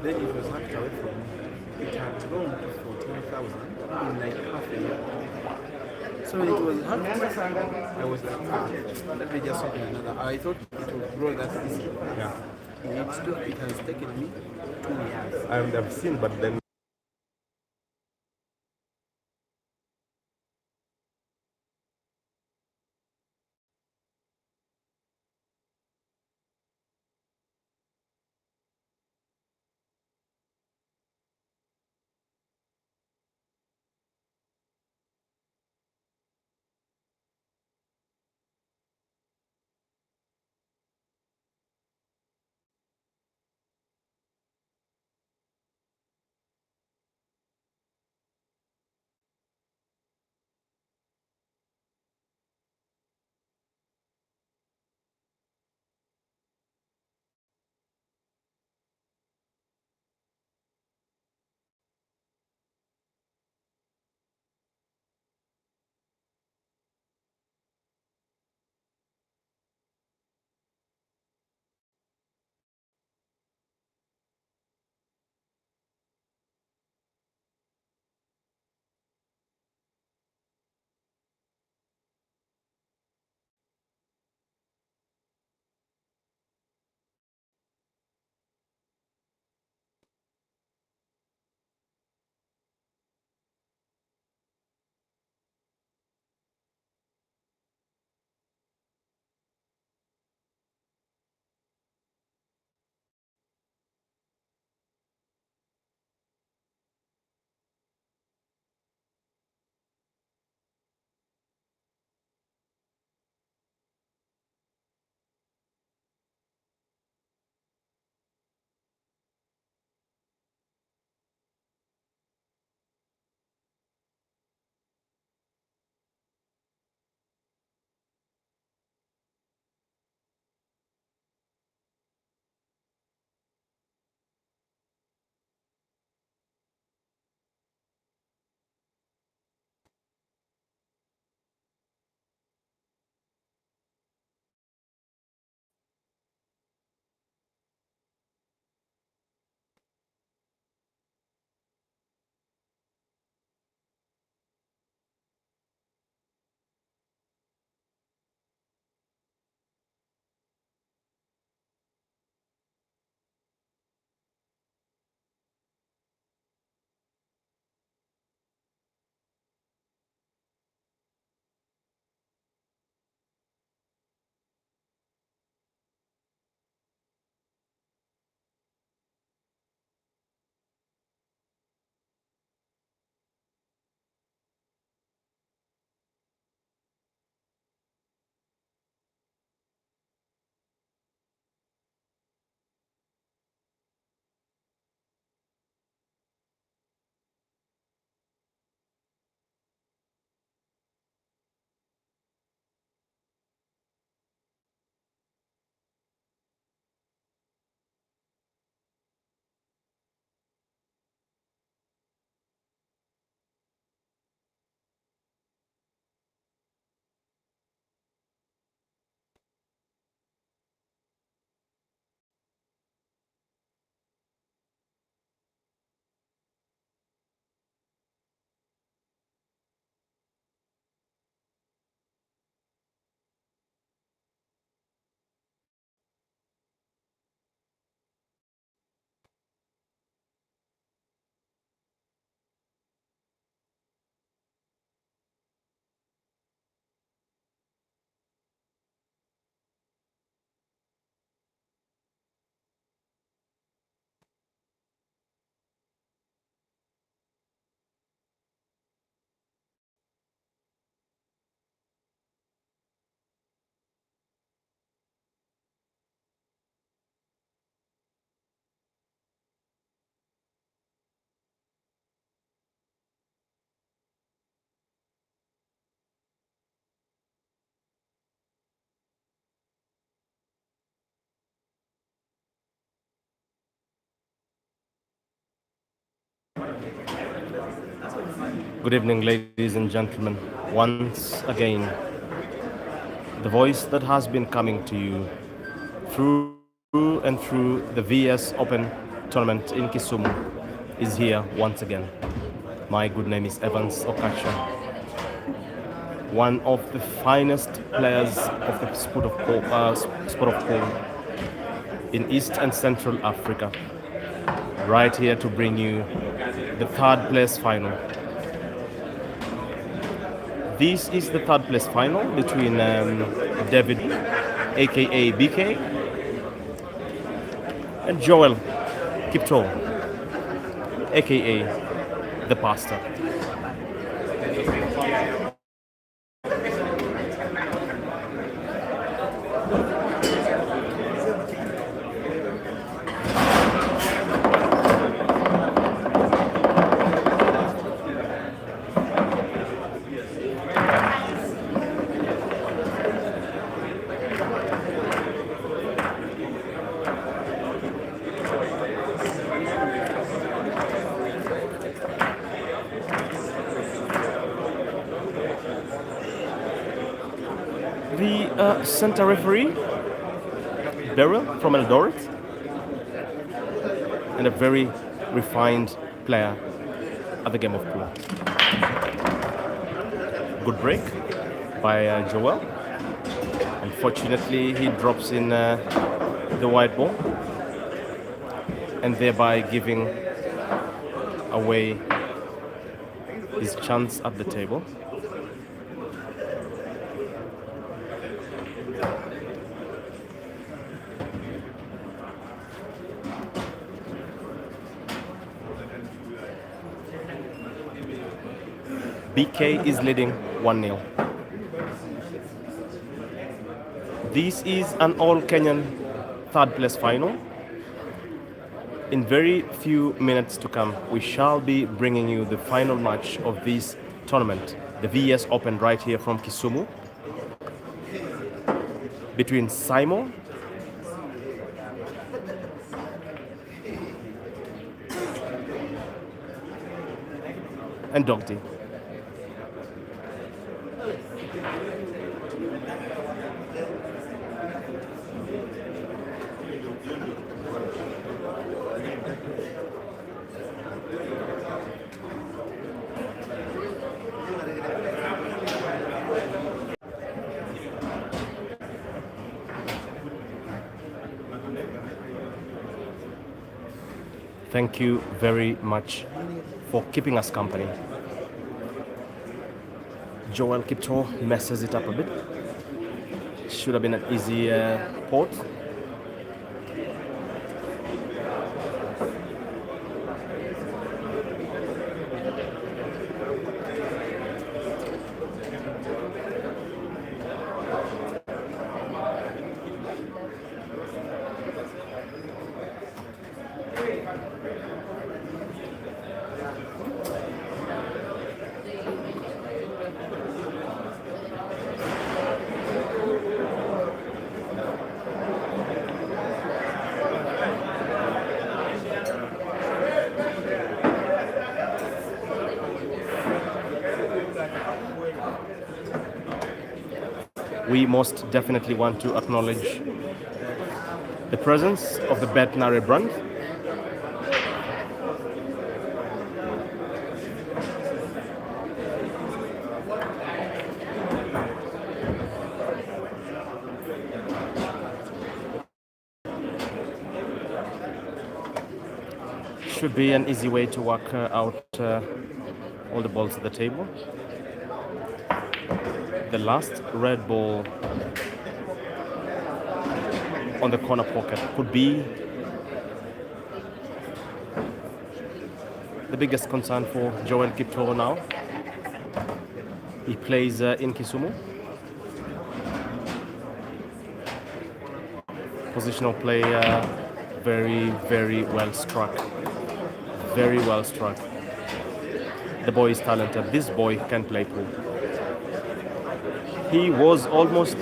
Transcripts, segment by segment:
Then it was hacked away from me. It had grown to 14,000 in like half a year. So when it was hacked, I was like, let me just open another. I thought it would grow that easy. Yeah. It has taken me 2 years. I've seen, but then good evening, ladies and gentlemen. Once again, the voice that has been coming to you through and through the VS Open Talk tournament in Kisumu is here once again. My good name is Evans Okacha, one of the finest players of the sport of pole in East and Central Africa, right here to bring you the third place final. This is the third place final between David, aka BK, and Joel KIPTOO, aka the Pastor. The center referee, Beryl from Eldoret, and a very refined player at the game of pool. Good break by Joel. Unfortunately, he drops in the white ball and thereby giving away his chance at the table. BK is leading 1-0. This is an all-Kenyan third place final. In very few minutes to come, we shall be bringing you the final match of this tournament, the VS Open, right here from Kisumu, between Simon and Dogdi. Thank you very much for keeping us company. Joel KIPTOO messes it up a bit. Should have been an easy port. We most definitely want to acknowledge the presence of the veterinary brand. Should be an easy way to work out all the balls at the table. The last red ball on the corner pocket could be the biggest concern for Joel KIPTOO now. He plays in Kisumu. Positional play, very, very well struck. Very well struck. The boy is talented. This boy can play pool. He was almost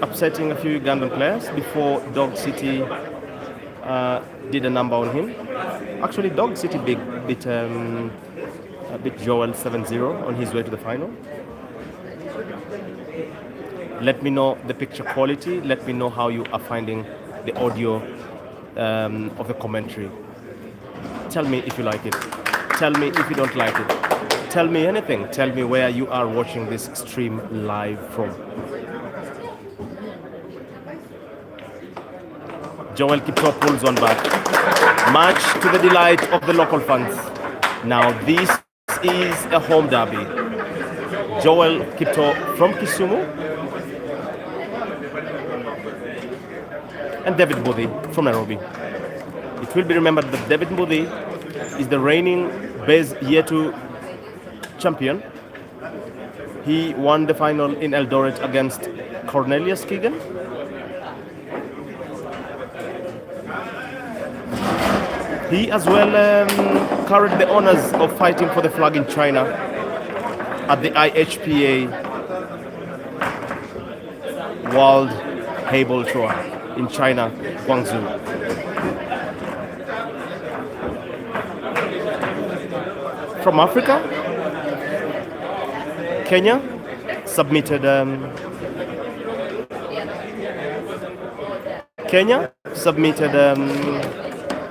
upsetting a few Ugandan players before Dog City did a number on him. Actually, Dog City beat Joel 7-0 on his way to the final. Let me know the picture quality. Let me know how you are finding the audio of the commentary. Tell me if you like it. Tell me if you don't like it. Tell me anything. Tell me where you are watching this stream live from. Joel KIPTOO pulls one back. Much to the delight of the local fans. Now this is a home derby. Joel KIPTOO from Kisumu and David MBUTHII from Nairobi. It will be remembered that David MBUTHII is the reigning base year 2 champion. He won the final in Eldoret against Cornelius Keegan. He as well carried the honors of fighting for the flag in China at the IHPA World Hayball Tour in China, Guangzhou. From Africa, Kenya submitted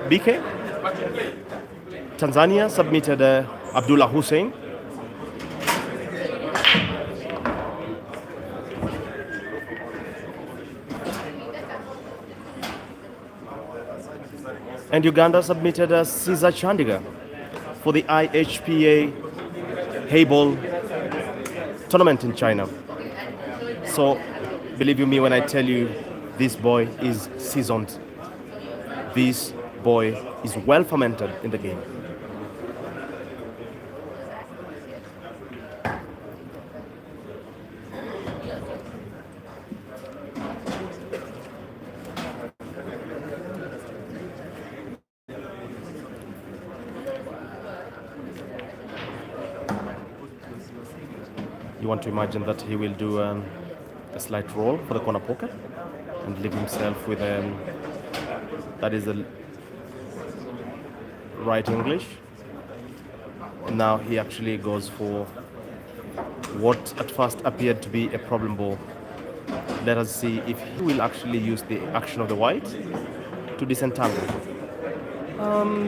BK. Tanzania submitted Abdullah Hussein. And Uganda submitted Caesar Chandiga for the IHPA Hayball tournament in China. So, believe you me when I tell you, this boy is seasoned. This boy is well fermented in the game. You want to imagine that he will do a slight roll for the corner pocket and leave himself with that is a right English. Now he actually goes for what at first appeared to be a problem ball. Let us see if he will actually use the action of the white to disentangle.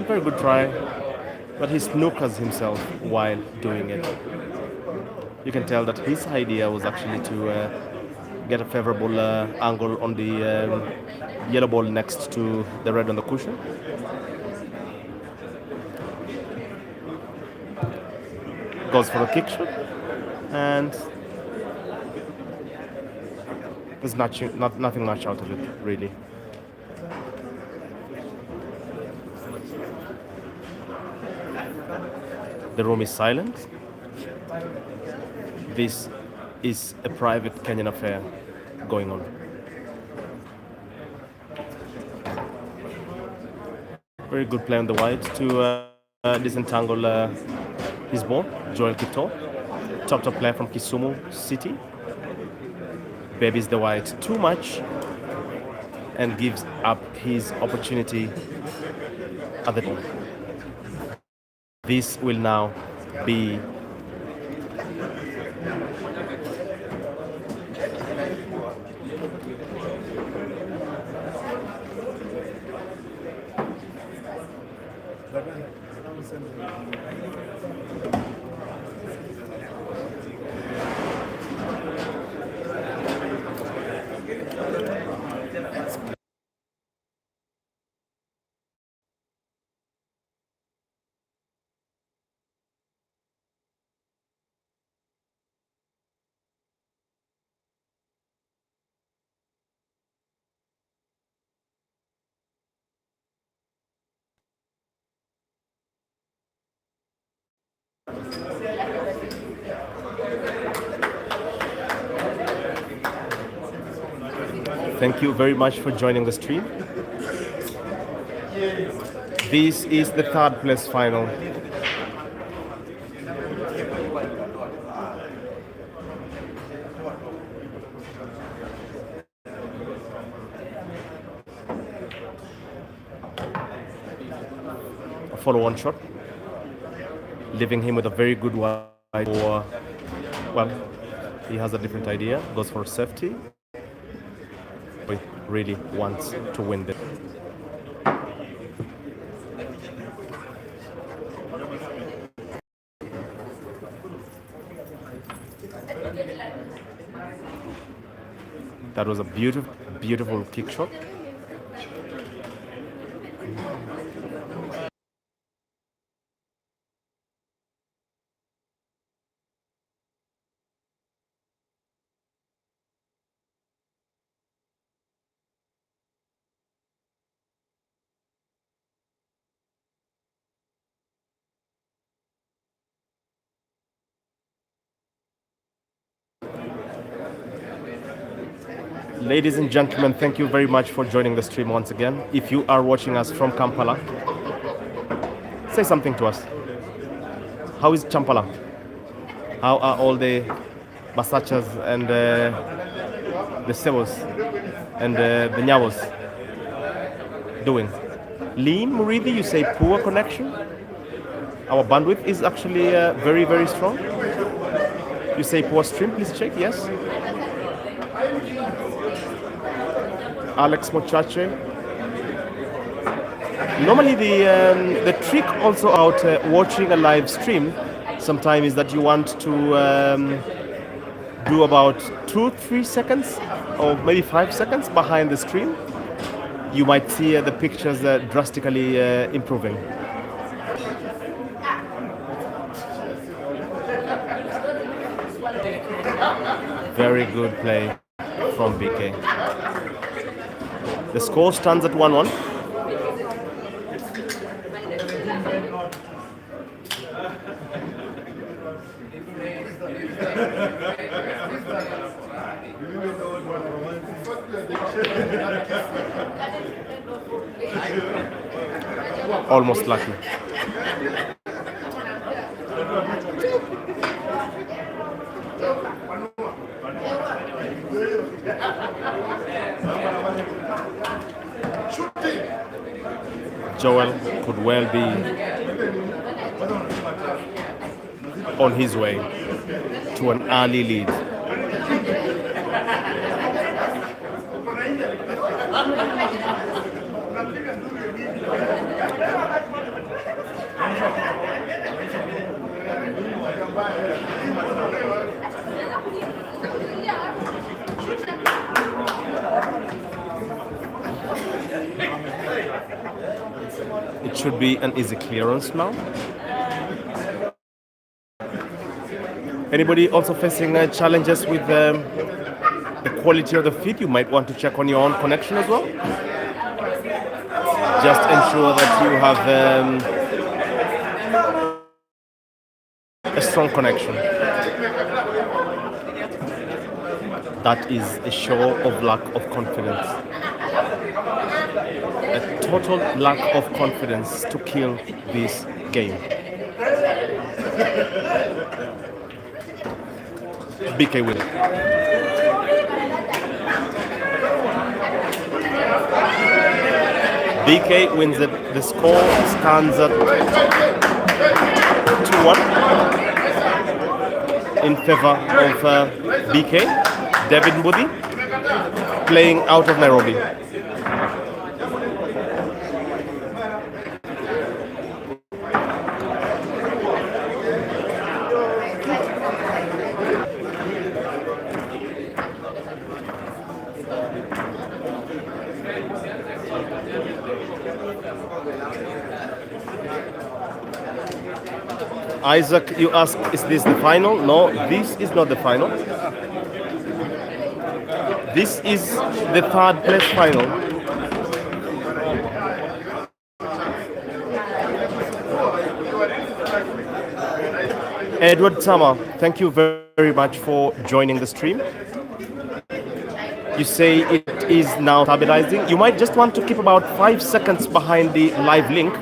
Very good try, but he snookers himself while doing it. You can tell that his idea was actually to get a favorable angle on the yellow ball next to the red on the cushion. Goes for a kick shot, and there's nothing much out of it, really. The room is silent. This is a private Kenyan affair going on. Very good play on the white to disentangle his ball. Joel KIPTOO, top player from Kisumu City, babies the white too much and gives up his opportunity at the ball. This will now be Thank you very much for joining the stream. This is the third place final. A follow-on shot, leaving him with a very good wide. Or, well, he has a different idea. Goes for safety. He really wants to win this. That was a beautiful, beautiful kick shot. Ladies and gentlemen, thank you very much for joining the stream once again. If you are watching us from Kampala, say something to us. How is Champala? How are all the Basachas and the Sebos and the Nyavos doing? Lean Muridi, you say poor connection? Our bandwidth is actually very, very strong. You say poor stream, please check, yes. Alex Mochache. Normally the trick also out watching a live stream sometimes is that you want to do about 2-3 seconds or maybe 5 seconds behind the screen. You might see the pictures drastically improving. Very good play from BK. The score stands at 1-1. Almost lucky. Joel could well be on his way to an early lead. It should be an easy clearance now. Anybody also facing challenges with the quality of the feed? You might want to check on your own connection as well. Just ensure that you have a strong connection. That is a show of lack of confidence. A total lack of confidence to kill this game. BK win. BK wins it. The score stands at 2-1 in favor of BK. David MBUTHII playing out of Nairobi. Isaac, you ask, is this the final? No, this is not the final. This is the third place final. Edward Sama, thank you very much for joining the stream. You say it is now stabilizing. You might just want to keep about 5 seconds behind the live link.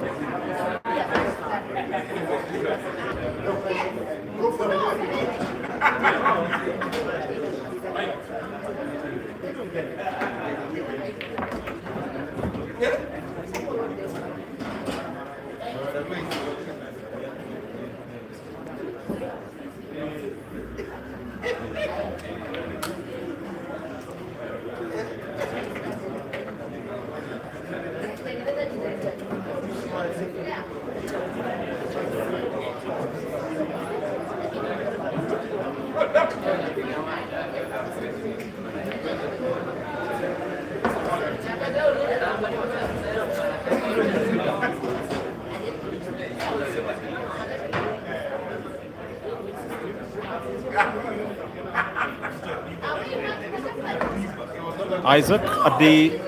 Isaac, at the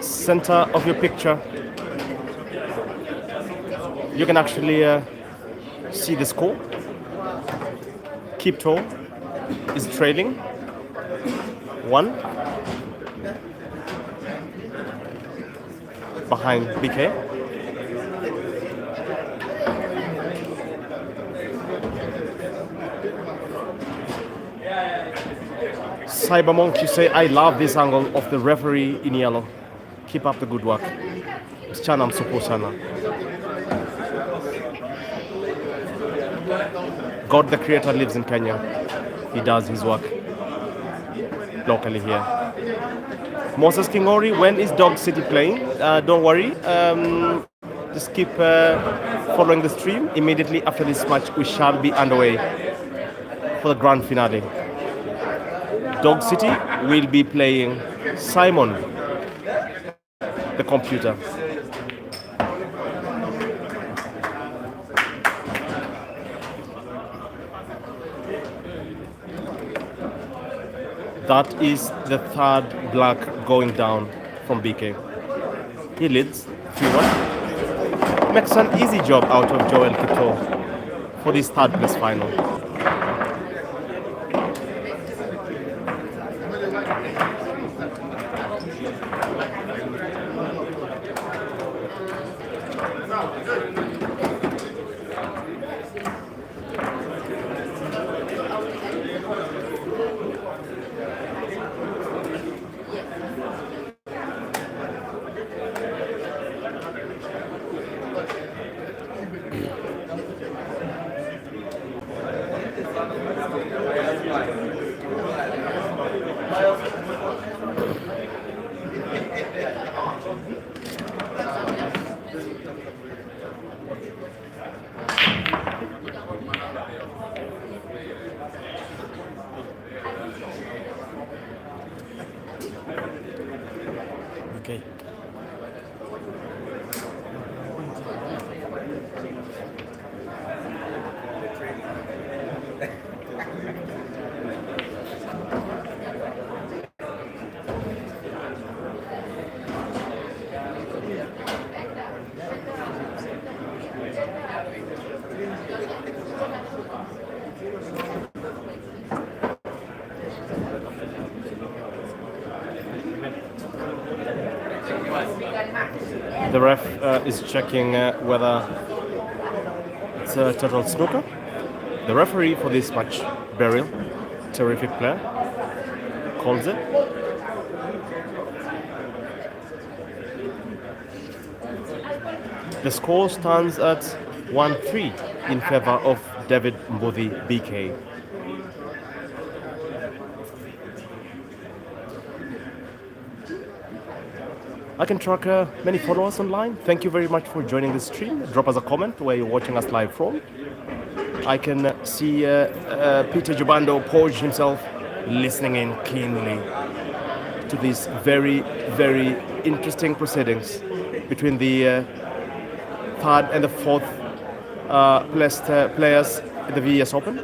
center of your picture, you can actually see the score. KIPTOO is trailing 1 behind BK. Cybermonk, you say, I love this angle of the referee in yellow. Keep up the good work. Msichana msupu sana. God the Creator lives in Kenya. He does his work locally here. Moses Kingori, when is Dog City playing? Don't worry. Just keep following the stream. Immediately after this match, we shall be underway for the grand finale. Dog City will be playing Simon, the computer. That is the third black going down from BK. He leads 3-1. Makes an easy job out of Joel KIPTOO for this third place final. Okay. The ref is checking whether it's a total snooker. The referee for this match, Beryl, terrific player, calls it. The score stands at 1-3 in favor of David MBUTHII BK. I can track many followers online. Thank you very much for joining this stream. Drop us a comment where you're watching us live from. I can see Peter Jubando Porge himself listening in keenly to these very, very interesting proceedings between the third and the fourth placed players at the VES Open,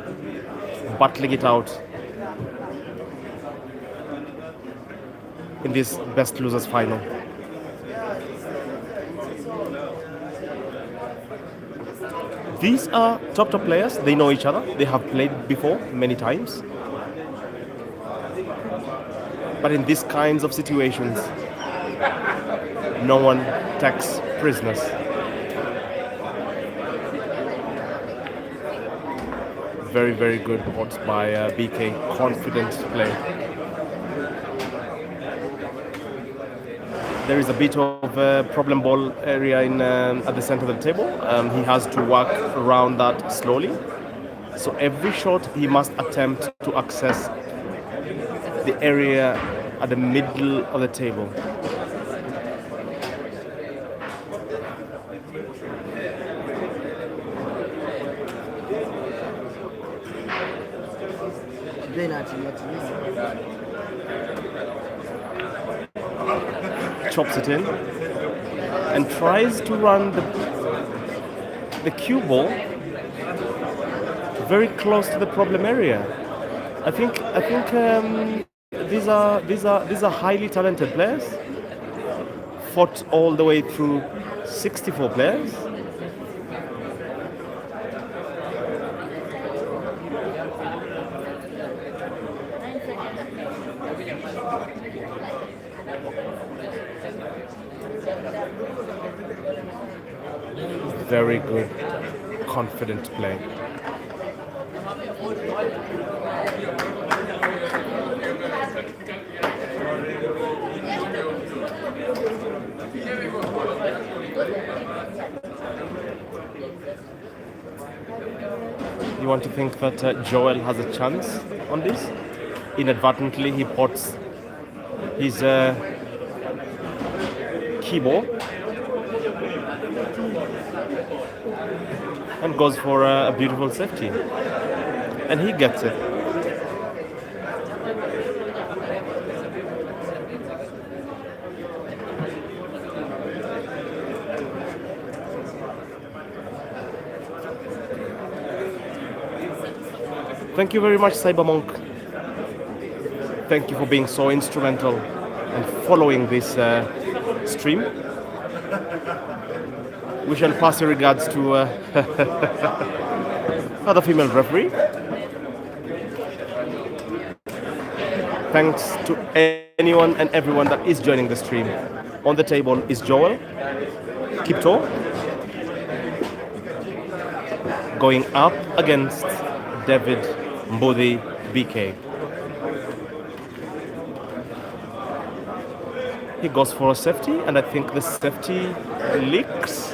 battling it out in this best losers final. These are top players. They know each other. They have played before many times. But in these kinds of situations, no one takes prisoners. Very, very good odds by BK. Confident play. There is a bit of a problem ball area at the center of the table. He has to work around that slowly. So every shot he must attempt to access the area at the middle of the table. Chops it in and tries to run the cue ball very close to the problem area. I think these are highly talented players. Fought all the way through 64 players. Very good, confident play. You want to think that Joel has a chance on this? Inadvertently, he pots his keyboard and goes for a beautiful safety. And he gets it. Thank you very much, Cybermonk. Thank you for being so instrumental and following this stream. We shall pass your regards to other female referee. Thanks to anyone and everyone that is joining the stream. On the table is Joel, KIPTOO, going up against David MBUTHII BK. He goes for a safety, and I think the safety leaks.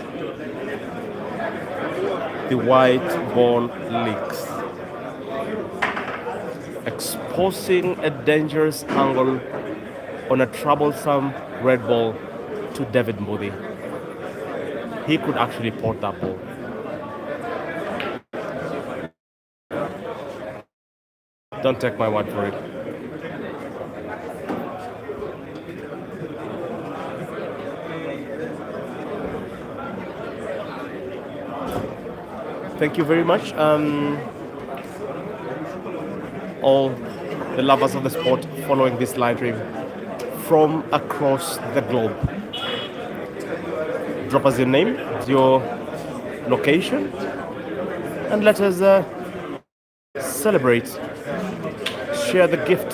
The white ball leaks, exposing a dangerous angle on a troublesome red ball to David MBUTHII. He could actually port that ball. Don't take my word for it. Thank you very much, all the lovers of the sport following this live stream from across the globe. Drop us your name, your location, and let us celebrate, share the gift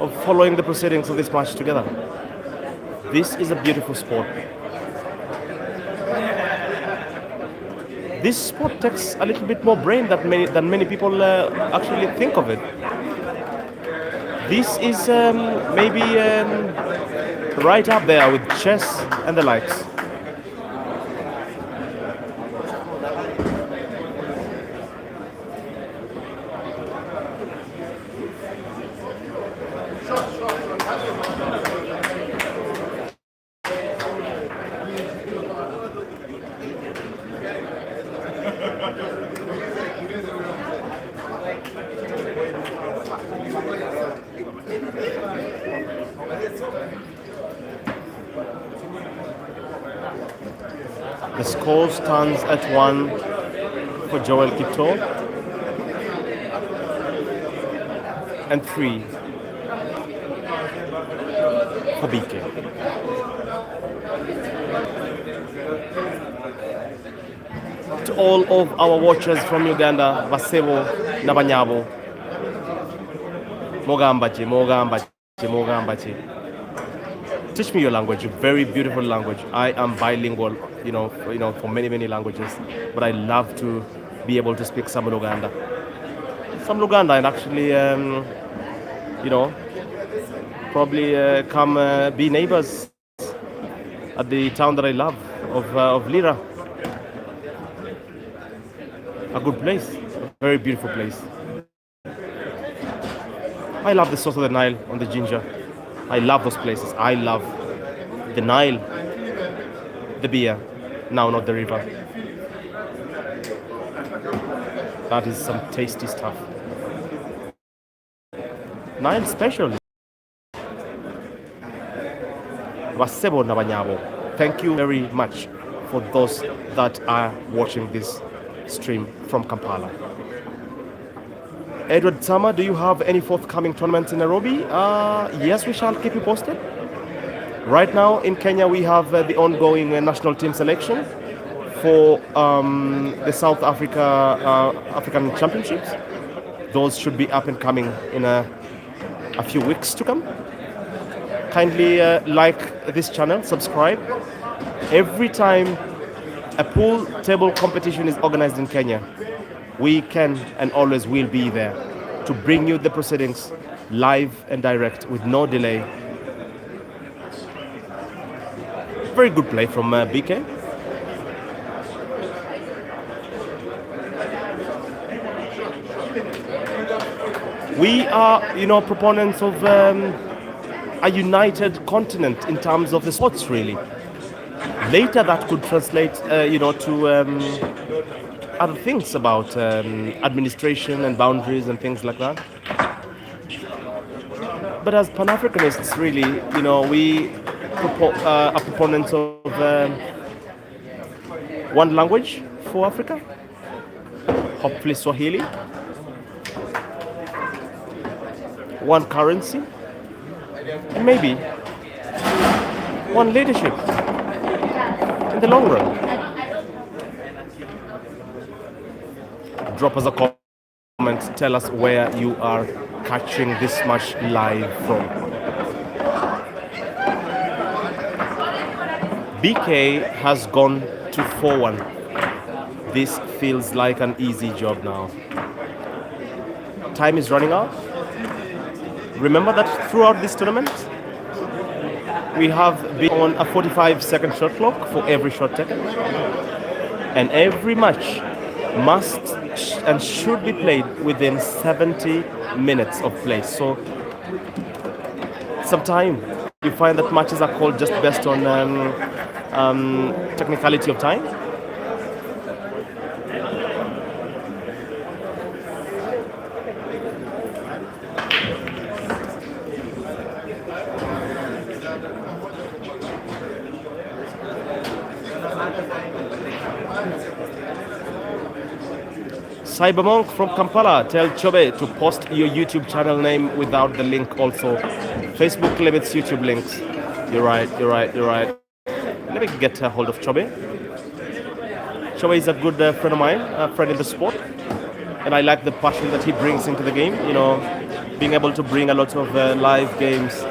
of following the proceedings of this match together. This is a beautiful sport. This sport takes a little bit more brain than many people actually think of it. This is maybe right up there with chess and the likes. The score stands at 1 for Joel KIPTOO and 3 for BK. To all of our watchers from Uganda, Basebo, Nabanyabo, Mogambachi, Mogambachi, Mogambachi. Teach me your language, a very beautiful language. I am bilingual, for many languages, but I love to be able to speak some Luganda. Some Luganda, and actually, probably come be neighbors at the town that I love of Lira. A good place, a very beautiful place. I love the source of the Nile on the ginger. I love those places. I love the Nile, the beer, now not the river. That is some tasty stuff. Nile special. Wasebo Nabanyabo. Thank you very much for those that are watching this stream from Kampala. Edward Summer, do you have any forthcoming tournaments in Nairobi? Yes, we shall keep you posted. Right now in Kenya, we have the ongoing national team selection for the South African Championships. Those should be up and coming in a few weeks to come. Kindly like this channel, subscribe. Every time a pool table competition is organized in Kenya, we can and always will be there to bring you the proceedings live and direct with no delay. Very good play from BK. We are, proponents of a united continent in terms of the sports, really. Later, that could translate, to other things about administration and boundaries and things like that. But as Pan-Africanists, really, we are proponents of one language for Africa, hopefully Swahili, one currency, and maybe one leadership in the long run. Drop us a comment, tell us where you are catching this match live from. BK has gone to 4-1. This feels like an easy job now. Time is running out. Remember that throughout this tournament, we have been on a 45-second shot clock for every shot taken. And every match must and should be played within 70 minutes of play. So sometimes you find that matches are called just based on technicality of time. Cybermonk from Kampala, tell Chobe to post your YouTube channel name without the link also. Facebook limits YouTube links. You're right. Let me get a hold of Chobe. Chobe is a good friend of mine, a friend in the sport. And I like the passion that he brings into the game. Being able to bring a lot of live games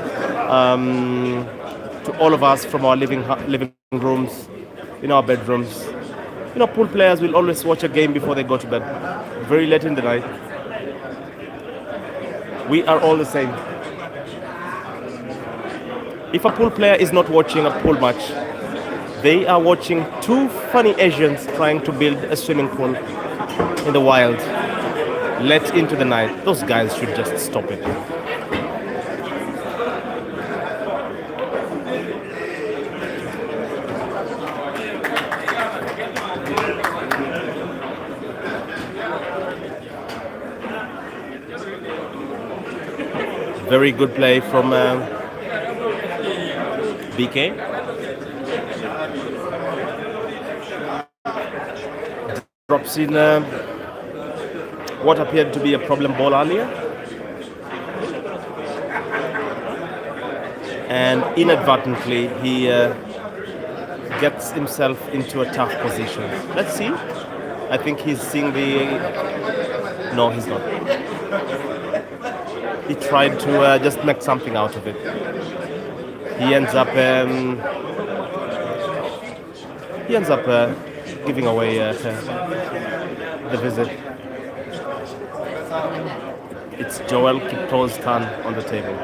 to all of us from our living rooms, in our bedrooms. Pool players will always watch a game before they go to bed, very late in the night. We are all the same. If a pool player is not watching a pool match, they are watching two funny Asians trying to build a swimming pool in the wild, late into the night. Those guys should just stop it. Very good play from BK. Drops in what appeared to be a problem ball earlier. And inadvertently, he gets himself into a tough position. Let's see. I think he's seeing the... No, he's not. He tried to just make something out of it. He ends up giving away the visit. It's Joel KIPTOO's turn on the table.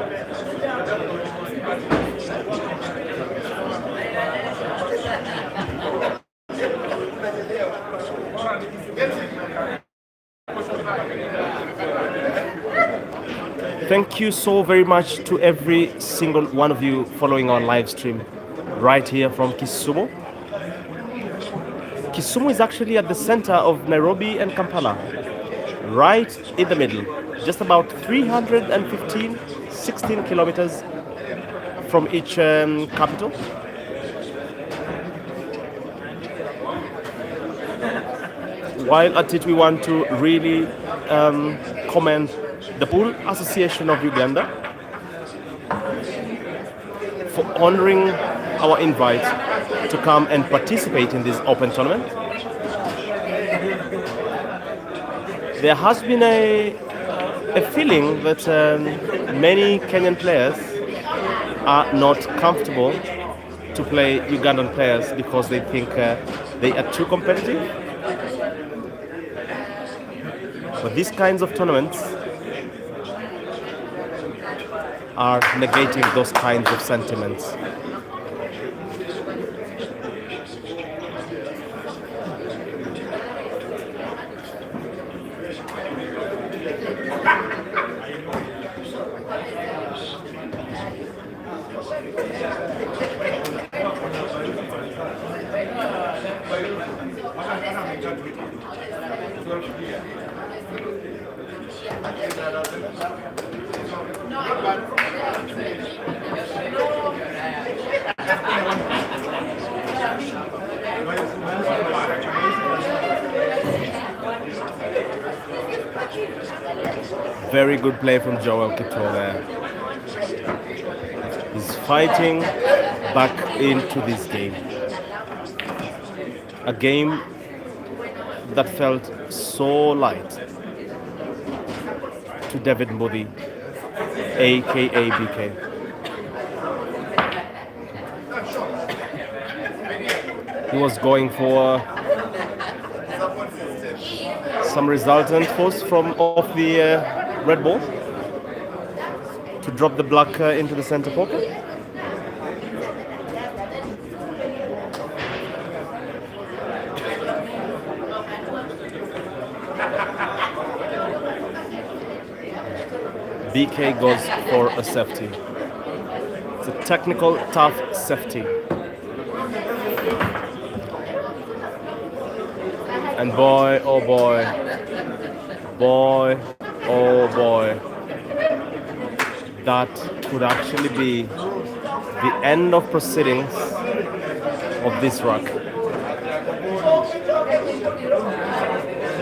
Thank you so very much to every single one of you following our live stream right here from Kisumu. Kisumu is actually at the center of Nairobi and Kampala, right in the middle, just about 16 kilometers from each capital. While at it we want to really commend the Pool Association of Uganda for honoring our invite to come and participate in this open tournament. There has been a feeling that many Kenyan players are not comfortable to play Ugandan players because they think they are too competitive. But these kinds of tournaments are negating those kinds of sentiments. Very good play from Joel KIPTOO there. He's fighting back into this game. A game that felt so light to David MBUTHII, aka BK. He was going for some resultant force from off the red ball to drop the black into the center pocket. BK goes for a safety. It's a technical, tough safety. And boy, oh boy, boy, oh boy, that could actually be the end of proceedings of this rack.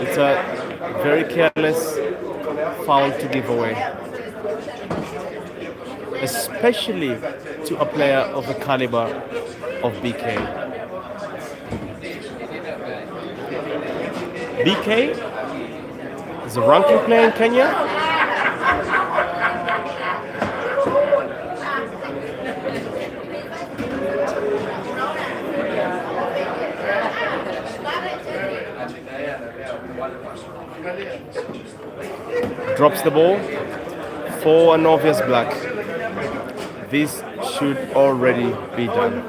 It's a very careless foul to give away, especially to a player of the caliber of BK. BK is a ranking player in Kenya. Drops the ball for an obvious black. This should already be done.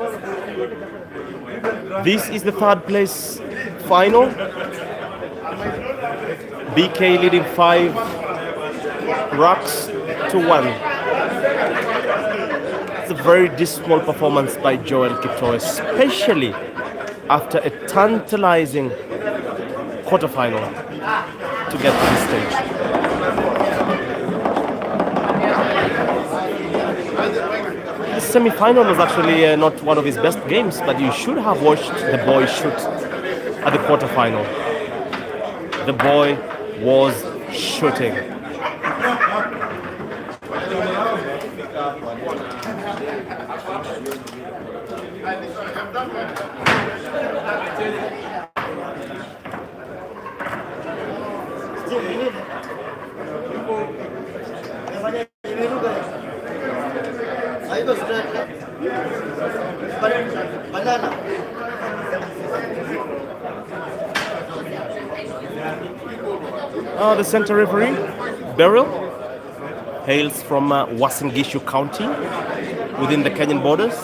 This is the third place final. BK leading 5 racks to 1. It's a very dismal performance by Joel KIPTOO, especially after a tantalizing quarterfinal to get to this stage. The semi-final was actually not one of his best games, but you should have watched the boy shoot at the quarterfinal. The boy was shooting. The center referee, Beryl, hails from Uasin Gishu County within the Kenyan borders.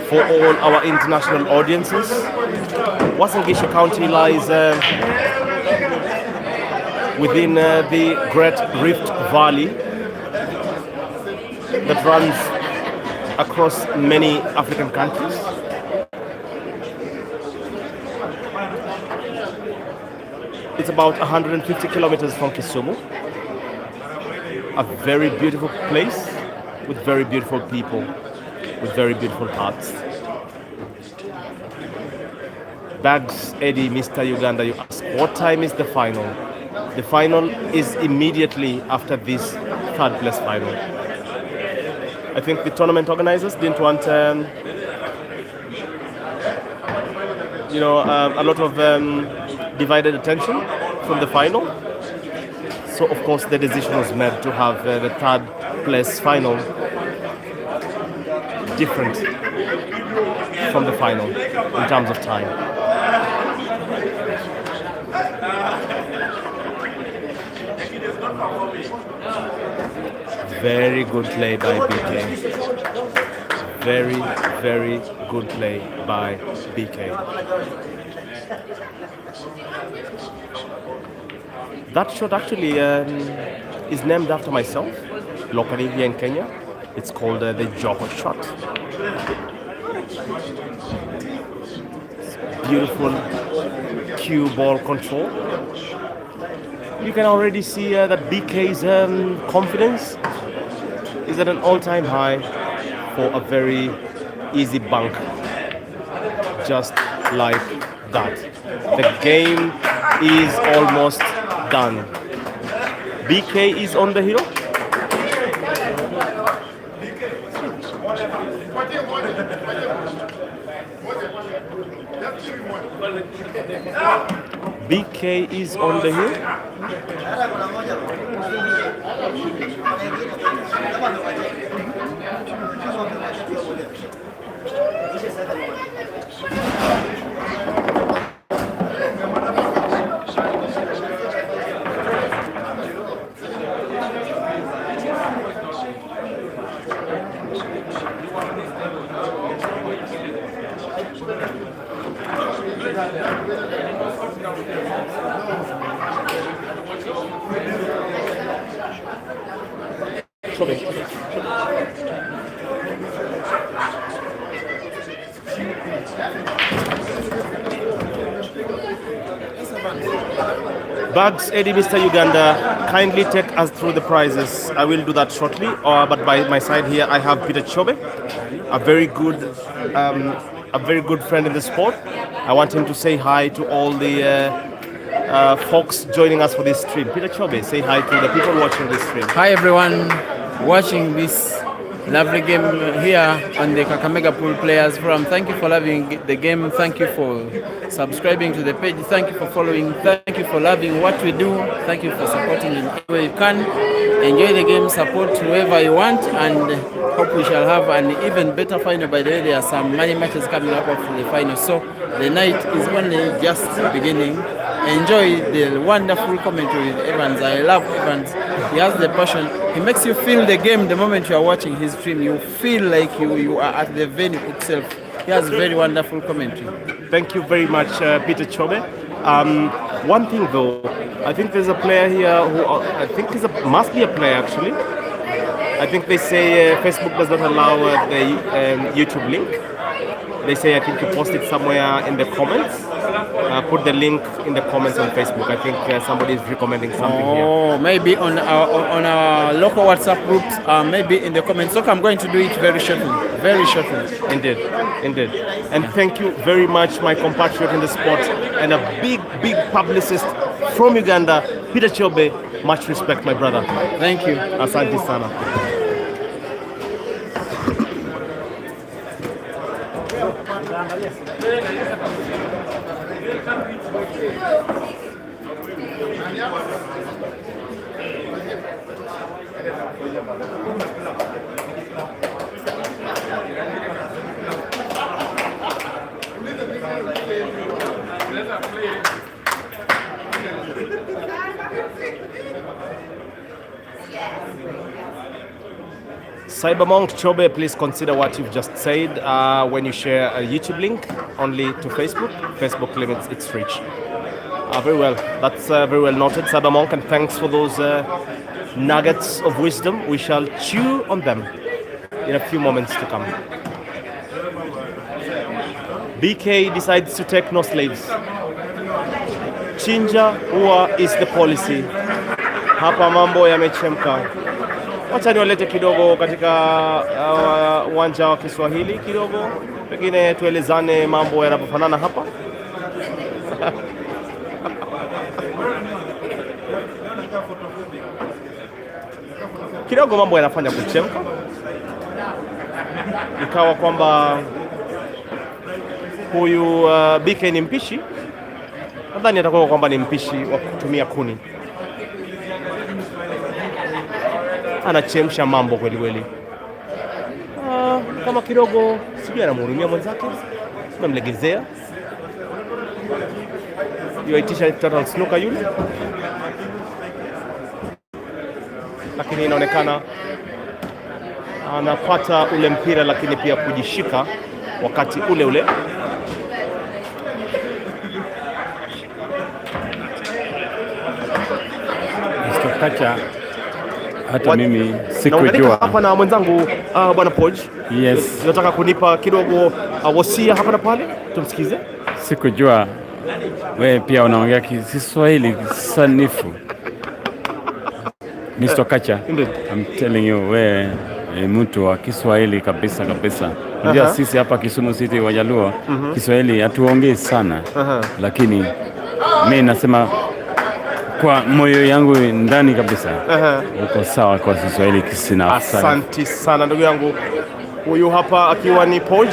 For all our international audiences, Uasin Gishu County lies within the Great Rift Valley that runs across many African countries. It's about 150 kilometers from Kisumu. A very beautiful place with very beautiful people, with very beautiful hearts. Bags Eddie, Mr. Uganda, you ask, what time is the final? The final is immediately after this third place final. I think the tournament organizers didn't want, a lot of divided attention from the final. So of course the decision was made to have the third place final different from the final in terms of time. Very good play by BK. Very, very good play by BK. That shot actually is named after myself, locally here in Kenya. It's called the Joho shot. Beautiful cue ball control. You can already see that BK's confidence is at an all-time high for a very easy bunk, just like that. The game is almost done. BK is on the hill. BK is on the hill. Bugs, Eddie, Mr. Uganda, kindly take us through the prizes. I will do that shortly, but by my side here I have Peter Chobe, a very good friend in the sport. I want him to say hi to all the folks joining us for this stream. Peter Chobe, say hi to the people watching this stream. Hi everyone watching this lovely game here on the Kakamega Pool Players Forum. Thank you for loving the game. Thank you for subscribing to the page. Thank you for following. Thank you for loving what we do. Thank you for supporting in any way you can. Enjoy the game, support whoever you want, and hope we shall have an even better final. By the way, there are some many matches coming up for the final, so the night is only just beginning. Enjoy the wonderful commentary with Evans. I love Evans. He has the passion. He makes you feel the game the moment you are watching his stream. You feel like you are at the venue itself. He has very wonderful commentary. Thank you very much, Peter Chobe. One thing though, I think there's a player here who I think must be a player actually. I think they say Facebook does not allow the YouTube link. They say I think you post it somewhere in the comments. Put the link in the comments on Facebook. I think somebody is recommending something here. Oh, maybe on our local WhatsApp groups, maybe in the comments. So I'm going to do it very shortly. Very shortly. Indeed, indeed. And thank you very much, my compatriot in the sport, and a big publicist from Uganda, Peter Chobe. Much respect, my brother. Thank you. Asante sana. Cybermonk Chobe, please consider what you've just said when you share a YouTube link only to Facebook. Facebook limits its reach. Very well. That's very well noted, Cybermonk, and thanks for those nuggets of wisdom. We shall chew on them in a few moments to come. BK decides to take no slaves. Chinja huwa is the policy. Hapa mambo yamechemka. Wacha niwalete kidogo katika uwanja wa Kiswahili kidogo. Pengine tuelezane mambo yanavyofanana hapa. kidogo mambo yanafanya kuchemka, ikawa kwamba huyu BK ni mpishi, nadhani atakuwa kwamba ni mpishi wa kutumia kuni. Anachemsha mambo kweli kweli. Kama kidogo sijui anamhurumia mwenzake, namlegezea. Yuaitisha total snooker yule, lakini inaonekana anapata ule mpira, lakini pia kujishika wakati ule ule. Mr. Kacha, hata mimi sikujua hapa na mwenzangu bwana Poj. Yes. Nataka kunipa kidogo wasia hapa na pale, tumsikize. Sikujua wewe pia unaongea Kiswahili sanifu. Mr. Kacha, I'm telling you, wewe ni mtu wa Kiswahili kabisa kabisa. Unajua sisi hapa Kisumu City Wajaluo, Kiswahili hatuongei sana. Lakini mimi nasema kwa moyo yangu ndani kabisa, uko sawa kwa Kiswahili kisina. Asante sana ndugu yangu. Huyu hapa akiwa ni Poj.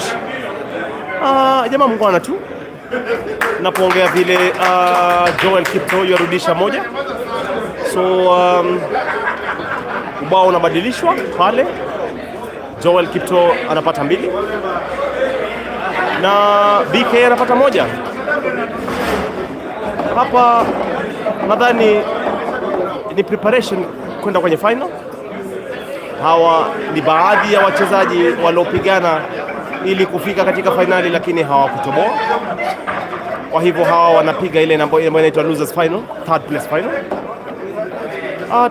Jamaa mngwana tu. Napoongea vile Joel KIPTOO yarudisha moja. So ubao unabadilishwa pale. Joel KIPTOO anapata 2 na BK anapata 1. Hapa nadhani ni preparation kwenda kwenye final. Hawa ni baadhi ya wachezaji waliopigana ili kufika katika finali, lakini hawakutoboa. Kwa hivyo hawa wanapiga ile ambayo inaitwa losers final, third place final.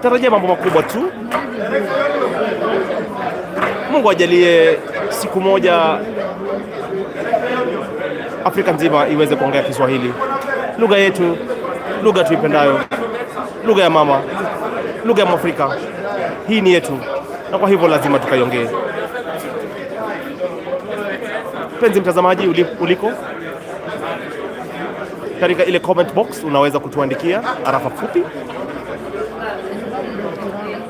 Tarajia mambo makubwa tu. Mungu ajalie siku moja Afrika nzima iweze kuongea Kiswahili, lugha yetu, lugha tuipendayo, lugha ya mama, lugha ya Mwafrika. Hii ni yetu, na kwa hivyo lazima tukaiongee. Penzi mtazamaji uliko katika ile comment box, unaweza kutuandikia arafa fupi.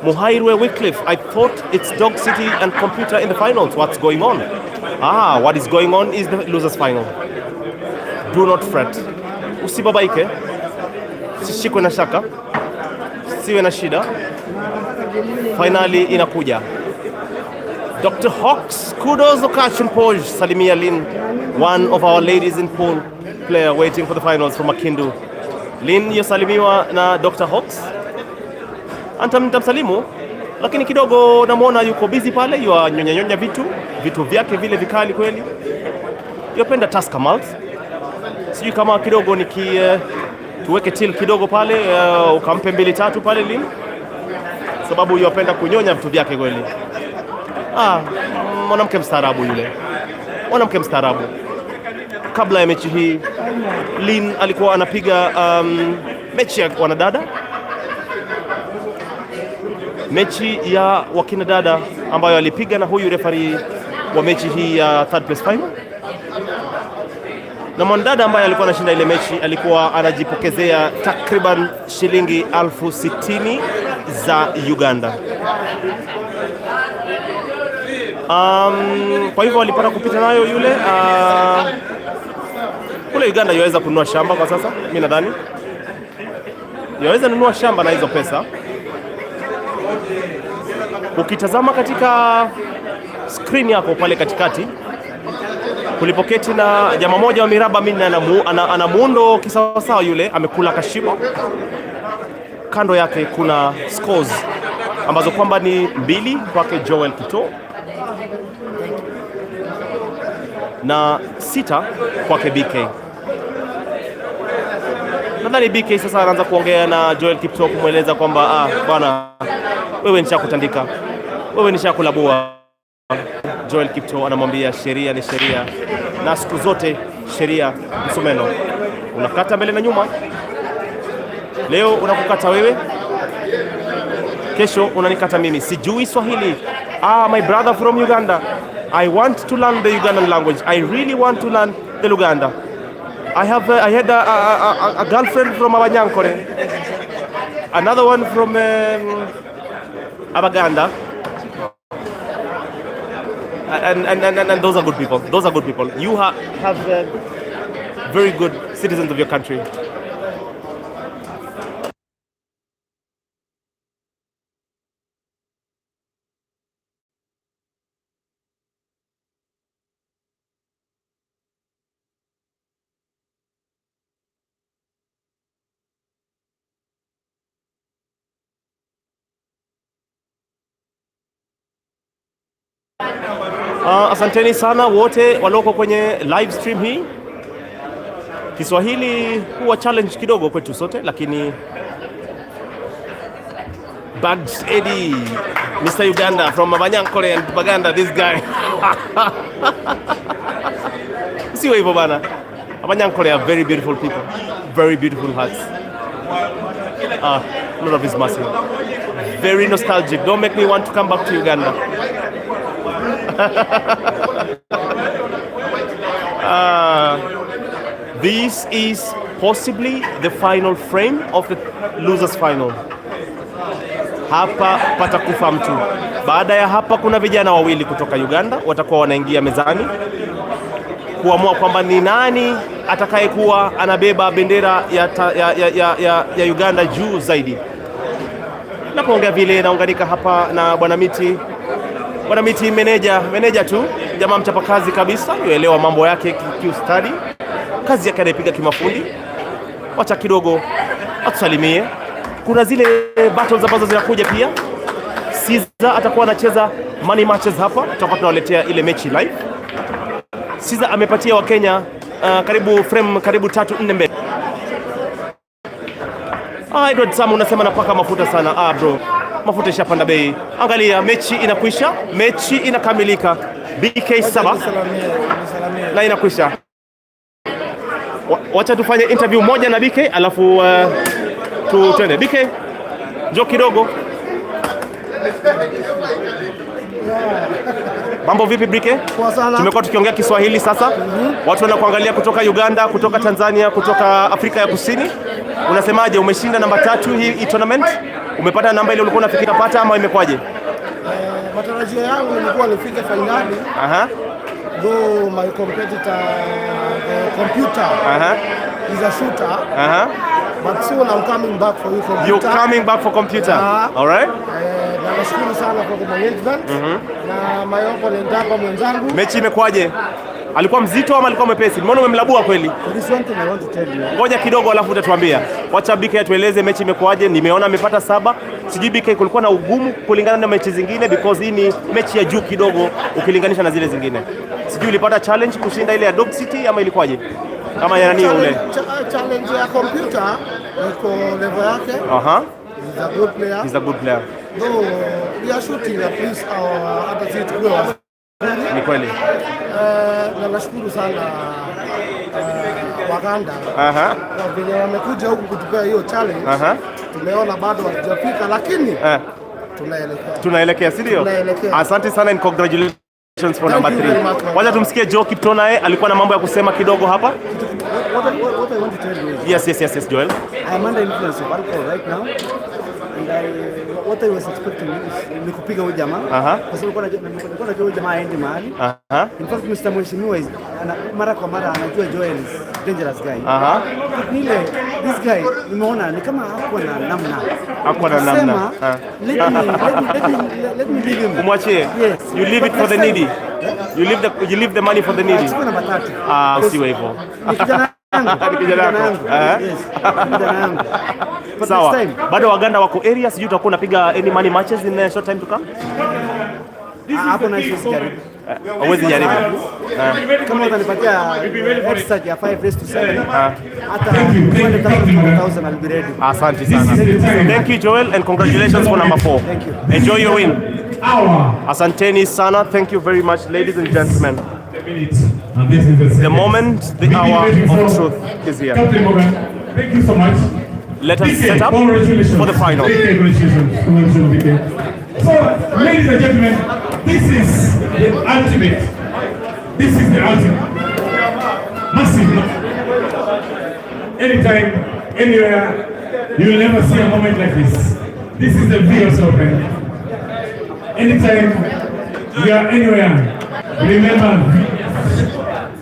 Muhairwe Wycliffe, I thought it's Dog City and Computer in the finals. What's going on? What is going on is the losers final. Do not fret. Usibabaike. Sishikwe na shaka. Siwe na shida. Finali inakuja. Dr. Hawks, kudos Okashin Poj, Salimia Lin, one of our ladies in pool player waiting for the finals from Makindu. Lin yosalimiwa na Dr. Hawks. Nitamsalimu, lakini kidogo namuona yuko busy pale, nyonya vitu vyake vile vikali kweli. Yopenda Tusker Malt. Sijui kama kidogo tuweke till kidogo pale, ukampe 2-3 pale Lin, sababu yopenda kunyonya vitu vyake kweli. Mwanamke mstaarabu yule. Mwanamke mstaarabu. Kabla ya mechi hii Lin alikuwa anapiga mechi ya wanadada, mechi ya wakina dada ambayo alipiga na huyu referee wa mechi hii ya third place final. Na mwanadada ambaye alikuwa anashinda ile mechi alikuwa anajipokezea takriban shilingi 60,000 za Uganda. Kwa hivyo alipata kupita nayo yule. Kule Uganda yaweza kununua shamba kwa sasa, mimi nadhani. Yaweza nunua shamba na hizo pesa. Ukitazama katika screen yako pale katikati, kulipoketi na jamaa moja wa miraba minne, ana muundo kisawasawa yule, amekula kashiba. Kando yake kuna scores ambazo kwamba ni 2 kwake Joel KIPTOO na 6 kwake BK. Nadhani BK sasa anaanza kuongea na Joel KIPTOO kumweleza kwamba bwana, wewe nishakutandika, wewe nishakulabua. Joel KIPTOO anamwambia sheria ni sheria, na siku zote sheria msumeno. Unakata mbele na nyuma. Leo unakukata wewe, kesho unanikata mimi. Sijui Swahili. My brother from Uganda. I want to learn the Ugandan language. I really want to learn the Luganda. I had a girlfriend from Abanyankore. another one from Abaganda. And those are good people. Those are good people. You have very good citizens of your country. Asanteni sana wote walioko kwenye live stream hii. Kiswahili huwa challenge kidogo kwetu sote, lakini Bags Eddie, Mr. Uganda from Abanyankole and Baganda, this guy. Sio hivyo bana. Abanyankole are very beautiful people, very beautiful hearts. Lord of his mercy. Very nostalgic. Don't make me want to come back to Uganda. This is possibly the final frame of the losers final. Hapa patakufa mtu. Baada ya hapa kuna vijana wawili kutoka Uganda watakuwa wanaingia mezani kuamua kwamba ni nani atakayekuwa anabeba bendera ya Uganda juu zaidi. Napoongea vile naunganika hapa na Bwana Miti. Bwana Miti meneja tu, jamaa mchapakazi kabisa, yuelewa mambo yake kiustadi. Kazi yake anaipiga kimafundi. Wacha kidogo atusalimie. Kuna zile battles ambazo zinakuja pia. Siza atakuwa anacheza money matches hapa, tutakuwa tunawaletea ile mechi live. Siza amepatia wa Kenya karibu frame 3-4 mbele. Edward Sam unasema napaka mafuta sana. Bro, mafuta ishapanda bei. Angalia, mechi inakwisha, mechi inakamilika. BK 7 na inakwisha. Wacha tufanye interview moja na BK alafu tuende. BK, njoo kidogo. Mambo vipi BK? Poa sana. Tumekuwa tukiongea Kiswahili sasa. Watu wanakuangalia kutoka Uganda, kutoka Tanzania, kutoka Afrika ya Kusini. Unasemaje, umeshinda namba 3 hii tournament? Umepata namba ile ulikuwa unafikiri kupata ama imekwaje? Matarajio yangu ilikuwa nifike finali. Though my competitor, the computer, is a shooter. But soon I'm coming back for you, computer. You're coming back for computer. All right. Nashukuru sana kwa management na my opponent hapa mwenzangu. Mechi imekwaje? Alikuwa mzito ama alikuwa mwepesi? Mbona umemlabua kweli? This one thing I want to tell you. Ngoja kidogo alafu utatuambia. Wacha BK atueleze mechi imekwaje. Nimeona amepata 7. Sijui BK kulikuwa na ugumu kulingana na mechi zingine because hii ni mechi ya juu kidogo ukilinganisha na zile zingine. Sijui ulipata challenge kushinda ile ya Dog City ama ilikuwaje? Kama ya nani ule? Challenge ya computer iko level yake. He's a good player. He's a good player. Though we are shooting at least our other team players. Ni kweli. Na nashukuru sana Waganda. Kwa vile wamekuja huku kutupea hiyo challenge. Tumeona bado hawajafika lakini tunaelekea, si ndio? Asante sana and congratulations for number 3. Wacha tumsikie Joe KIPTOO naye alikuwa na mambo ya kusema kidogo hapa. What I want to tell you is Yes, Joel. I am under influence of alcohol right now. And what I was expecting is ni kupiga huyu jamaa. Kwa sababu nilikuwa najua huyu jamaa aende mahali. In fact Mr. Mheshimiwa mara kwa mara anajua Joel is dangerous guy. Nile this guy nimeona ni kama hakuwa na namna. Let me leave him. Kumwachie. Yes. You leave it for the needy. You leave the money for the needy. Usiwe hivyo. Ni kijana yangu. Yes. Kijana yangu. Sawa. Bado Waganda wako area, sijui utakuwa unapiga any money matches in a short time to come? Hapo na hizo sijaribu. Hauwezi jaribu. Kama utanipatia extra ya 5 days to 7. Hata 1,000 I'll be ready. Asante sana. Thank you Joel and congratulations for number 4. Thank you. Enjoy your win. Asanteni sana. Thank you very much ladies and gentlemen. The moment, the hour of truth is here. Thank you so much. Let us set up for the final. So, ladies and gentlemen, this is the ultimate. This is the ultimate. Massive. Anytime, anywhere, You'll never see a moment like this. This is the VS Open. Anytime you are anywhere, remember,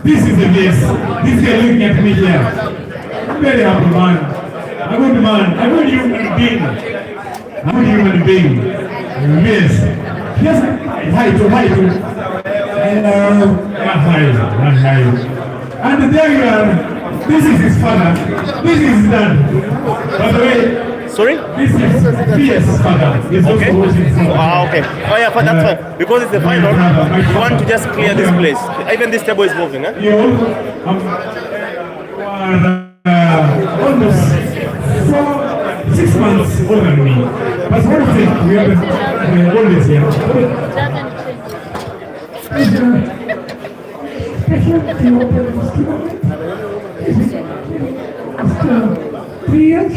this is the VS. This guy looking at me here. I'm very happy man. A good man. A good human being. A good human being. VS. Yes, hi to. Hello. Hi. And there you are. This is his father. This is his dad. By the way, sorry? This is VS' father. He's okay. Also watching from Okay. Oh yeah, but that's fine. Because it's the final, you want to just clear this place. Even this table is moving, huh? You almost 6 months older than me. But one thing, we have always here. After 3 years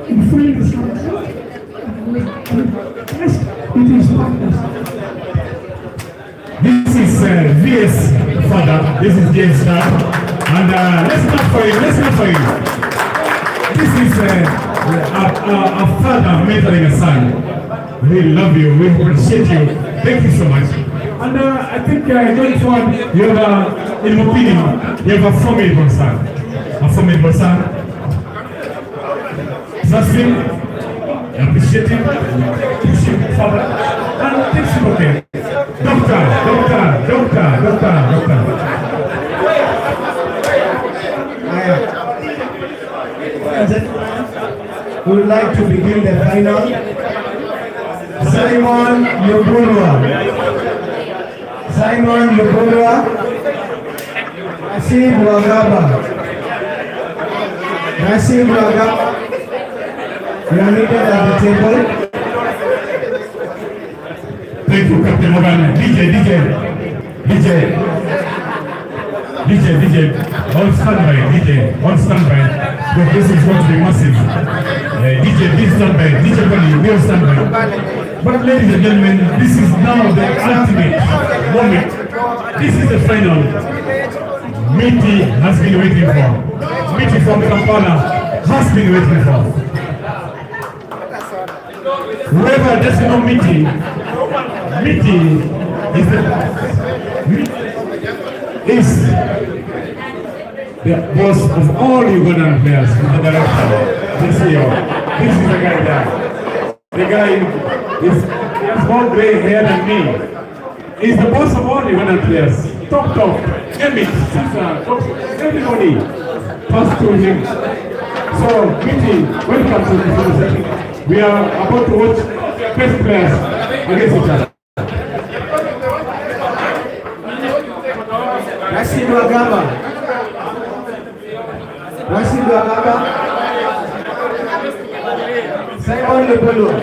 in fully this country, it is partners. This is VS father, this is James dad, and let's not for you. This is a father mentoring a son. We love you, we appreciate you, thank you so much. And I think going forward, you have, in my opinion, you have a formidable son. Trust him, appreciate him, push him forward, and things will okay. Doctor. We would like to begin the final. Simon Yobulwa, Nasib Wagaba, you are needed at the table. Thank you, Captain Morgan. DJ. On standby, DJ. On standby. Because this is going to be massive. DJ, please standby. DJ, we on standby. But ladies and gentlemen, this is now the ultimate moment. This is the final. Miti has been waiting for. Miti from Kampala has been waiting for. Whoever doesn't know Miti is the boss of all Ugandan players, the director, the CEO. This is the guy there. The guy is more gray hair than me. He's the boss of all Ugandan players. Top. Emit, Caesar, everybody pass through him. So, Miti, welcome to the session. We are about to watch best players against each other. Nasib Wagaba, Simon Yobulwa.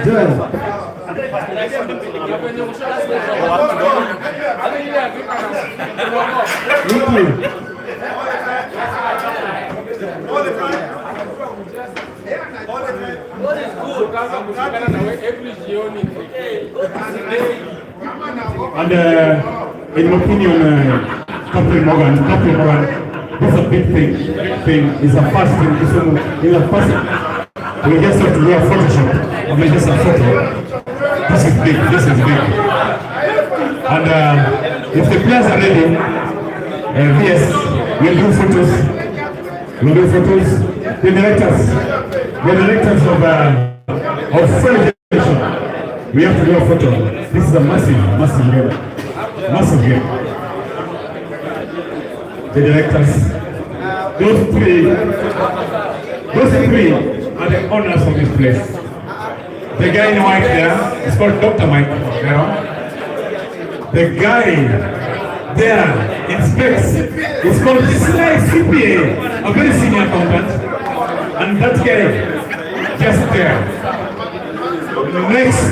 Joel. And in my opinion, Captain Morgan, this is a big thing. It's a first thing. It's a first. We just have to do a Photoshop. I mean, just a photo. This is big. And if the players are ready, yes, we'll do photos. The directors of celebration. We have to do a photo. This is a massive game. The directors, those three are the owners of this place. The guy in white there is called Dr. Mike. The guy there in specs is called CPA, a very senior accountant. And that guy just there. Next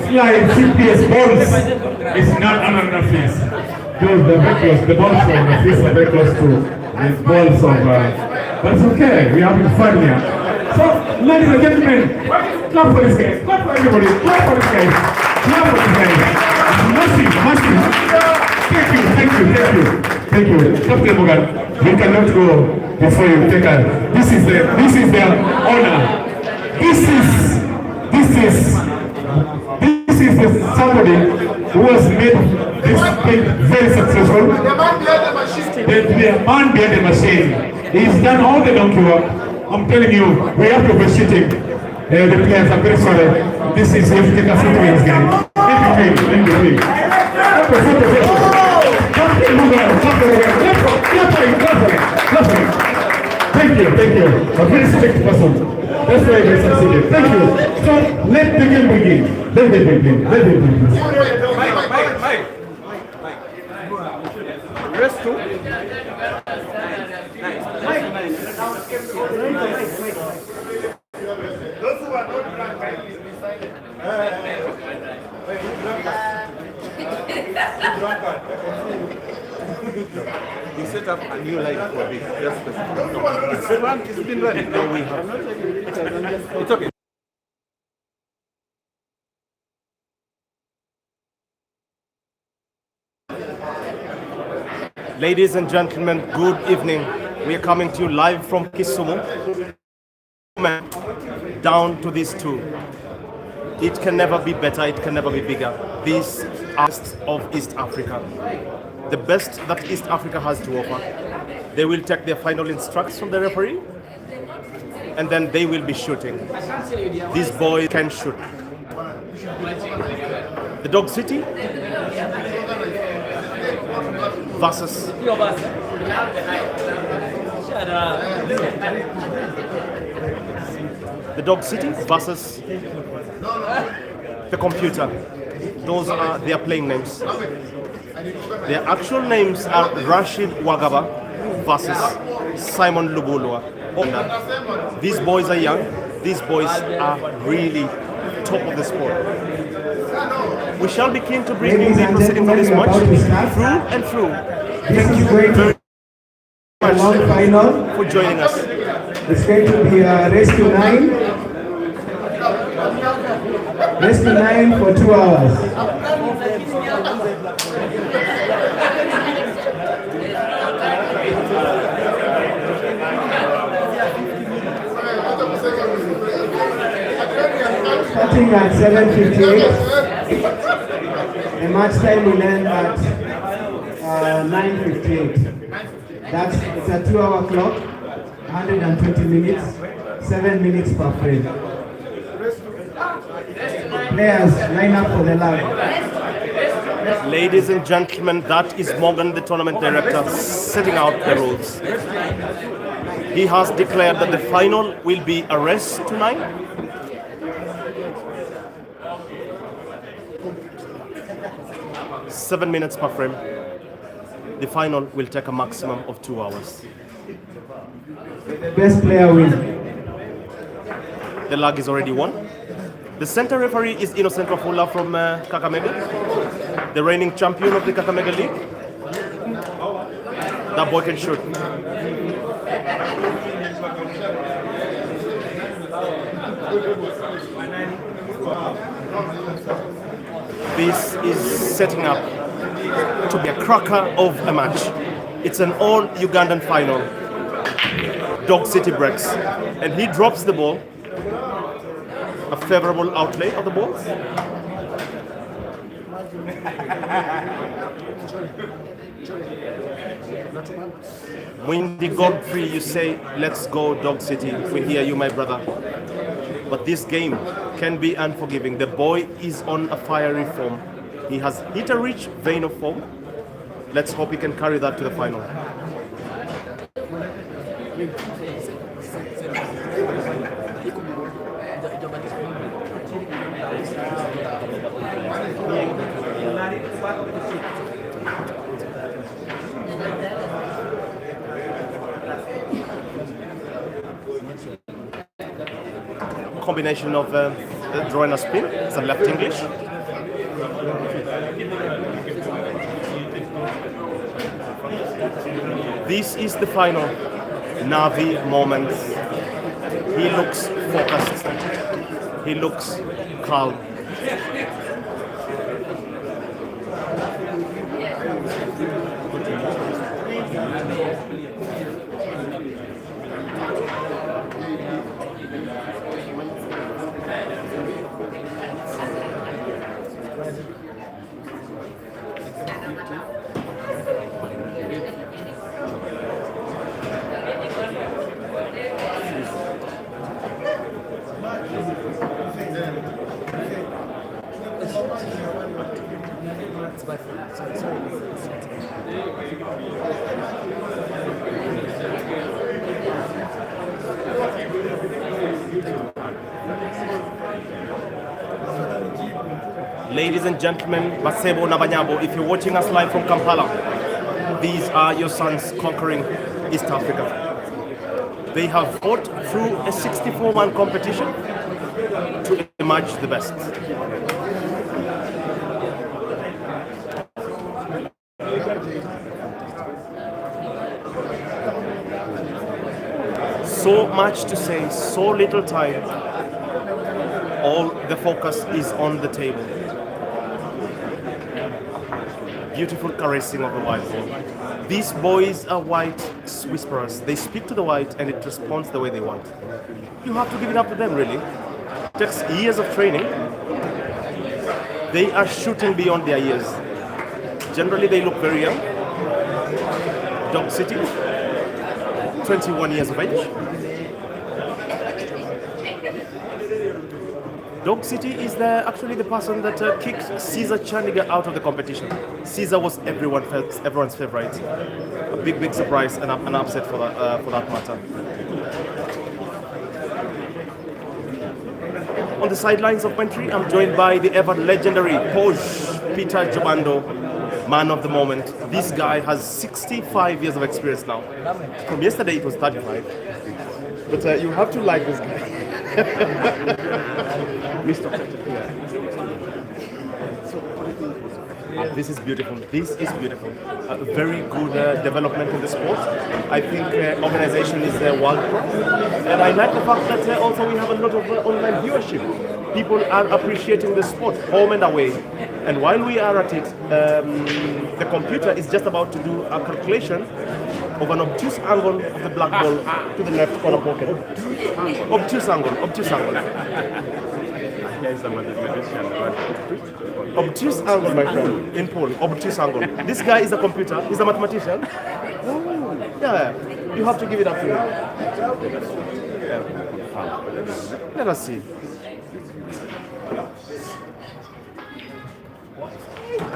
slide, CPS balls is not another face. Those are very close. The balls from the face are very close to the balls of. But it's okay. We have fun here. So, ladies and gentlemen, clap for this guy. Clap for everybody. Clap for this guy. Clap for this guy. Massive, massive. Thank you, thank you, thank you. Thank you. Captain Morgan, we cannot go before you take a... This is their honor. This is somebody who has made this thing very successful. The man behind the machine. He's done all the donkey work. I'm telling you, we have to appreciate him. The players are very sorry. This is if you take a photo with this guy. Let me play. Thank you. A very strict person. That's why they succeeded. Thank you. So let the game begin. Let the game begin. Mike. Rest two. Those who are not drunk, we set up a new life for this. It's been running. No, we have. It's okay. Ladies and gentlemen, good evening. We are coming to you live from Kisumu, down to these two. It can never be better, it can never be bigger. These are of East Africa. The best that East Africa has to offer. They will take their final instructions from the referee, and then they will be shooting. These boys can shoot. The Dog City versus the Dog City versus the computer. Those are their playing names. Their actual names are Rashid Wagaba versus Simon Lubulwa. These boys are young. These boys are really top of the sport. We shall be keen to bring you the proceedings of this match through and through. Thank you very much for joining us. It's going to be race to 9. Race to 9 for 2 hours. Starting at 7:58. The match time will end at 9:58. It's a 2-hour clock, 120 minutes, 7 minutes per frame. Players line up for the line. Ladies and gentlemen, that is Morgan, the tournament director, setting out the rules. He has declared that the final will be a race to 9. Seven minutes per frame. The final will take a maximum of 2 hours. The best player wins. The lag is already won. The center referee is Innocent Wafula from Kakamega, the reigning champion of the Kakamega League. That boy can shoot. This is setting up to be a cracker of a match. It's an all Ugandan final. Dog City breaks, and he drops the ball. A favorable outlay of the ball. Windy Godfrey, you say, let's go Dog City. We hear you, my brother. But this game can be unforgiving. The boy is on a fiery form. He has hit a rich vein of form. Let's hope he can carry that to the final. Combination of draw and a spin. It's a left English. This is the final Navi moment. He looks focused. He looks calm. Ladies and gentlemen, Basebo Nabanyabo, if you're watching us live from Kampala, these are your sons conquering East Africa. They have fought through a 64-man competition to emerge the best. So much to say, so little time. All the focus is on the table. Beautiful caressing of the white ball. These boys are white whisperers. They speak to the white and it responds the way they want. You have to give it up to them, really. It takes years of training. They are shooting beyond their years. Generally, they look very young. Dog City, 21 years of age. Dog City is actually the person that kicked Caesar Chandigarh out of the competition. Caesar was everyone's favorite. A big surprise and an upset for that matter. On the sidelines of Mentry, I'm joined by the ever legendary Posh Peter Jobando, man of the moment. This guy has 65 years of experience now. From yesterday it was 35. But you have to like this guy. Mr. This is beautiful. This is beautiful. Very good development in the sport. I think organization is world class. And I like the fact that also we have a lot of online viewership. People are appreciating the sport, home and away. And while we are at it, the computer is just about to do a calculation of an obtuse angle of the black ball to the left corner pocket. Obtuse angle. Obtuse angle, my friend, in Paul. Obtuse angle. This guy is a computer. He's a mathematician. Yeah, you have to give it up to him. Yeah. Let us see.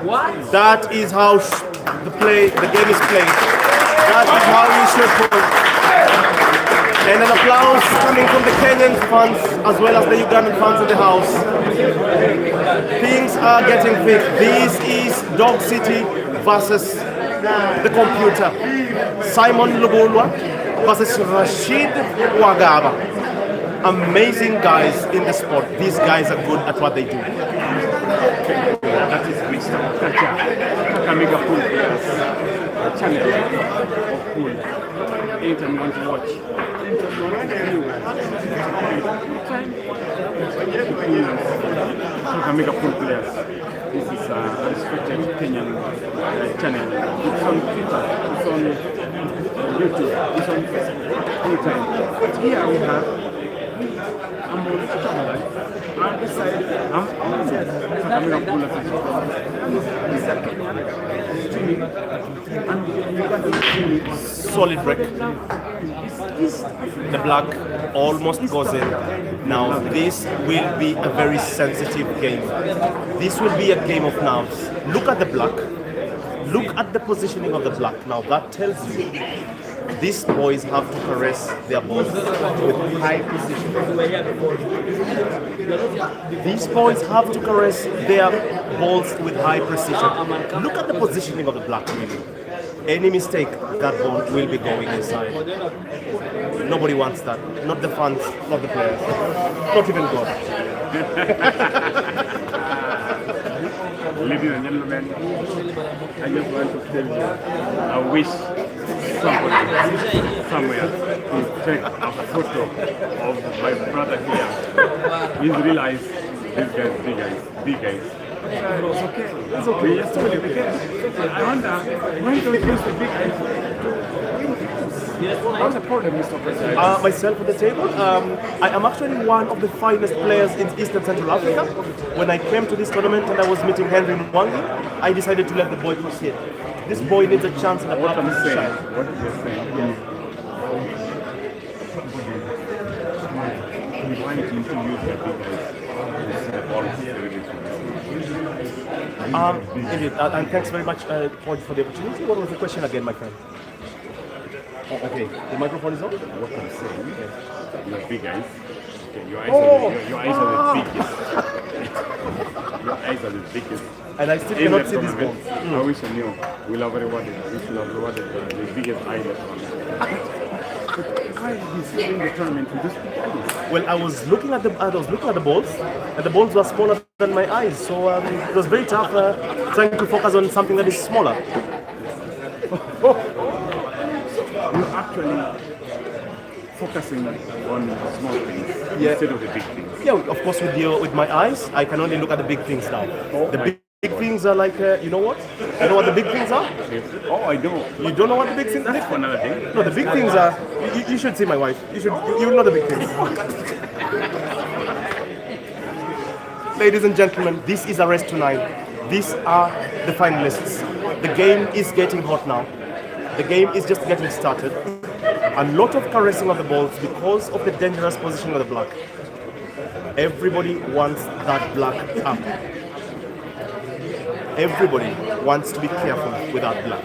What? That is how the game is played. That is how you should play. And an applause coming from the Kenyan fans as well as the Ugandan fans in the house. Things are getting thick. This is Dog City versus the computer. Simon Lubulwa versus Rashid Wagaba. Amazing guys in the sport. These guys are good at what they do. That is wisdom. Kakamega Pool Players. A channel of pool. Anytime you want to watch. Kakamega Pool Players. This is a respected Kenyan channel. It's on Twitter, it's on YouTube, it's on Facebook. Anytime. But here we have I'm on Twitter. On this side, I'm Kakamega Pool Players. Solid break. The black almost goes in. Now this will be a very sensitive game. This will be a game of nerves. Look at the black. Look at the positioning of the black. Now that tells you these boys have to caress their balls with high precision. These boys have to caress their balls with high precision. Look at the positioning of the black really. Any mistake, that ball will be going inside. Nobody wants that. Not the fans, not the players. Not even God. Ladies and gentlemen, I just want to tell you, I wish somebody, somewhere, to take a photo of my brother here. He's realized this guy's big guys. It's okay. It's okay. We just play the game. I wonder when do we use the big guys? What's the problem, Mr. President? Myself at the table, I am actually one of the finest players in Eastern Central Africa. When I came to this tournament and I was meeting Henry Mwangi, I decided to let the boy proceed. This boy needs a chance in the bottom of the shine. What is you're saying? Why did you use the big guys? Indeed, and thanks very much for the opportunity. What was the question again, my friend? Oh, okay, the microphone is on? What I'm saying, you're big guys. Okay, your eyes are the biggest. Your eyes are the biggest. And I still cannot see this ball. I wish I knew. We should have rewarded the biggest eyeless one. Why did you see in the tournament with this big eyes? Well, I was looking at the balls, and the balls were smaller than my eyes, so it was very tough trying to focus on something that is smaller. You're actually focusing on small things instead of the big things. Yeah, of course, with my eyes, I can only look at the big things now. The big things are like, you know what? You know what the big things are? Oh, I know. You don't know what the big things are? That's for another thing. No, the big things are. You should see my wife. You will know the big things. Ladies and gentlemen, this is a race to 9. These are the finalists. The game is getting hot now. The game is just getting started. A lot of caressing of the balls because of the dangerous position of the black. Everybody wants that black up. Everybody wants to be careful with that black.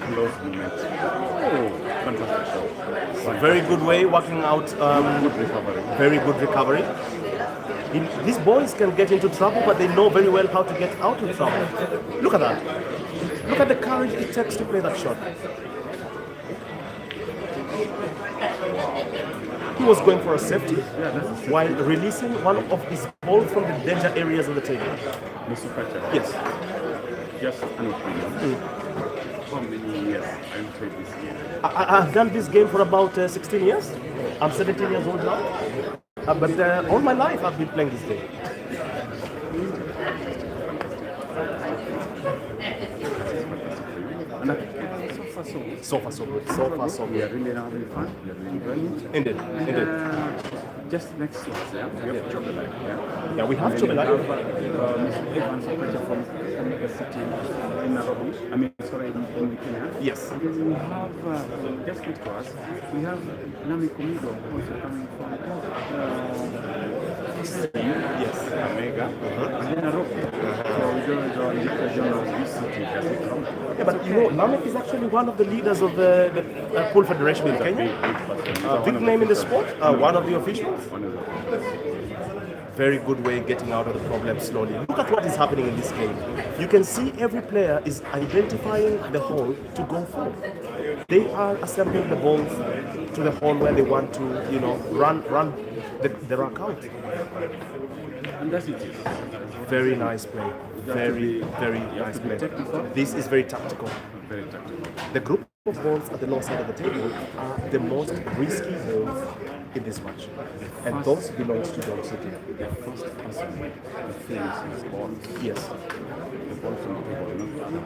Close moment. Oh, fantastic. Very good way working out. Good recovery. Very good recovery. These boys can get into trouble, but they know very well how to get out of trouble. Look at that. Look at the courage it takes to play that shot. He was going for a safety while releasing one of his balls from the danger areas of the table. Mr. Pacha. Yes. Just an opinion. How many years have you played this game? I've done this game for about 16 years. I'm 17 years old now. But all my life I've been playing this game. So far so good. So far so We are good. really having fun. We are really enjoying it. Indeed. Indeed. Just next to us, yeah? We have chocolate, yeah? Yeah, we have to be like. Mr. Evans Pacha from the city in Nairobi. I mean, sorry, in Kenya. Yes. And then we have, just next to us, we have Nami Kumido, also coming from Yes. Omega, and then Nairobi. So we don't know the region of this city. Yeah, but you know, Namek is actually one of the leaders of the pool federation in Kenya. Big name in the sport. One of the officials. Very good way getting out of the problem slowly. Look at what is happening in this game. You can see every player is identifying the hole to go for. They are assembling the balls to the hole where they want to, you know, run the rack out. And that's it. Very nice play. Very nice play. This is very tactical. Very tactical. The group of balls at the low side of the table are the most risky balls in this match. And those belong to John City. The first person who finishes ball. Yes. The ball from the table, not the other.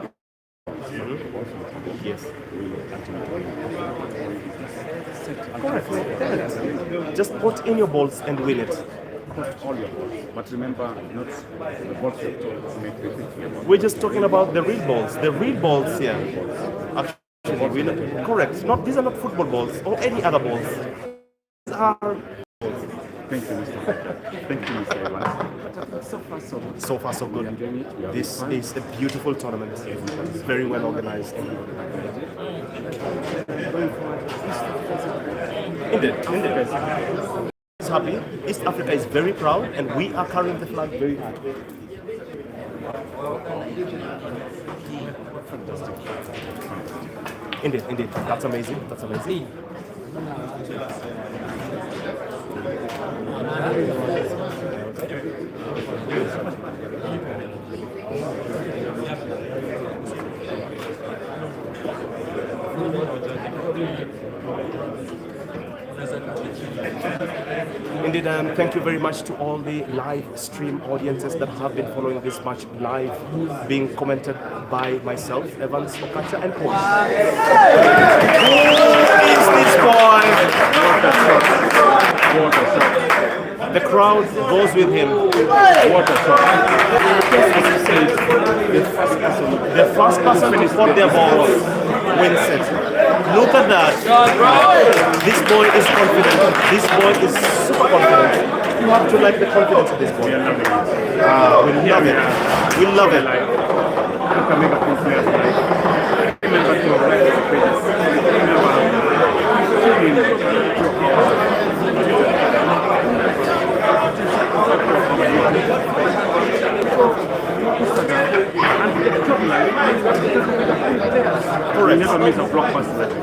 The ball from the table. Yes. Will actually Correct. Just put in your balls and win it. put all your balls. But remember, not the balls that make the quick. We're just talking about the real balls. The real balls here. Actually, correct. These are not football balls or any other balls. These are balls. Thank you, Mr. Thank you, Mr. Evans. So far, so good. So far, so good. This is a beautiful tournament. It's very well organized. Indeed. Is happy. East Africa is very proud, and we are carrying the flag very high. Indeed. That's amazing. That's amazing. Indeed, thank you very much to all the live stream audiences that have been following this match live, being commented by myself, Evans, Okacha, and Paul. Who is this boy? The crowd goes with him. The first person to spot their balls wins it. Look at that. This boy is confident. This boy is super confident. You have to like the confidence of this boy. We love it. We love it.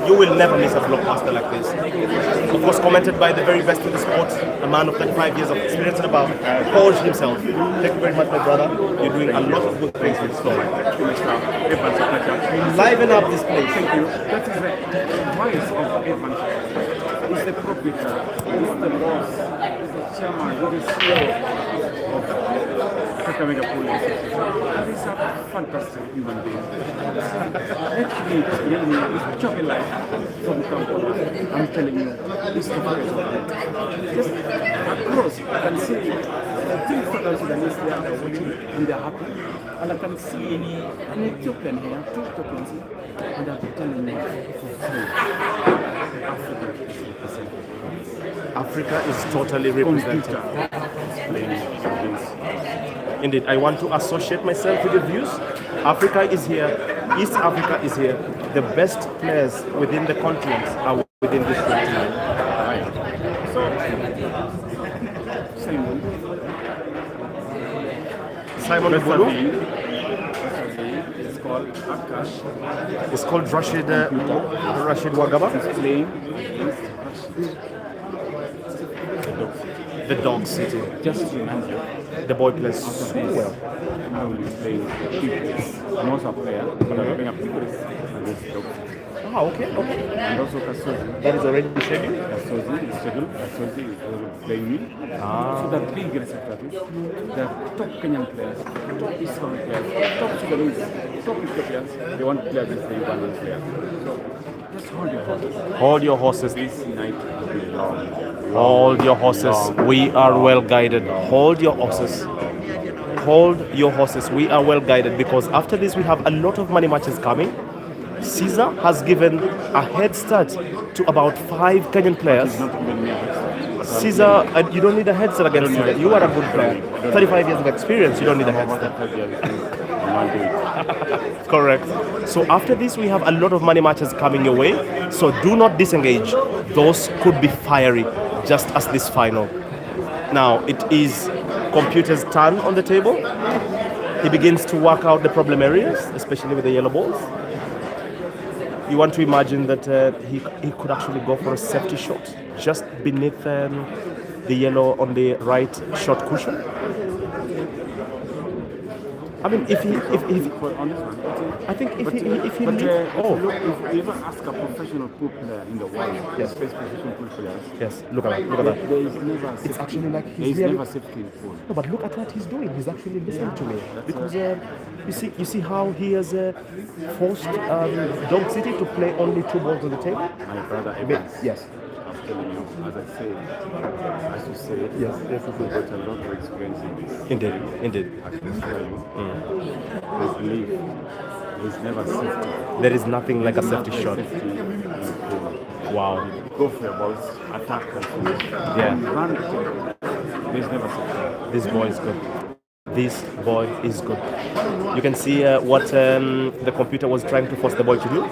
You will never miss a blockbuster like this. Of course, commented by the very best in the sport, a man of 35 years of experience and above, Paul himself. Thank you very much, my brother. You're doing a lot of good things with Storm. Liven up this place. Thank you. That is the voice of Evans. He's the proprietor, he's the boss, he's the chairman, he's the CEO of Kakamega Police. He's a fantastic human being. Actually, this young man is chopping life from Kampala. I'm telling you, it's the voice of it. Just across, I can see the three Southern Sudanese there are watching and they're happy. And I can see an Ethiopian here, two Ethiopians here, and I'm telling you, Africa is totally represented. Indeed, I want to associate myself with the views. Africa is here. East Africa is here. The best players within the continent are within this continent. Simon Bulu. It's called Akash. It's called Rashid Wagaba. The Dog City. Just remember, the boy plays so well. I will be playing KIPTOO. I'm also a player, but I'm having a practice against Dog City. Ah, okay. And also Kasozi. That is already scheduled? Kasozi is scheduled. Kasozi is playing me. So the three girls are the top Kenyan players, top Eastern players, top Sudanese, top Ethiopians. They want to play against the Ugandan players. So just hold your horses. Hold your horses. This night will be long. Hold your horses. We are well guided. Hold your horses. Hold your horses. We are well guided because after this we have a lot of money matches coming. Caesar has given a head start to about 5 Kenyan players. Caesar, you don't need a head start against Caesar. You are a good player. 35 years of experience, you don't need a head start. Correct. So after this, we have a lot of money matches coming your way. So do not disengage. Those could be fiery, just as this final. Now, it is Computer's turn on the table. He begins to work out the problem areas, especially with the yellow balls. You want to imagine that he could actually go for a safety shot just beneath the yellow on the right short cushion. I mean, if he If you ever ask a professional pool player in the world, yes, professional pool players, yes, look at that. There is never it's actually like there is never safety in pool. No, but look at what he's doing. He's actually listening to me because you see how he has forced Dog City to play only 2 balls on the table. My brother Evans. Yes. I'm telling you, as you say, Yes. we've got a lot of experience in this. Indeed. I can tell you, I believe there's never safety. There is nothing like a safety shot. Safety in pool. Wow. Go for your balls, attack and finish. Yeah. Run the table. There's never safety. This boy is good. This boy is good. You can see what the computer was trying to force the boy to do.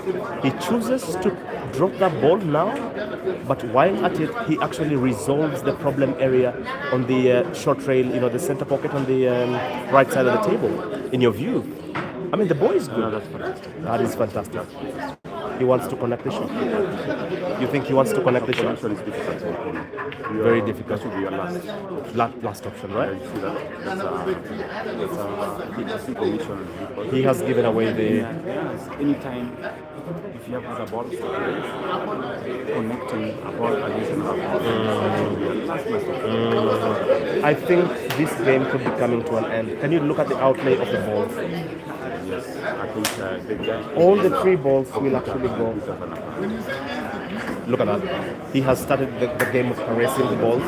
He chooses to drop that ball now, but while at it, he actually resolves the problem area on the short rail, the center pocket on the right side of the table. In your view, I mean, the boy is good. No, that's fantastic. That is fantastic. He wants to connect the shot. You think he wants to connect the shot? Connection is difficult. Very difficult. That should be your Last option, right? You see that? That's a simple mission. He has given away the. Yes, anytime if you have other balls to play, connecting a ball against another ball, that's my stuff. I think this game could be coming to an end. Can you look at the outlay of the balls? Yes, I think the guy. All the 3 balls will actually go. Look at that. He has started the game of caressing the balls.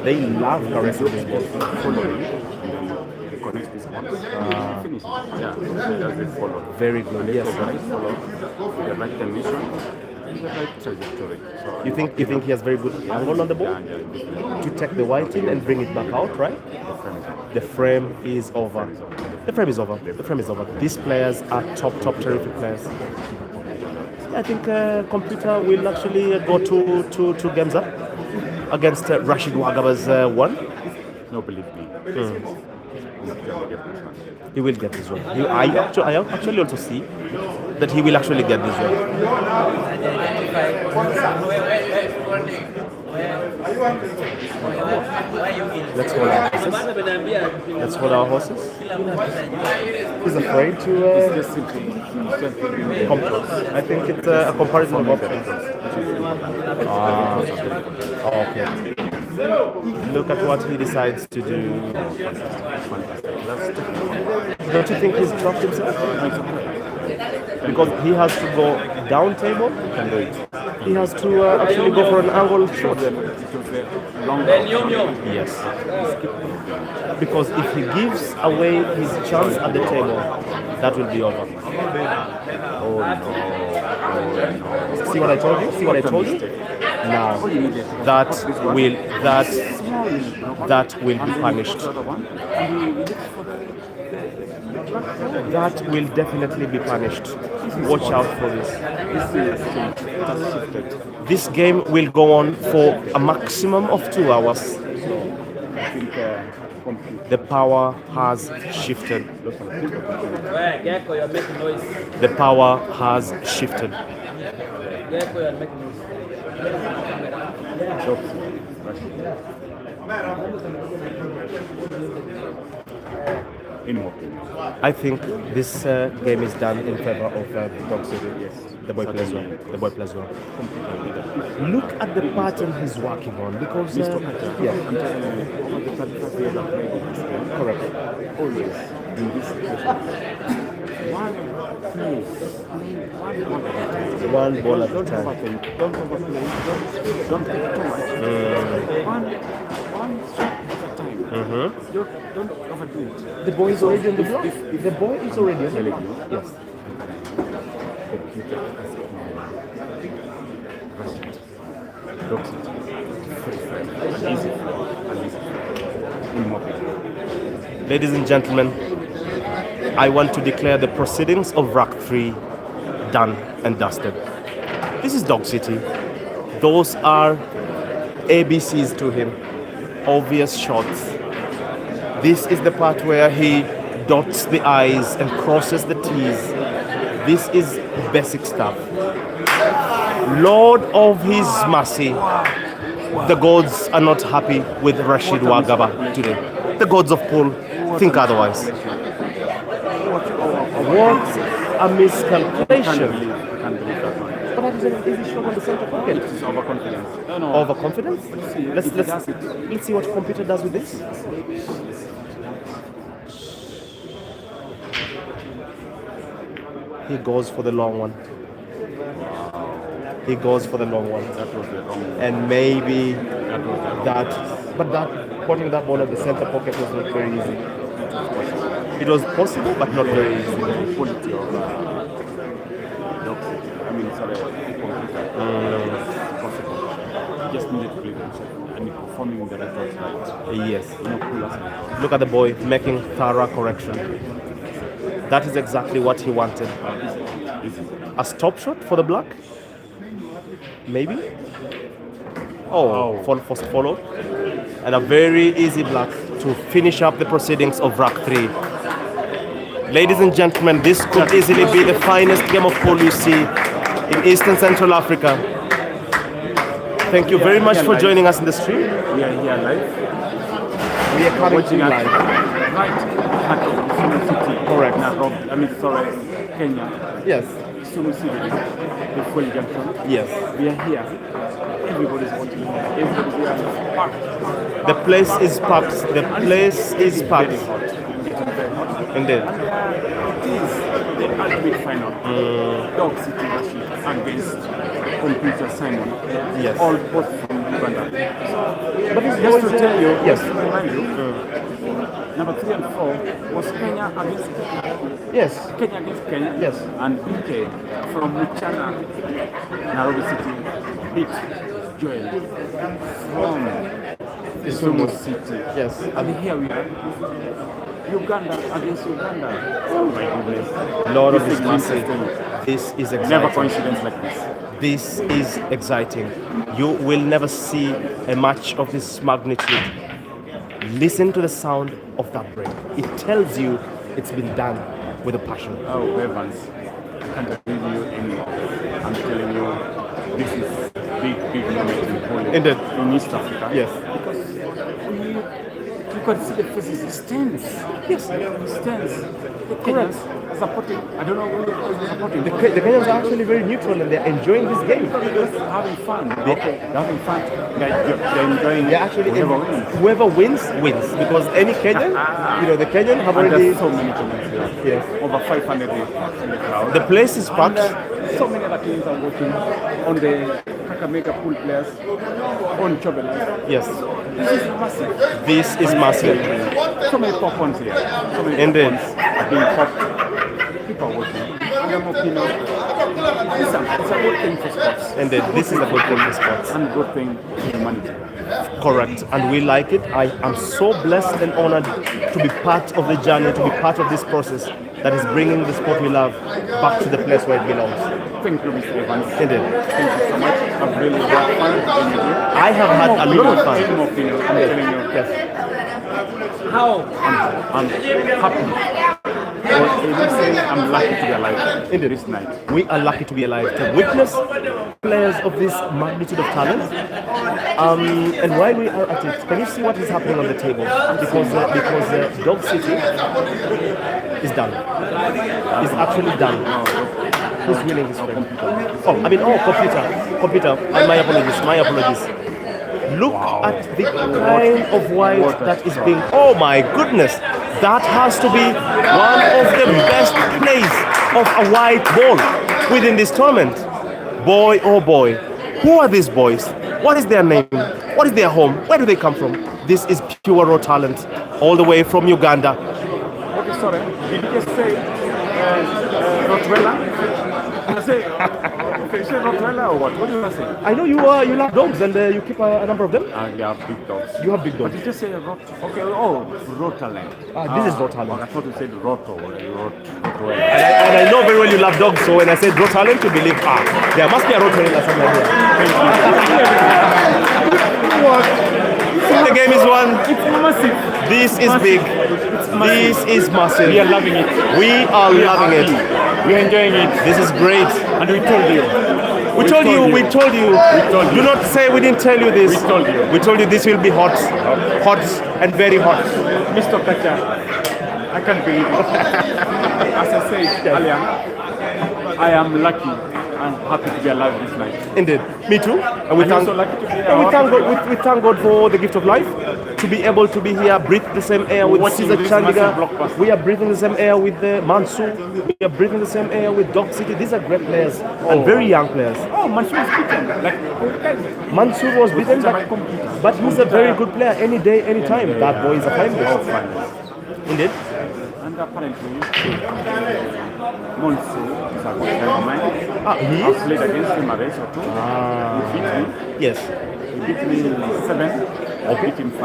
They love caressing these balls. Following, and then they connect these balls. Finish. Yeah, they follow. Very good. Yes. Follow the right condition, the right trajectory. So You think he has very good angle on the ball to take the white in and bring it back out, right? The frame is over. The frame is over. The frame is over. These players are top terrific players. I think Computer will actually go two games up against Rashid Wagaba's one. No, believe me. He will get this one. I actually also see that he will actually get this one. Let's hold our horses. Let's hold our horses. He's afraid to. I think it's a comparison of options. Okay. Look at what he decides to do. Don't you think he's dropped himself? Because he has to go down table. He has to actually go for an angle shot. Yes. Because if he gives away his chance at the table, that will be over. Oh no. See what I told you? See what I told you? Now that will be punished. That will definitely be punished. Watch out for this. This game will go on for a maximum of 2 hours. The power has shifted. The power has shifted. I think this game is done in favor of Dog City. Yes, the boy plays well. The boy plays well. Look at the pattern he's working on because yeah, correct. Always in this situation, one ball at a time. Don't overplay. Don't take too much. One shot at a time. Don't overdo it. The boy is already on the block. The boy is already on the block. Yes. Ladies and gentlemen, I want to declare the proceedings of Rack 3 done and dusted. This is Dog City. Those are ABCs to him. Obvious shots. This is the part where he dots the I's and crosses the T's. This is basic stuff. Lord of his mercy, the gods are not happy with Rashid Wagaba today. The gods of pool think otherwise. What a miscalculation. But that is an easy shot on the center pocket. It's overconfidence. Overconfidence? Let's see what Computer does with this. He goes for the long one. He goes for the long one. That was the wrong one. And maybe That putting that ball at the center pocket was not very easy. It was possible, but not very easy. the quality of possible. He just needed to play himself and performing the right right. Yes. Cool as Look at the boy making thorough correction. That is exactly what he wanted. A stop shot for the black? Maybe? Oh, first followed. And a very easy black to finish up the proceedings of Rack 3. Ladies and gentlemen, this could easily be the finest game of pool you see in Eastern Central Africa. Thank you very much for joining us in the stream. We are here live. We are coming to you live. Right at Kisumu City. Correct. Nairobi, Kenya. Yes. Kisumu City, the full junction. Yes. We are here. Everybody's watching. Everybody's here. Packed. The place is packed. The place is packed. Very hot. Very hot. Indeed. It is the ultimate final. Dog City against Computer Simon. Yes. All both from Uganda. But this Just to tell you, yes. just to remind you, number 3 and 4 was Kenya against Yes. Kenya against Kenya. Yes. And BK from Muchana, Nairobi City, beat Joel from Kisumu City. Yes. And here we are. Uganda against Uganda. Oh my goodness. Lord of This His is mercy. interesting. This is exciting. Never coincidence like this. This is exciting. You will never see a match of this magnitude. Listen to the sound of that break. It tells you it's been done with a passion. Oh, Evans, I can't believe you anymore. I'm telling you, this is big moment in Poland. Indeed. In East Africa. Yes. Because you can see the faces, it stands. Yes. It stands. The Kenyans are supporting, I don't know who is supporting. The Kenyans are actually very neutral and they're enjoying this game. They're having fun. They're having fun. They're enjoying. They're actually whoever wins. whoever wins because any Kenyan, the Kenyan have And already. there's so many Kenyans here. Yes. Over 500 in the crowd. The place is packed. So many other Kenyans are watching on the Kakamega pool players, on Chobelas. Yes. This is massive. This is massive. So many popcorns here. So many Indeed. popcorns are being popped. People are watching. And I'm it's a good thing for sports. Indeed. This is a good thing for sports. And a good thing for humanity. Correct. And we like it. I am so blessed and honored to be part of the journey, to be part of this process that is bringing the sport we love back to the place where it belongs. Thank you, Mr. Evans. Indeed. Thank you so much. I've really had fun being with you. I have had a lot of fun. I'm telling you. Yes. How I'm happy. Or even saying I'm lucky to be alive Indeed. this night. We are lucky to be alive to witness players of this magnitude of talent. And while we are at it, can you see what is happening on the table? Because Dog City is done. Is actually done. Who's winning this game? Computer. My apologies. Look at the kind of white that is being. Oh my goodness! That has to be one of the best plays of a white ball within this tournament. Boy, oh boy. Who are these boys? What is their name? What is their home? Where do they come from? This is pure raw talent, all the way from Uganda. Okay, sorry. Did you just say Rottweiler? I say, okay, say Rottweiler or what? What do you say? I know you love dogs and you keep a number of them. You have big dogs. You have big But dogs. you just say okay, Rottweiler. This is raw talent. I thought you said Rottweiler. And I know very well you love dogs, so when I said raw talent, you believe, there must be a Rottweiler somewhere here. The game is won. It's massive. This is big. This is massive. We are loving it. We are loving it. We are enjoying it. This is great. And we told you. We told you. Do not say we didn't tell you this. We told you. We told you this will be hot. Hot and very hot. Mr. Kacha, I can't believe it. As I said earlier, I am lucky and happy to be alive this night. Indeed. Me too. And we thank, so lucky to be here. and we thank God for the gift of life. To be able to be here, breathe the same air with Watching Caesar this massive Chandiga. blockbuster. We are breathing the same air with Mansoor. We are breathing the same air with Dog City. These are great players and very young players. Oh, Mansoor is beaten. Mansoor was beaten, but he's a very good player. Any day, any time. That boy is a finalist. Indeed. And apparently, Mansoor is a good friend of mine. He I've is? played against him a race or two. He beat me. Yes. He beat me 7. I beat him 5.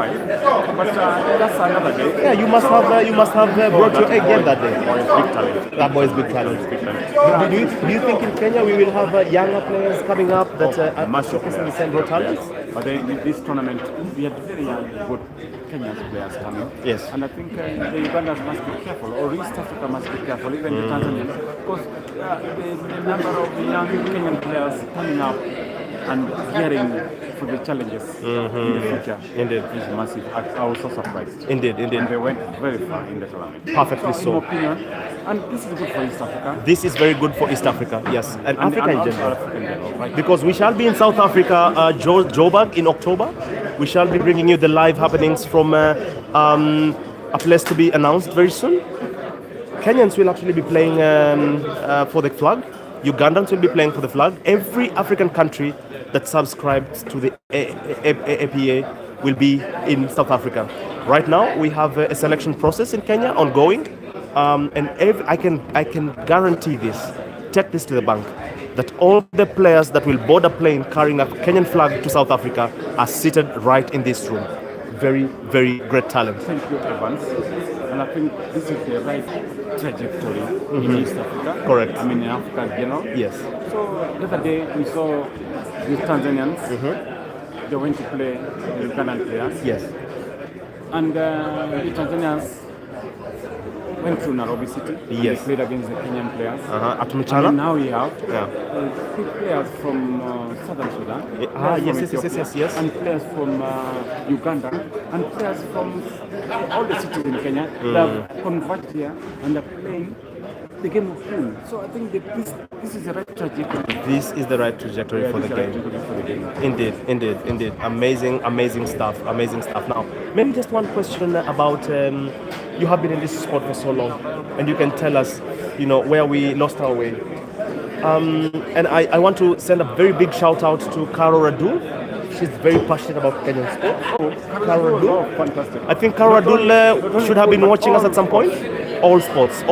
But that's another day. Yeah, you must have brought your A game that day. Boy is big talent. That boy is big talent. Big talent. Do you think in Kenya we will have younger players coming up that are Massive showcasing the players. same raw talents? But then in this tournament, we had very young, good Kenyan players coming. Yes. And I think the Ugandans must be careful, or East Africa must be careful, even the Tanzanians, because the number of young Kenyan players coming up and hearing for the challenges in the future is massive. I was so surprised. Indeed. And they went very far in the tournament. Perfectly In so. my opinion, and this is good for East Africa. This is very good for East Africa, yes, and Africa in also general. Africa in general, right? Because we shall be in South Africa, Joburg in October. We shall be bringing you the live happenings from a place to be announced very soon. Kenyans will actually be playing for the flag. Ugandans will be playing for the flag. Every African country that subscribes to the APA will be in South Africa. Right now, we have a selection process in Kenya ongoing, and I can guarantee this. Take this to the bank. That all the players that will board a plane carrying a Kenyan flag to South Africa are seated right in this room. Very, very great talent. Thank you, Evans. And I think this is the right trajectory in East Africa. Correct. I mean, in Africa in general. Yes. So the other day we saw the Tanzanians. They went to play the Ugandan players. Yes. And the Tanzanians went through Nairobi City. Yes. They played against the Kenyan players. At Michala? And now we have Yeah. three players from Southern Sudan. Yes. And players from Uganda. And players from all the cities in Kenya. They have converted here and are playing the game of pool. So I think that this is the right trajectory. This is the right trajectory for the game. Indeed. Amazing stuff. Now, maybe just one question about you have been in this sport for so long, and you can tell us, where we lost our way. And I want to send a very big shout out to Karo Radu. She's very passionate about Kenyan sport. Karo Radu. Fantastic. I think Karo Radu should have been watching us at some point. All sports.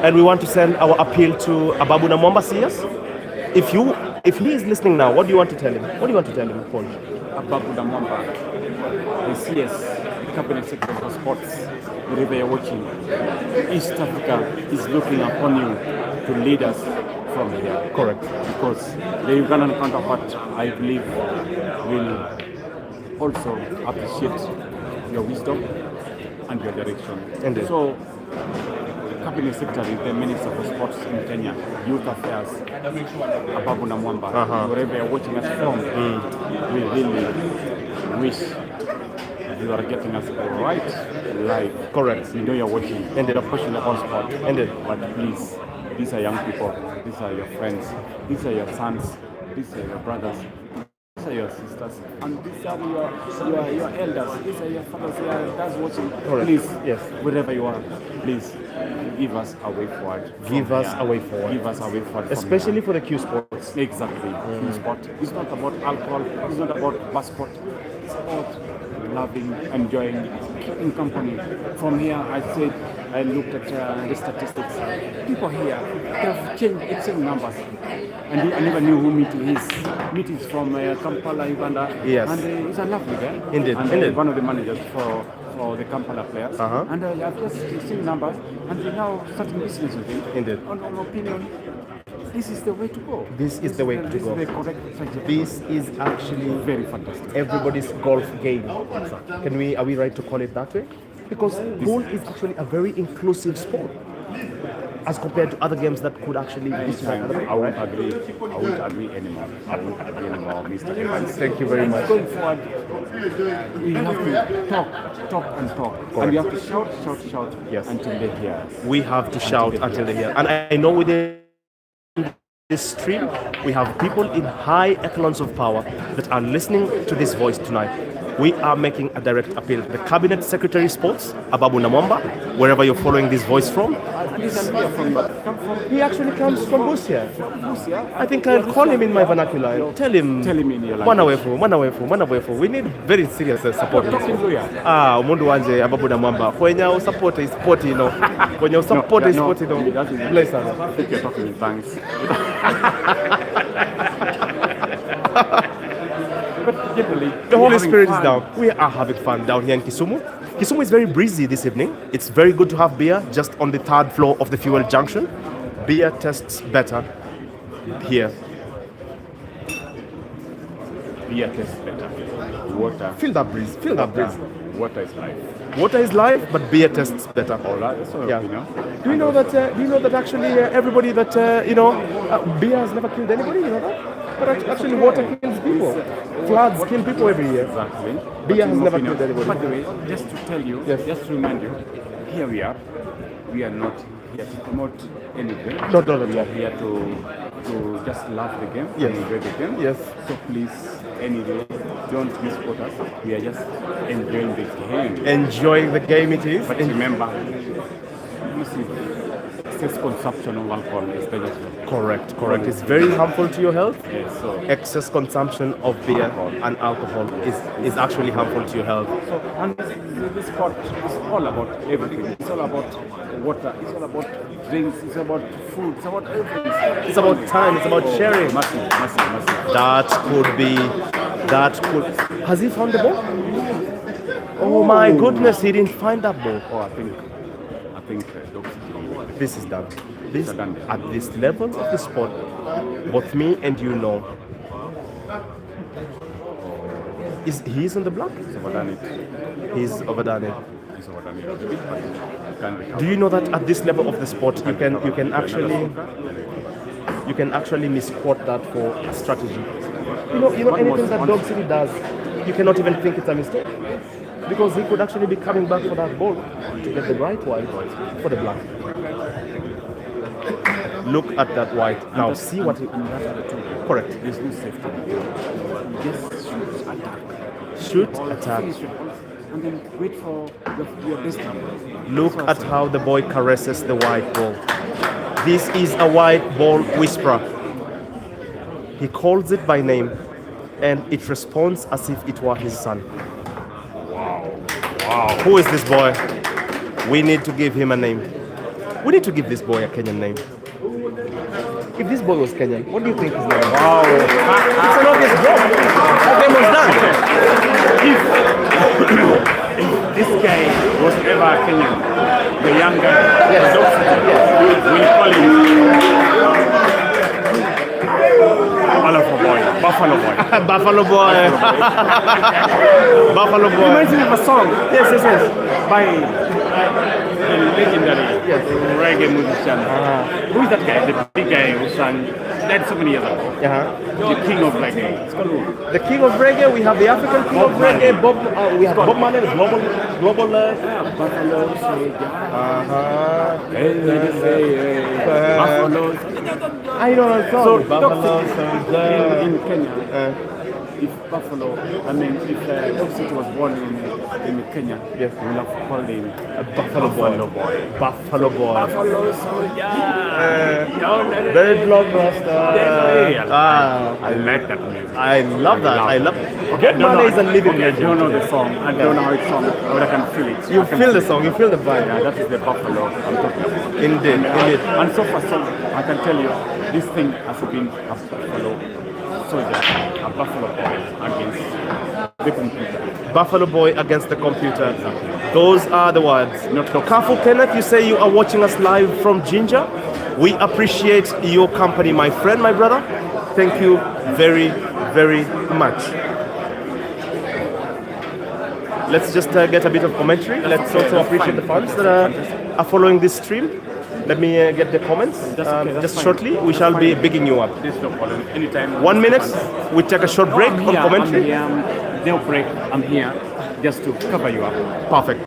And we want to send our appeal to Ababu Namwamba CS. If he is listening now, what do you want to tell him? Paul? Ababu Namwamba, the CS, the Cabinet Secretary for Sports, wherever you're watching, East Africa is looking upon you to lead us from here. Correct. Because the Ugandan counterpart, I believe, will also appreciate your wisdom and your direction. Indeed. So, Cabinet Secretary, the Minister for Sports in Kenya, Youth Affairs, Ababu Namwamba, wherever you're watching us from, we really wish you are getting us right live. Correct. We know you're watching. And you're pushing the whole sport. But please, these are young people. These are your friends. These are your sons. These are your brothers. These are your sisters. And these are your elders. These are your fathers, your dads watching. Correct. Please, yes, wherever you are, please give us a way forward. Give us a way forward. Especially for the Q sports. Exactly. Q sport. It's not about alcohol. It's not about bus sport. It's about loving, enjoying, keeping company. From here, I looked at the statistics. People here, they've changed excellent numbers. And I never knew who Miti is. Miti is from Kampala, Uganda. Yes. And he's a lovely guy. Indeed. And one of the managers for the Kampala players. And I've just seen numbers, and we're now starting business with him. Indeed. On my opinion, this is the way to go. This is the correct trajectory. This is actually very fantastic. Everybody's golf game. Are we right to call it that way? Because pool is actually a very inclusive sport as compared to other games that could actually be I won't agree anymore, Mr. Evans. Thank you very much. Going forward, we have to talk. Correct. And we have to shout until they hear. We have to shout until they hear. And I know within this stream, we have people in high echelons of power that are listening to this voice tonight. We are making a direct appeal. The Cabinet Secretary Sports, Ababu Namwamba, wherever you're following this voice from. He actually comes from Busia. I think I'll call him in my vernacular. Tell him in your language. Mwanawefu. We need very serious support. Umundu wanje Ababu Namwamba. Kwenye usupport is sport, Kwenye usupport is sport, Bless us. I think you're talking in thanks. The Holy Spirit is down. We are having fun down here in Kisumu. Kisumu is very breezy this evening. It's very good to have beer just on the third floor of the fuel junction. Beer tastes better here. Beer tastes better. Water. Feel that breeze. Water is life. Water is life, but beer tastes better. That's what yeah. Do you know that? Actually everybody that beer has never killed anybody? You know that? But actually, water kills people. Floods kill people every year. Exactly. Beer has in never opinion- killed anybody. By the way, just to tell you, Yes. just to remind you, here we are. We are not here to promote anything. No, no, no, We no. are here to just love the game Yes. and enjoy the game. Yes. So please, anyway, don't misquote us. We are just enjoying the game. Enjoying the game it is. But remember, you see, excess consumption of alcohol is dangerous. Correct, correct. It's very harmful to your health. Yes, so Excess consumption of beer and alcohol is actually harmful to your health. and this sport is all about everything. It's all about water. It's all about drinks. It's about food. It's about everything. It's about time. It's about sharing. Massive, massive, massive. That could be. That could. Has he found the ball? Oh my goodness! He didn't find that ball. Oh, I think Dogs. This is done. This It's done. at this level of the sport, both me and you know. He's on the block? He's overdone it. He's overdone it. He's overdone it. But he can recover. Do you know that at this level of the sport, you can actually misquote that for strategy. You know anything that Dog City does, you cannot even think it's a mistake. Because he could actually be coming back for that ball to get the right white for the black. Look at that white. Now see what he... Correct. There's no safety. Just shoot, attack. Shoot, attack. Finish your balls, and then wait for your destiny. Look at how the boy caresses the white ball. This is a white ball whisperer. He calls it by name and it responds as if it were his son. Wow. Who is this boy? We need to give him a name. We need to give this boy a Kenyan name. If this boy was Kenyan, what do you think his name is? Wow. It's an obvious job. The game was done. If this guy was ever Kenyan, the young guy, Yes. we call him Buffalo Boy. Buffalo Boy. Buffalo boy. Buffalo boy. Reminds me of a song. Yes, by the legendary reggae musician. Who is that guy? The big guy who sang died so many years ago. The king of reggae. It's called who? The king of reggae, we have the African king of reggae, we have Bob Marley, global. Buffalo Soldier. Buffalo. I know that song. So, Buffalo in soldier. Kenya, if Buffalo, I mean, if Dog City was born in Kenya, Yes. we would have called him Buffalo boy. Buffalo boy. Buffalo Soldier. Very blockbuster. I like that music. I love that. I love. Bob Marley is a living I legend. don't know the song. I don't know how it's sung, but I can feel it. You I can feel the it. song. You feel the vibe. Yeah, that is the Buffalo I'm talking about. Indeed. Indeed. And so far, so I can tell you, this thing has been a Buffalo soldier, a Buffalo boy against the computer. Buffalo boy against the computer. Those are the words. Careful, Kenneth, you say you are watching us live from Ginger. We appreciate your company, my friend, my brother. Thank you very, very much. Let's just get a bit of commentary. Let's also appreciate the fans that are following this stream. Let me get the comments. Just shortly, we shall be bigging you up. This no problem. Anytime. 1 minute, we take a short break on commentary. No break. I'm here just to cover you up. Perfect.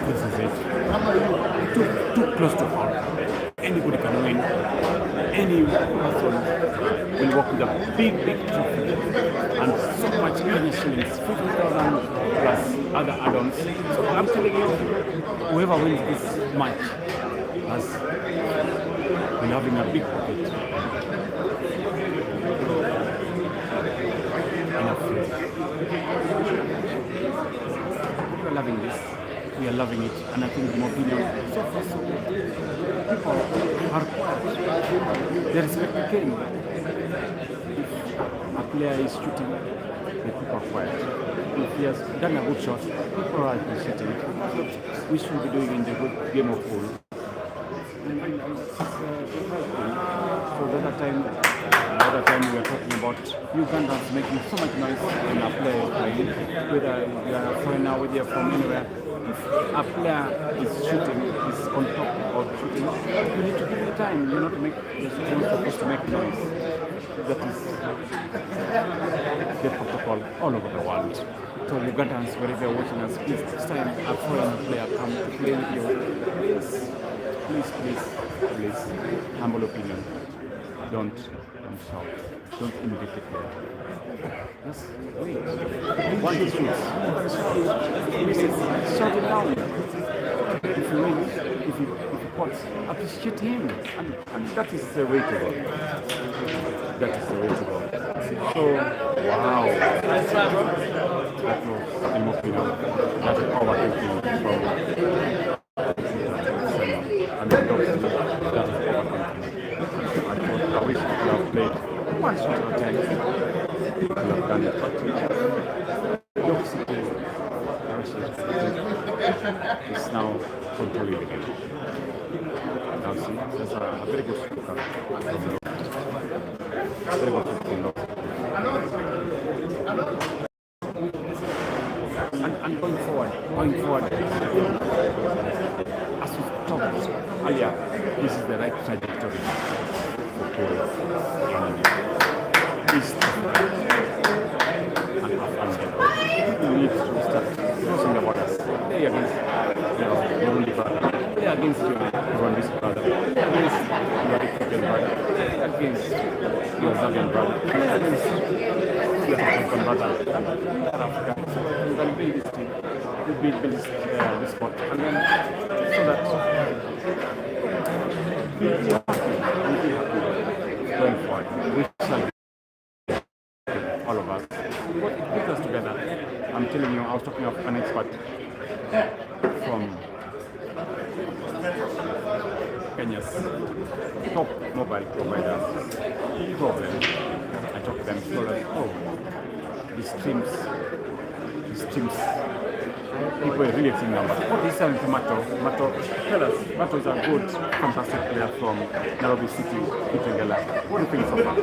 This is it. Too close to call. Anybody can win. Any person will walk with a big trophy and so much money shillings, 50,000 plus other add-ons. So I'm telling you, whoever wins this match will having a big pocket. We are loving this. We are loving it, and I think more people so far so good. People are quiet. They respect the game. If a player is shooting, the people are quiet. If he has done a good shot, people are appreciating it. We should be doing in the good game of pool. So the other time we were talking about Ugandans making so much noise when a player is playing, whether you are a foreigner, whether you are from anywhere. If a player is shooting, is on top of shooting, you need to give it time. You're not supposed to make noise. That is the protocol all over the world. So Ugandans, wherever you're watching us, please next time a foreign player come to play with you, please, humble opinion. Don't shout. Don't immediately play. Just wait. Once he shoots, shout it down. If you win, if you pots, appreciate him. And that is the way to go. That is the way to go. So, wow. That was emotional. That's overthinking from and that is overthinking. I wish people have played one shot at a time. People have done it, but York City is now controlling the game. Now see, that's a very good stroke from York. Very good stroke from York. And going forward, as we talked earlier, this is the right trajectory. East and Afghanistan. We need to start crossing the borders. Play against Burundi brother. Play against your Rwandese brother. Play against your Ethiopian brother. Play against your Zambian brother. Play against your African brother. Africa. You can build this team. You build this sport. And then so that we'll be happy. Going forward. We shall be all of us. What it brings us together. I'm telling you, I was talking of an expert from Kenya's top mobile providers. Problem. I talked to them, told us, these teams, people are really seeing numbers. What is selling to Mato? Tell us, Mato is a good, fantastic player from Nairobi City, Kitengela. What do you think so far? So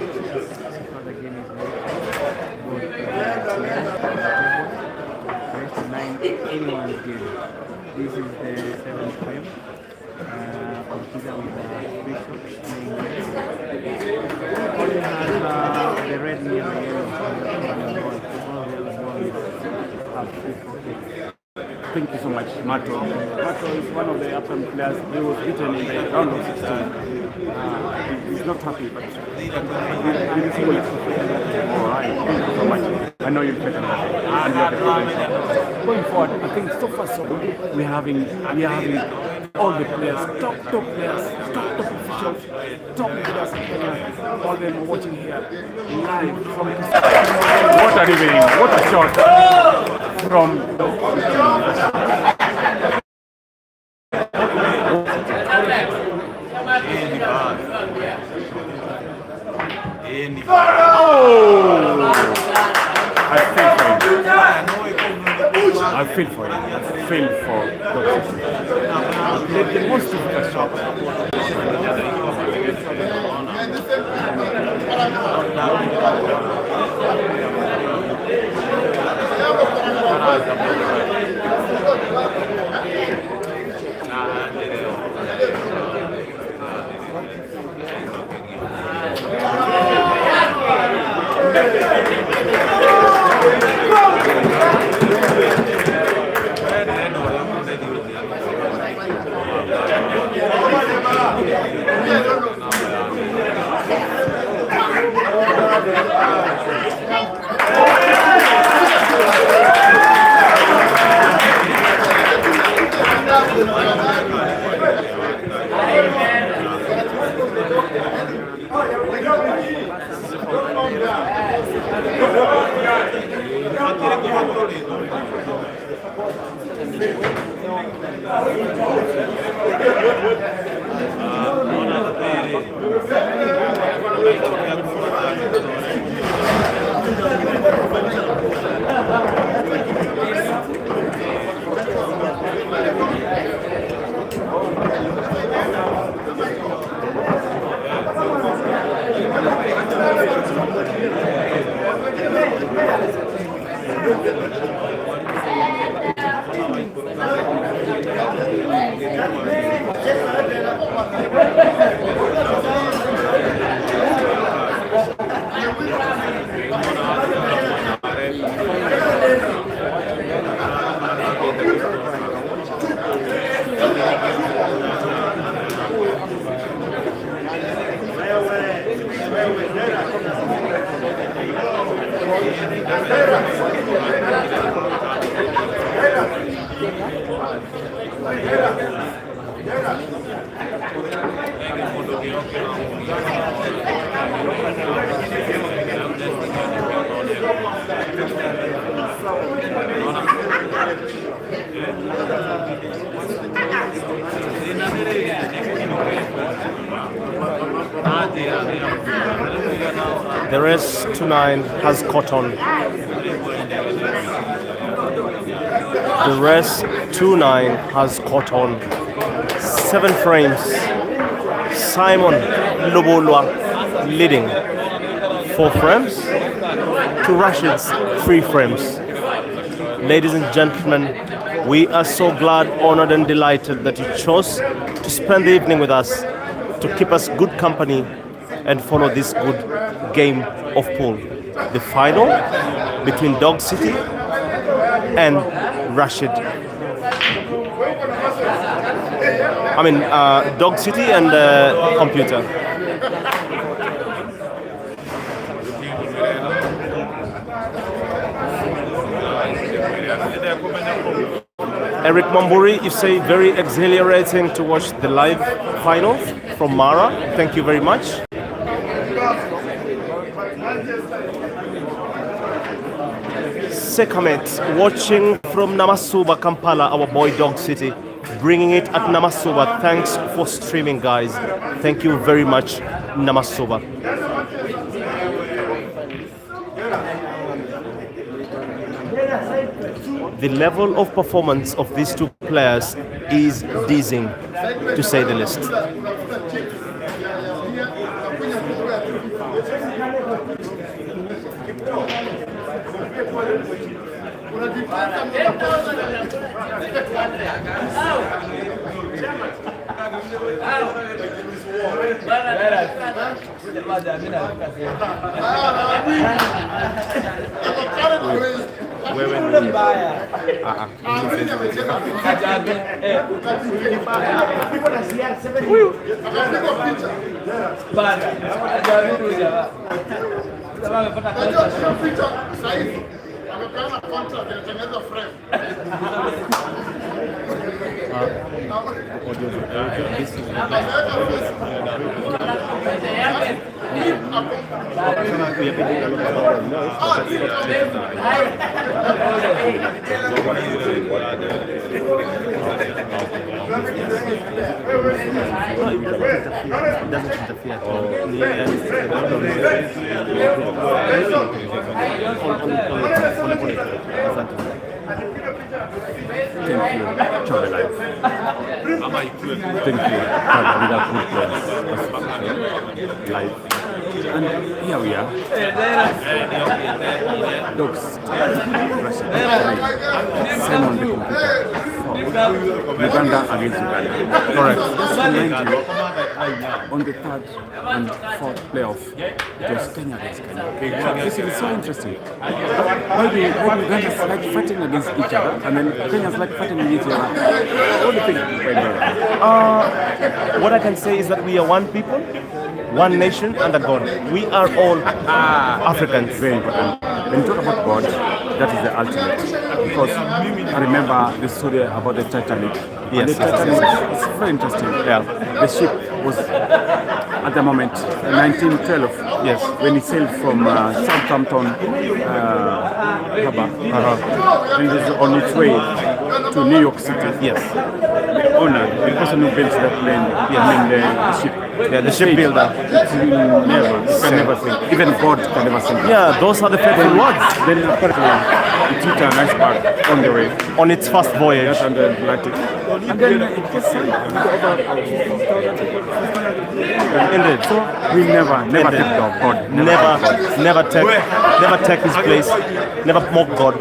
far the game is very good. First 9 anyone's game. This is the 7th frame. Consider with the bishop playing only has the red and yellow on the ball. All the other balls have 3 pockets. Thank you so much, Mato. Mato is one of the upcoming players. He was beaten in the round of 16. He's not happy, but he's good. All right, thank you so much. I know you'll take another day. And you have the potential. Going forward, I think so far so good. We are having all the players, top players, top officials, top leaders in Kenya. All them are watching here live from this. What a evening! What a shot from the I feel for him. I feel for Dr. The most difficult shot. The race to 9 has caught on. The race to 9 has caught on. 7 frames. Simon Lobolwa leading. 4 frames to Rashid's 3 frames. Ladies and gentlemen, we are so glad, honored and delighted that you chose to spend the evening with us, to keep us good company and follow this good game of pool. The final between Dog City and Rashid. Dog City and Computer. Eric Mamburi, you say very exhilarating to watch the live final from Mara. Thank you very much. Sekamet, watching from Namasuba, Kampala, our boy Dog City, bringing it at Namasuba. Thanks for streaming, guys. Thank you very much, Namasuba. The level of performance of these two players is dizzying, to say the least. And here we are. Dogs. Simon the Computer. Uganda against Uganda. Correct. Just to remind you, on the third and fourth playoff, it was Kenya against Kenya. This is so interesting. Why do Ugandans like fighting against each other, and then Kenyans like fighting with each other? What do you think? What I can say is that we are one people, one nation under God. We are all Africans. Very important. When you talk about God, that is the ultimate. Because I remember the story about the Titanic. Yes, the Titanic is very interesting. Yeah. The ship was at the moment 1912. Yes. When it sailed from Southampton harbor, and it was on its way to New York City. Yes. The owner, the person who built the plane, the ship. Yeah, the shipbuilder. You can never think. Even God can never think. Yeah, those are the faithful words. Then apparently it hit an iceberg on the way. On its first voyage. And the Atlantic. And then it gets sunk. Indeed. So we never take God. Never take his place. Never mock God.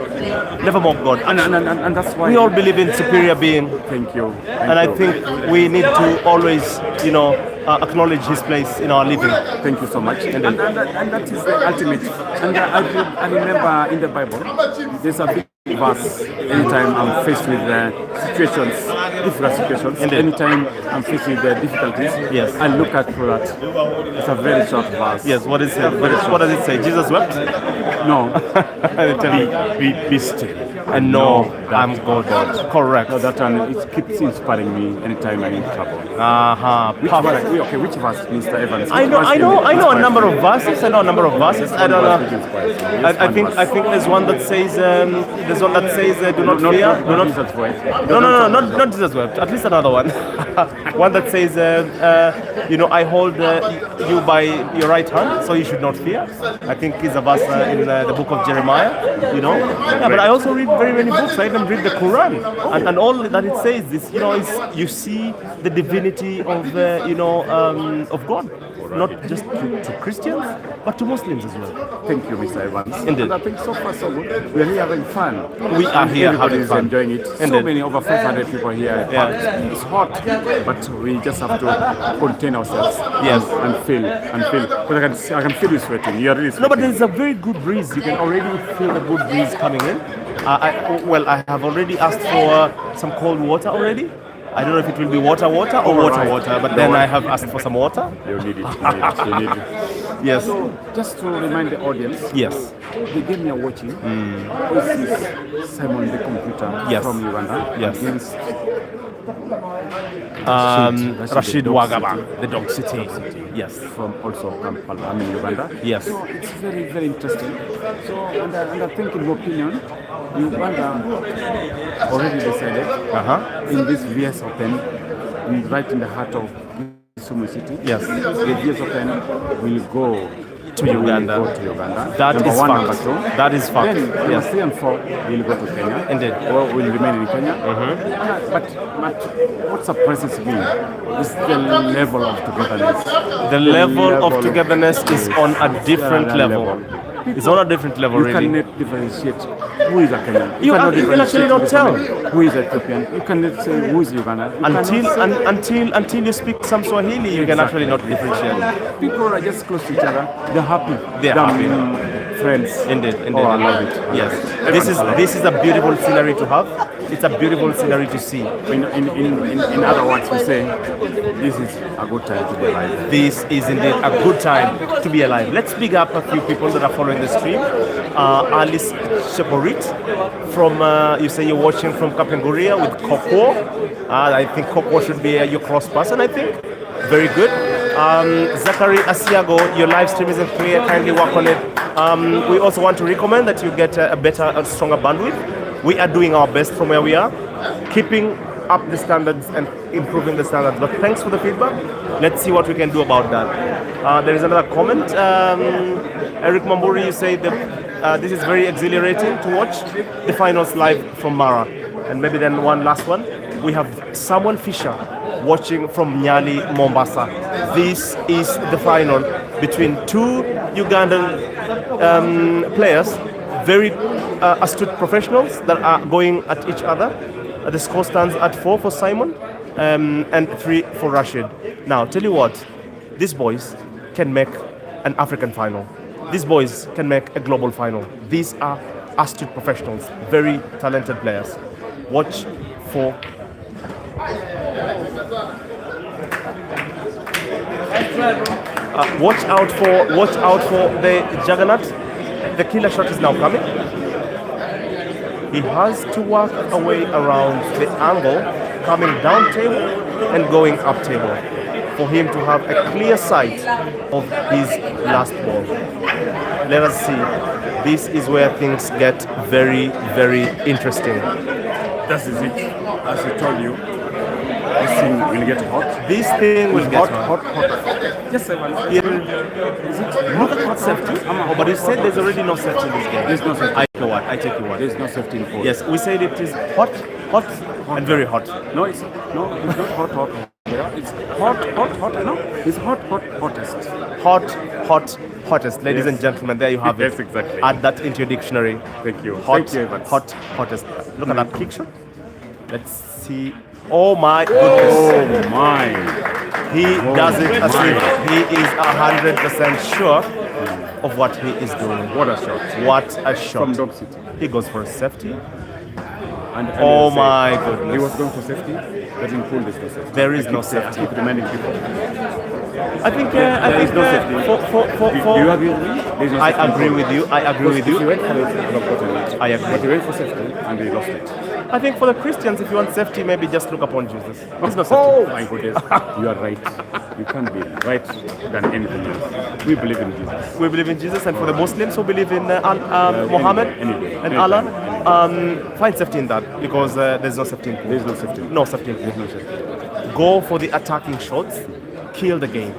Never mock God. And that's why we all believe in superior being. Thank you. And I think we need to always, acknowledge his place in our living. Thank you so much. And that is the ultimate. And I remember in the Bible, there's a big verse anytime I'm faced with situations, difficult situations. Indeed. Anytime I'm faced with difficulties, yes, I look at that. It's a very short verse. Yes, what is it? What does it say? Jesus wept? No. Be still and know I'm God. Correct. So that one, it keeps inspiring me anytime I'm in trouble. Which verse, Mr. Evans? I know a number of verses. I don't know. I think there's one that says do not fear. Do not Jesus wept. No, not Jesus wept. At least another one. One that says I hold you by your right hand, so you should not fear. I think is a verse in the book of Jeremiah. Yeah, but I also read very many books. I even read the Quran, and all that it says is is you see the divinity of of God, not just to Christians, but to Muslims as well. Thank you, Mr. Evans. Indeed. And I think so far so good. We are here having fun. We are here having fun. Enjoying it. Indeed. So many, over 500 people here. Yeah. It's hot, but we just have to contain ourselves. Yes. And feel. Because I can feel you sweating. You are really sweating. No, but there's a very good breeze. You can already feel the good breeze coming in. I have already asked for some cold water already. I don't know if it will be water or water, but then I have asked for some water. You need it. You need it. Yes. So, just to remind the audience, yes, the game you're watching, this is Simon the Computer from Uganda against Rashid Wagaba, the Dog City. Yes. From also Kampala, Uganda. Yes. So it's very, very interesting. So, and I think in my opinion, Uganda already decided in this VS Open, right in the heart of Kisumu City. Yes. The VS Open will go to Uganda. That is fact. That is fact. Then yes. 3 and 4 will go to Kenya. Indeed. Or will remain in Kenya. But what surprises me is the level of togetherness. The level of togetherness is on a different level. It's on a different level, really. You cannot differentiate who is a Kenyan. You can actually not tell who is Ethiopian. You cannot say who is Uganda. Until you speak some Swahili, you can actually not differentiate. People are just close to each other. They're happy. They're happy. Friends. Indeed. Oh, I love it. Yes. This is a beautiful scenery to have. It's a beautiful scenery to see. In other words, we say this is a good time to be alive. This is indeed a good time to be alive. Let's big up a few people that are following the stream. Alice Sheporit from, you say you're watching from Kapenguria with Kokwo. I think Kokwo should be your cross person, I think. Very good. Zachary Asiago, your live stream isn't clear. Kindly work on it. We also want to recommend that you get a stronger bandwidth. We are doing our best from where we are, keeping up the standards and improving the standards. But thanks for the feedback. Let's see what we can do about that. There is another comment. Eric Mamburi, you say this is very exhilarating to watch the finals live from Mara. And maybe then one last one. We have Samuel Fisher watching from Nyali, Mombasa. This is the final between two Ugandan players, very astute professionals that are going at each other. The score stands at 4 for Simon and 3 for Rashid. Now, tell you what, these boys can make an African final. These boys can make a global final. These are astute professionals, very talented players. Watch for watch out for the juggernaut. The killer shot is now coming. He has to work away around the angle, coming down table and going up table, for him to have a clear sight of his last ball. Let us see. This is where things get very, very interesting. That is it. As I told you, this thing will get hot. This thing will get hot. Yes, I will. Look at what safety. Oh, but you said there's already no safety in this game. There's no safety. I take your word. I take your word. There's no safety in pool. Yes, we said it is hot, and very hot. No, it's not hot. Yeah, it's hot. No, it's hottest. Hottest. Ladies and gentlemen, there you have it. Yes, exactly. Add that into your dictionary. Thank you. Hottest. Look at that kick shot. Let's see. Oh my goodness. Oh my. He does it as if he is 100% sure of what he is doing. What a shot. What a shot. From Dog City. He goes for a safety. And oh my goodness. He was going for safety, but in pool there's no safety. There is no safety. I keep reminding people. I think there is no safety. For you agree with me? There's no I safety. agree with you. I agree with you. He went for it, he could have gotten it. I agree. But he went for safety and he lost it. I think for the Christians, if you want safety, maybe just look upon Jesus. There's no safety. Oh my goodness. You are right. You can't be right than anything else. We believe in Jesus. We believe in Jesus, and for the Muslims who believe in Muhammad and Allah, find safety in that, because there's no safety in pool. There's no safety. No safety in pool. No safety. Go for the attacking shots, kill the game.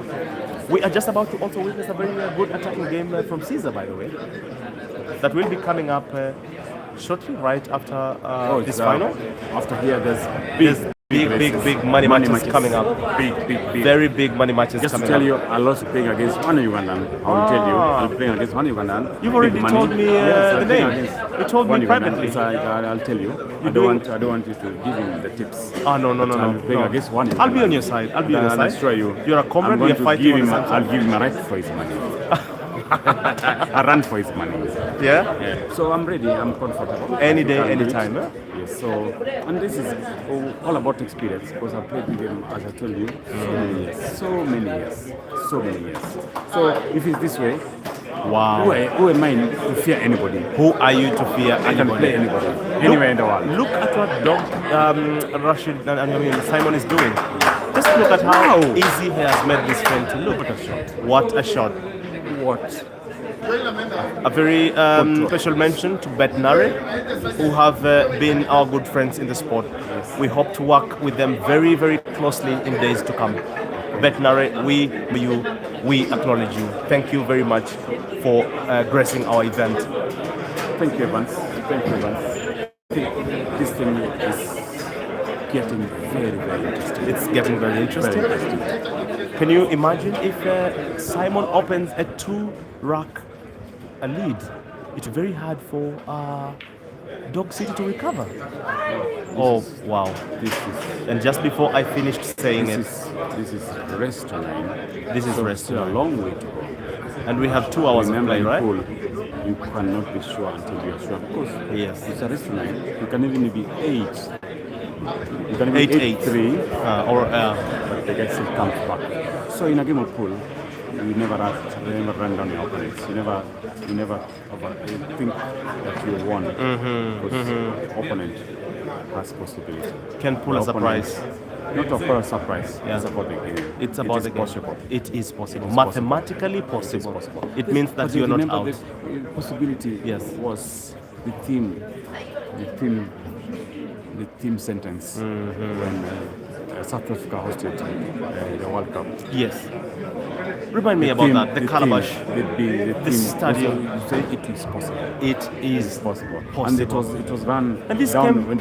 We are just about to also witness a very good attacking game from Caesar, by the way. That will be coming up shortly, right after this final. After here, there's big money matches coming up. Big. Very big money matches just coming to tell up. you, I'm also playing against one Ugandan. I will tell you, I'm playing against one Ugandan. You've already told me the name. You told me privately. I'll tell you. I don't want you to give him the tips. No. I'm playing against one Ugandan. I'll be on your side. I'll be on your side. I assure you. You're a comrade. I'm We're going fighting. I'll give him a right for his money. I run for his money. Yeah? So I'm ready. I'm comfortable. Any day, any time. Yes. So, and this is all about experience, because I've played with him, as I told you, so many years. So if it's this way, wow. Who am I to fear anybody? Who are you to fear anybody? I can play anybody, anywhere in the world. Look at what Rashid and Simon is doing. Just look at how easy he has made this friend to look. What a shot. What? A very special mention to Betnare, who have been our good friends in the sport. Yes. We hope to work with them very, very closely in days to come. Betnare, we acknowledge you. Thank you very much for gracing our event. Thank you, Evans. I think this thing is getting very, very interesting. It's getting very interesting. Can you imagine if Simon opens a 2-rack lead? It's very hard for Dog City to recover. Wow. And just before I finished saying this is restaurant. This is restaurant. A long way to go. And we have 2 hours of play, right? Pool, you cannot be sure until you are sure, because yes, it's a restaurant. You can even be 8. You can be 8-3, but the guy still comes back. So in a game of pool, you never run down your opponents. You never think that you won, because the opponent has possibility. Can pull a surprise. Not of course surprise. Yeah. It's about the game. It's about the game. Possible. It is possible. Mathematically possible. It means that you are not out. The possibility was the team sentence when South Africa hosted the World Cup. Yes. Remind me about that. The Calabash. The stadium. You say it is possible. It is possible. And it was run. And this came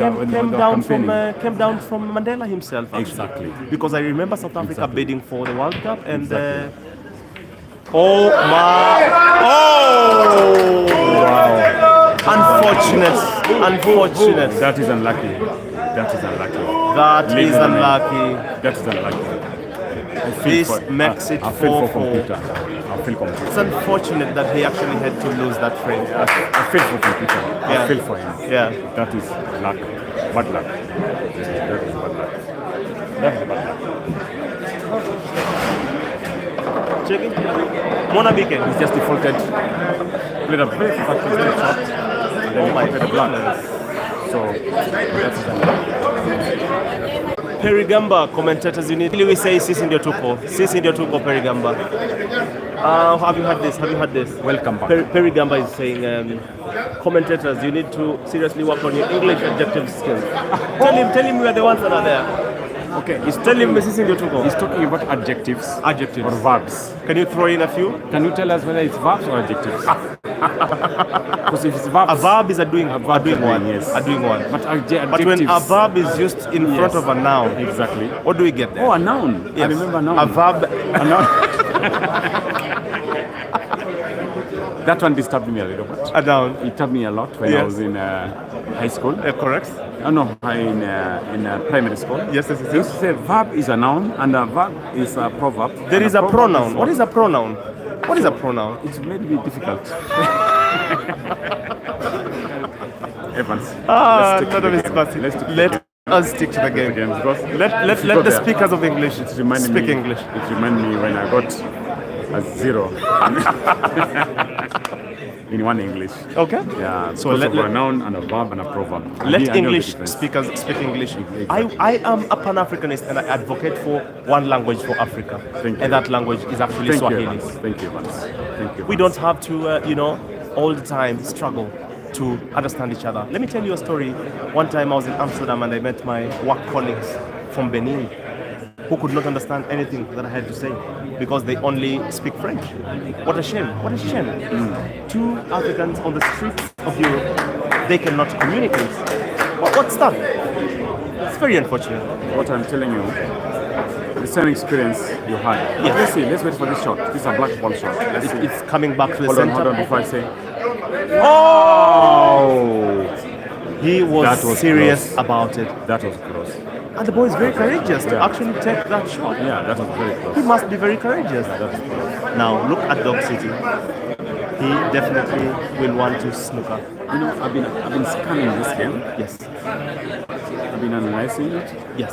down from Mandela himself. Actually. Exactly. Because I remember South Africa bidding for the World Cup, and oh my! Oh! Wow! Unfortunate. That is unlucky. That is unlucky. That Leave is it alone. unlucky. That is unlucky. This makes it I feel 4-4. for computer. I feel computer. It's unfortunate that he actually had to lose that frame. I feel for computer. Yeah. I feel for him. Yeah. That is luck. Bad luck. That is bad luck. That is bad luck. Check it. Monabike. He's just defaulted. Played a very fast shot. And then he pointed a blood. So that is unlucky. Perigamba commentators, you need. We say Sisi ndio tuko. Sisi ndio tuko Perigamba. Have you heard this? Have you heard this? Welcome back. Perigamba is saying, commentators, you need to seriously work on your English adjective skills. Tell him we are the ones that are there. Okay, Tell him Sisi ndio tuko. he's talking about adjectives. Adjectives. Or verbs. Can you throw in a few? Can you tell us whether it's verbs or adjectives? Because if it's verbs, A verb is a doing one. yes. A doing one. But But when a verb is used in front of a noun, exactly. what do we get there? Oh, a noun. Yes. I remember a noun. A verb. A noun. That one disturbed me a little bit. A noun. It disturbed me a lot when I Yes. was in high school. Correct. No, in primary school. Yes, yes, They yes. used to say verb is a noun and a verb is a proverb. There and is a proverb pronoun. What is a pronoun? What is a pronoun? It made me difficult. Evans. None of Let's it's stick passing. to the game. Let us stick to the game. Because Let the speakers of English speak English. It reminded me when I got a 0 in one English. Okay. Yeah. So Because let- of a noun and a verb and a proverb. I Let know the English difference. speakers speak English. Exactly. I am a Pan-Africanist and I advocate for one language for Africa. Thank you. And that language is actually Thank Swahili. you, Evans. Thank you, Evans. Thank you. We don't have to, all the time struggle to understand each other. Let me tell you a story. One time I was in Amsterdam and I met my work colleagues from Benin who could not understand anything that I had to say because they only speak French. What a shame. What a shame. Two Africans on the streets of Europe, they cannot communicate. What's that? It's very unfortunate. What I'm telling you, the same experience you had. Yes. Let's see. Let's wait for this shot. This is a black ball shot. Let's see. It's coming back to the Hold center. on before I say. Oh! He was, That was serious close. about it. That was close. And the boy is very courageous to Yeah. actually take that shot. Yeah, that was very close. He must be very courageous. Now, look at Dog City. He definitely will want to snooker. You know, I've been scanning this game. Yes. I've been analyzing it. Yes.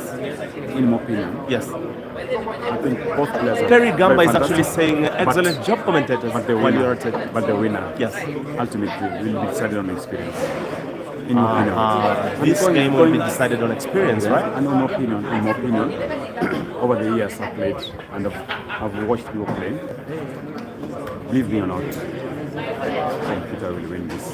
In my opinion, Yes. I think both players are Perry Gamba very is actually fantastic. saying But- excellent job, commentators. But the while you're winner, at it. but the winner, Yes. ultimately will be decided on experience. In my opinion, This And game will be decided on experience, right? And in my opinion, over the years I've played and I've watched people play. Believe me or not, computer will win this.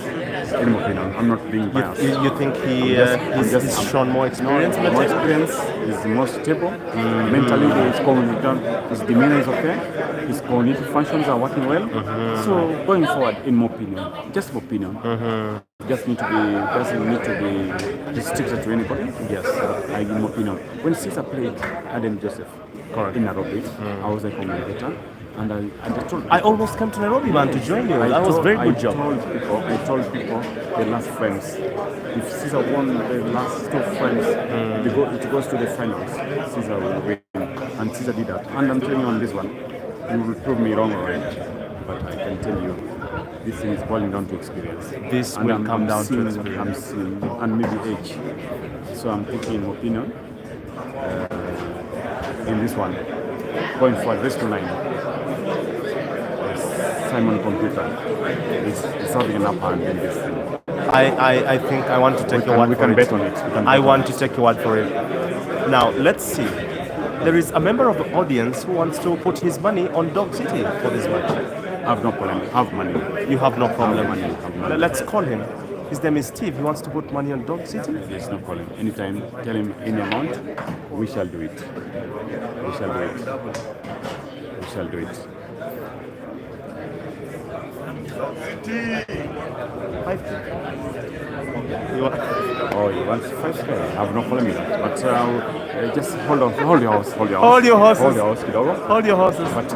In my opinion, I'm not being biased. You think he's shown more experience? More experience, he's more stable. Mentally, his demeanor is okay. His cognitive functions are working well. So going forward, in my opinion, just my opinion, doesn't need to be restricted to anybody. Yes, in my opinion, when Caesar played Adam Joseph in Nairobi, I was a commentator. And I told I almost came to Nairobi, man, to join you. That was a very good job. I told people the last frames. If Caesar won the last two frames, it goes to the finals. Caesar will win, and Caesar did that. And I'm telling you on this one, you will prove me wrong or right, but I can tell you, this thing is boiling down to experience. This and will come down to experience. I'm seeing, and maybe age. So I'm taking an opinion in this one. Going forward, race to 9. Simon Computer is having an upper hand in this thing. I think I want to take your word we for can it. bet on it. I want to take your word for it. Now, let's see. There is a member of the audience who wants to put his money on Dog City for this match. I have no problem. I have money. You have no problem. I have money. Let's call him. His name is Steve. He wants to put money on Dog City. There's no problem. Anytime, tell him any amount, we shall do it. We shall do it. We shall do it. 5. Oh, you want 5? I have no problem with that. But just hold on. Hold your horse. Hold your horse. Hold your horses. Hold your horse, Kidogo. Hold your horses. But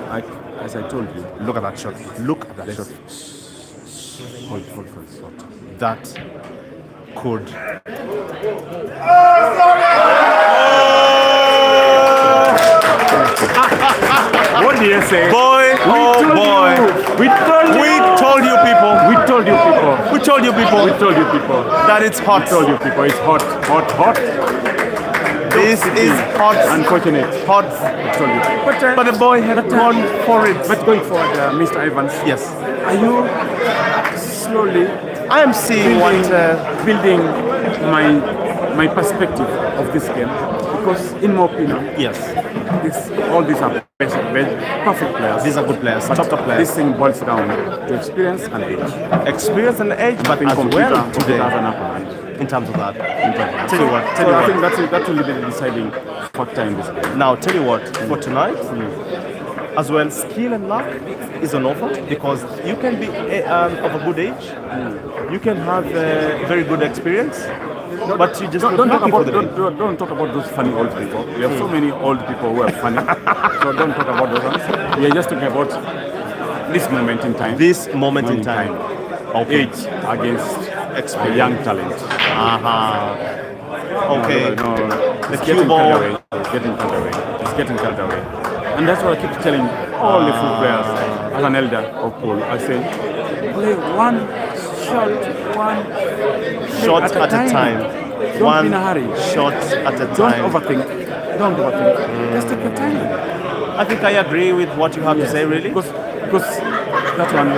as I told you, Look at that shot. Look at that shot. hold for the shot. That could. What do you say? Boy, oh boy. We told you people. We told you people. We told you people. We told you people. We told you people. That it's hot. We told you people. It's hot. Hot. Hot. This is hot. Unfortunate. Hot. I told you. But the boy had gone for it. But going forward, Mr. Evans. Yes. Are you slowly I am seeing building my perspective of this game? Because in my opinion, yes, all these are perfect players. These are good players, but top players. This thing boils down to experience and age. Experience and age, but as well today in terms of that. Tell you what. I think that will be the deciding factor in this game. Now, tell you what, for tonight, as well, skill and luck is an offer because you can be of a good age, you can have very good experience, but you just don't talk about those funny old people. We have so many old people who are funny, so don't talk about those ones. We are just talking about this moment in time. This moment in time. Okay. Age against experience. Young talent. Okay. No. The cue ball. It's getting carried away. It's getting carried away. And that's what I keep telling all the football players as an elder of pool. I say, play one shot at a time. Don't be in a hurry. Shot at a time. Don't overthink. Just take your time. I think I agree with what you have to say, really. Because that one,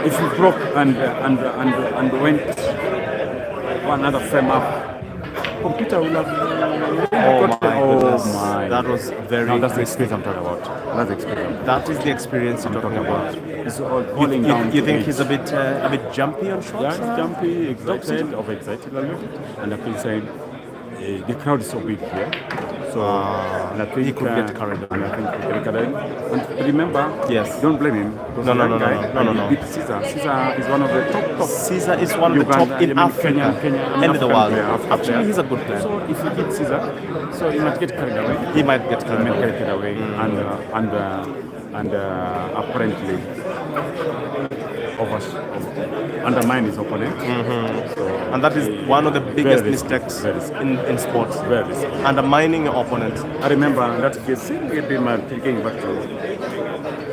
if you broke and went one another frame up, computer will have. Oh my goodness. That was very. No, that's the experience I'm talking about. That's the experience. That is the experience you're talking about. It's all falling down. You think he's a bit jumpy on shots? Yeah, he's jumpy, excited a little bit, and I feel saying the crowd is so big here. So and I think he could get carried away. And I think he could get carried away. And remember, yes, don't blame him. No. He beat Caesar. Caesar is one of the top. Caesar is one of the top in Africa and in the world. Actually, he's a good player. So if he beats Caesar, so he might get carried away. He might get carried away, and apparently undermine his opponent. So, and that is one of the biggest mistakes in sports. Undermining your opponent. I remember that case getting back to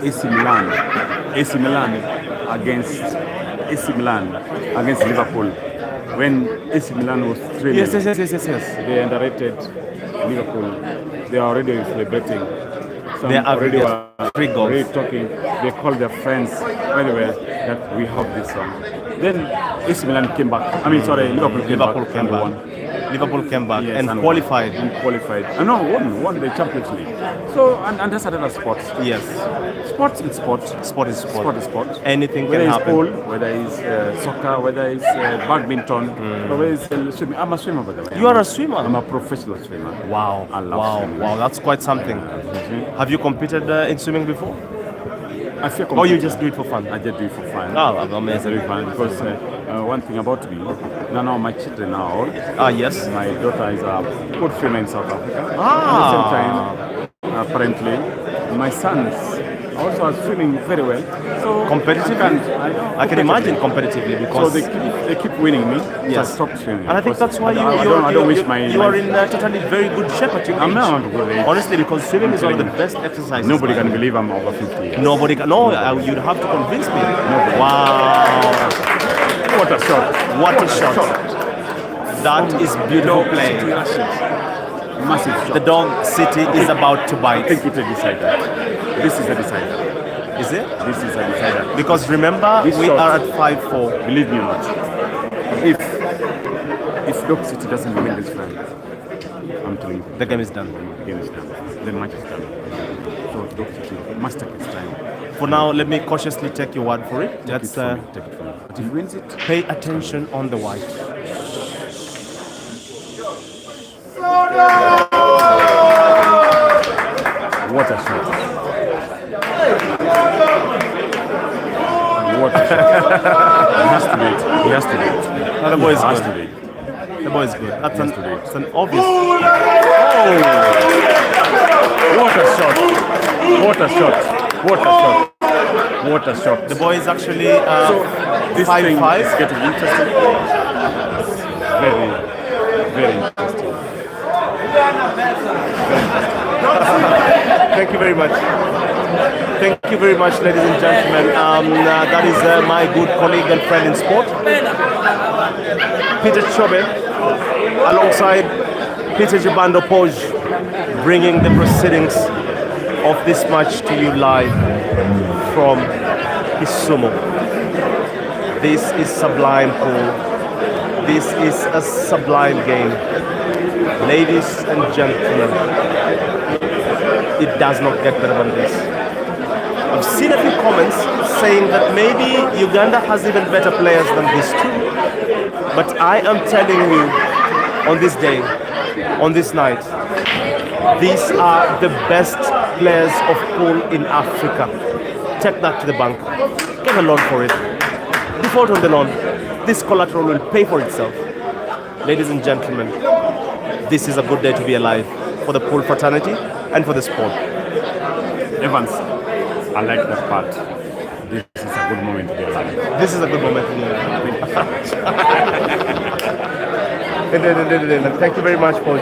AC Milan against Liverpool. When AC Milan was 3-0. Yes. They underrated Liverpool. They are already celebrating. They are already 3 goals. Already talking. They called their friends anywhere that we have this one. Then AC Milan came back. Liverpool came back. Liverpool came back yes, and qualified. And won the Champions League. So and that's another sport. Yes. Sport is sport. Sport is sport. Anything whether can happen. Whether it's pool, whether it's soccer, whether it's badminton, whether it's swimming. I'm a swimmer, by the way. You are a swimmer? I'm a professional swimmer. Wow. I love swimming. Wow, that's quite something. Have you competed in swimming before? I feel or you just do it for fun? I just do it for fun. Oh, amazing. Because one thing about me, now my children are old. Yes. My daughter is a good swimmer in South Africa. At the same time, apparently, my sons also are swimming very well. So competitive, I can imagine competitively because so they keep winning me. Yes. So I stopped swimming. And I think that's why you are in totally very good shape at your age. I'm not good age. Honestly, because swimming is one of the best exercises. Nobody can believe I'm over 50 years. Nobody can. No, you'd have to convince me. Nobody. Wow. What a shot. What a shot. That is beautiful play. Massive shot. The dog city is about to bite. I think it's a decider. This is a decider. Is it? This is a decider. Because remember, we are at 5-4. Believe me or not. If Dog City doesn't win this round, I'm telling you, the game is done. The game is done. The match is done. So Dog City must take its time. For now, let me cautiously take your word for it. Take it from me. But if he wins it, pay attention on the white. What a shot. What a shot. He has to do it. He has to do it. No, the boy is good. The boy is good. That's an obvious. Oh! What a shot. What a shot. What a shot. What a shot. The boy is actually so this 5-5. is getting interesting. very, very interesting. Thank you very much. Thank you very much, ladies and gentlemen. That is my good colleague and friend in sport, Peter Chobe, alongside Peter Jabando Poj, bringing the proceedings of this match to you live from Kisumu. This is sublime pool. This is a sublime game. Ladies and gentlemen, it does not get better than this. I've seen a few comments saying that maybe Uganda has even better players than these two. But I am telling you, on this day, on this night, these are the best players of pool in Africa. Take that to the bank. Get a loan for it. Default on the loan. This collateral will pay for itself. Ladies and gentlemen, this is a good day to be alive for the pool fraternity and for the sport. Evans, I like that part. This is a good moment to be alive. This is a good moment to be alive. Thank you very much, Paul.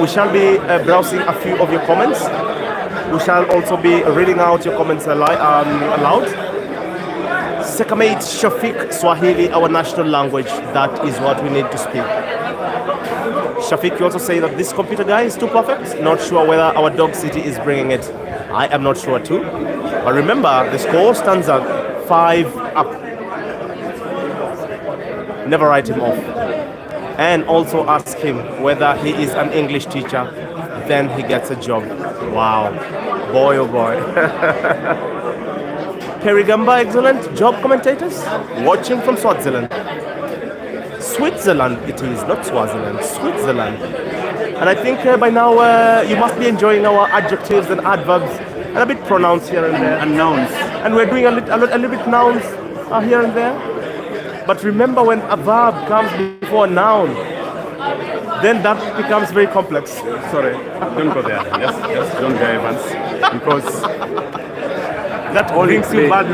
We shall be browsing a few of your comments. We shall also be reading out your comments aloud. Sekamate Shafiq, Swahili, our national language. That is what we need to speak. Shafiq, you also say that this computer guy is too perfect. Not sure whether our dog city is bringing it. I am not sure too. But remember, the score stands at 5 up. Never write him off. And also ask him whether he is an English teacher. Then he gets a job. Wow. Boy, oh boy. Kerigamba, excellent job commentators. Watching from Swaziland. Switzerland it is, not Swaziland. Switzerland. And I think by now you must be enjoying our adjectives and adverbs and a bit pronouns here and there. And nouns. And we're doing a little bit nouns here and there. But remember, when a verb comes before a noun, then that becomes very complex. Sorry, don't go there. Just don't go, Evans. Because that brings you bad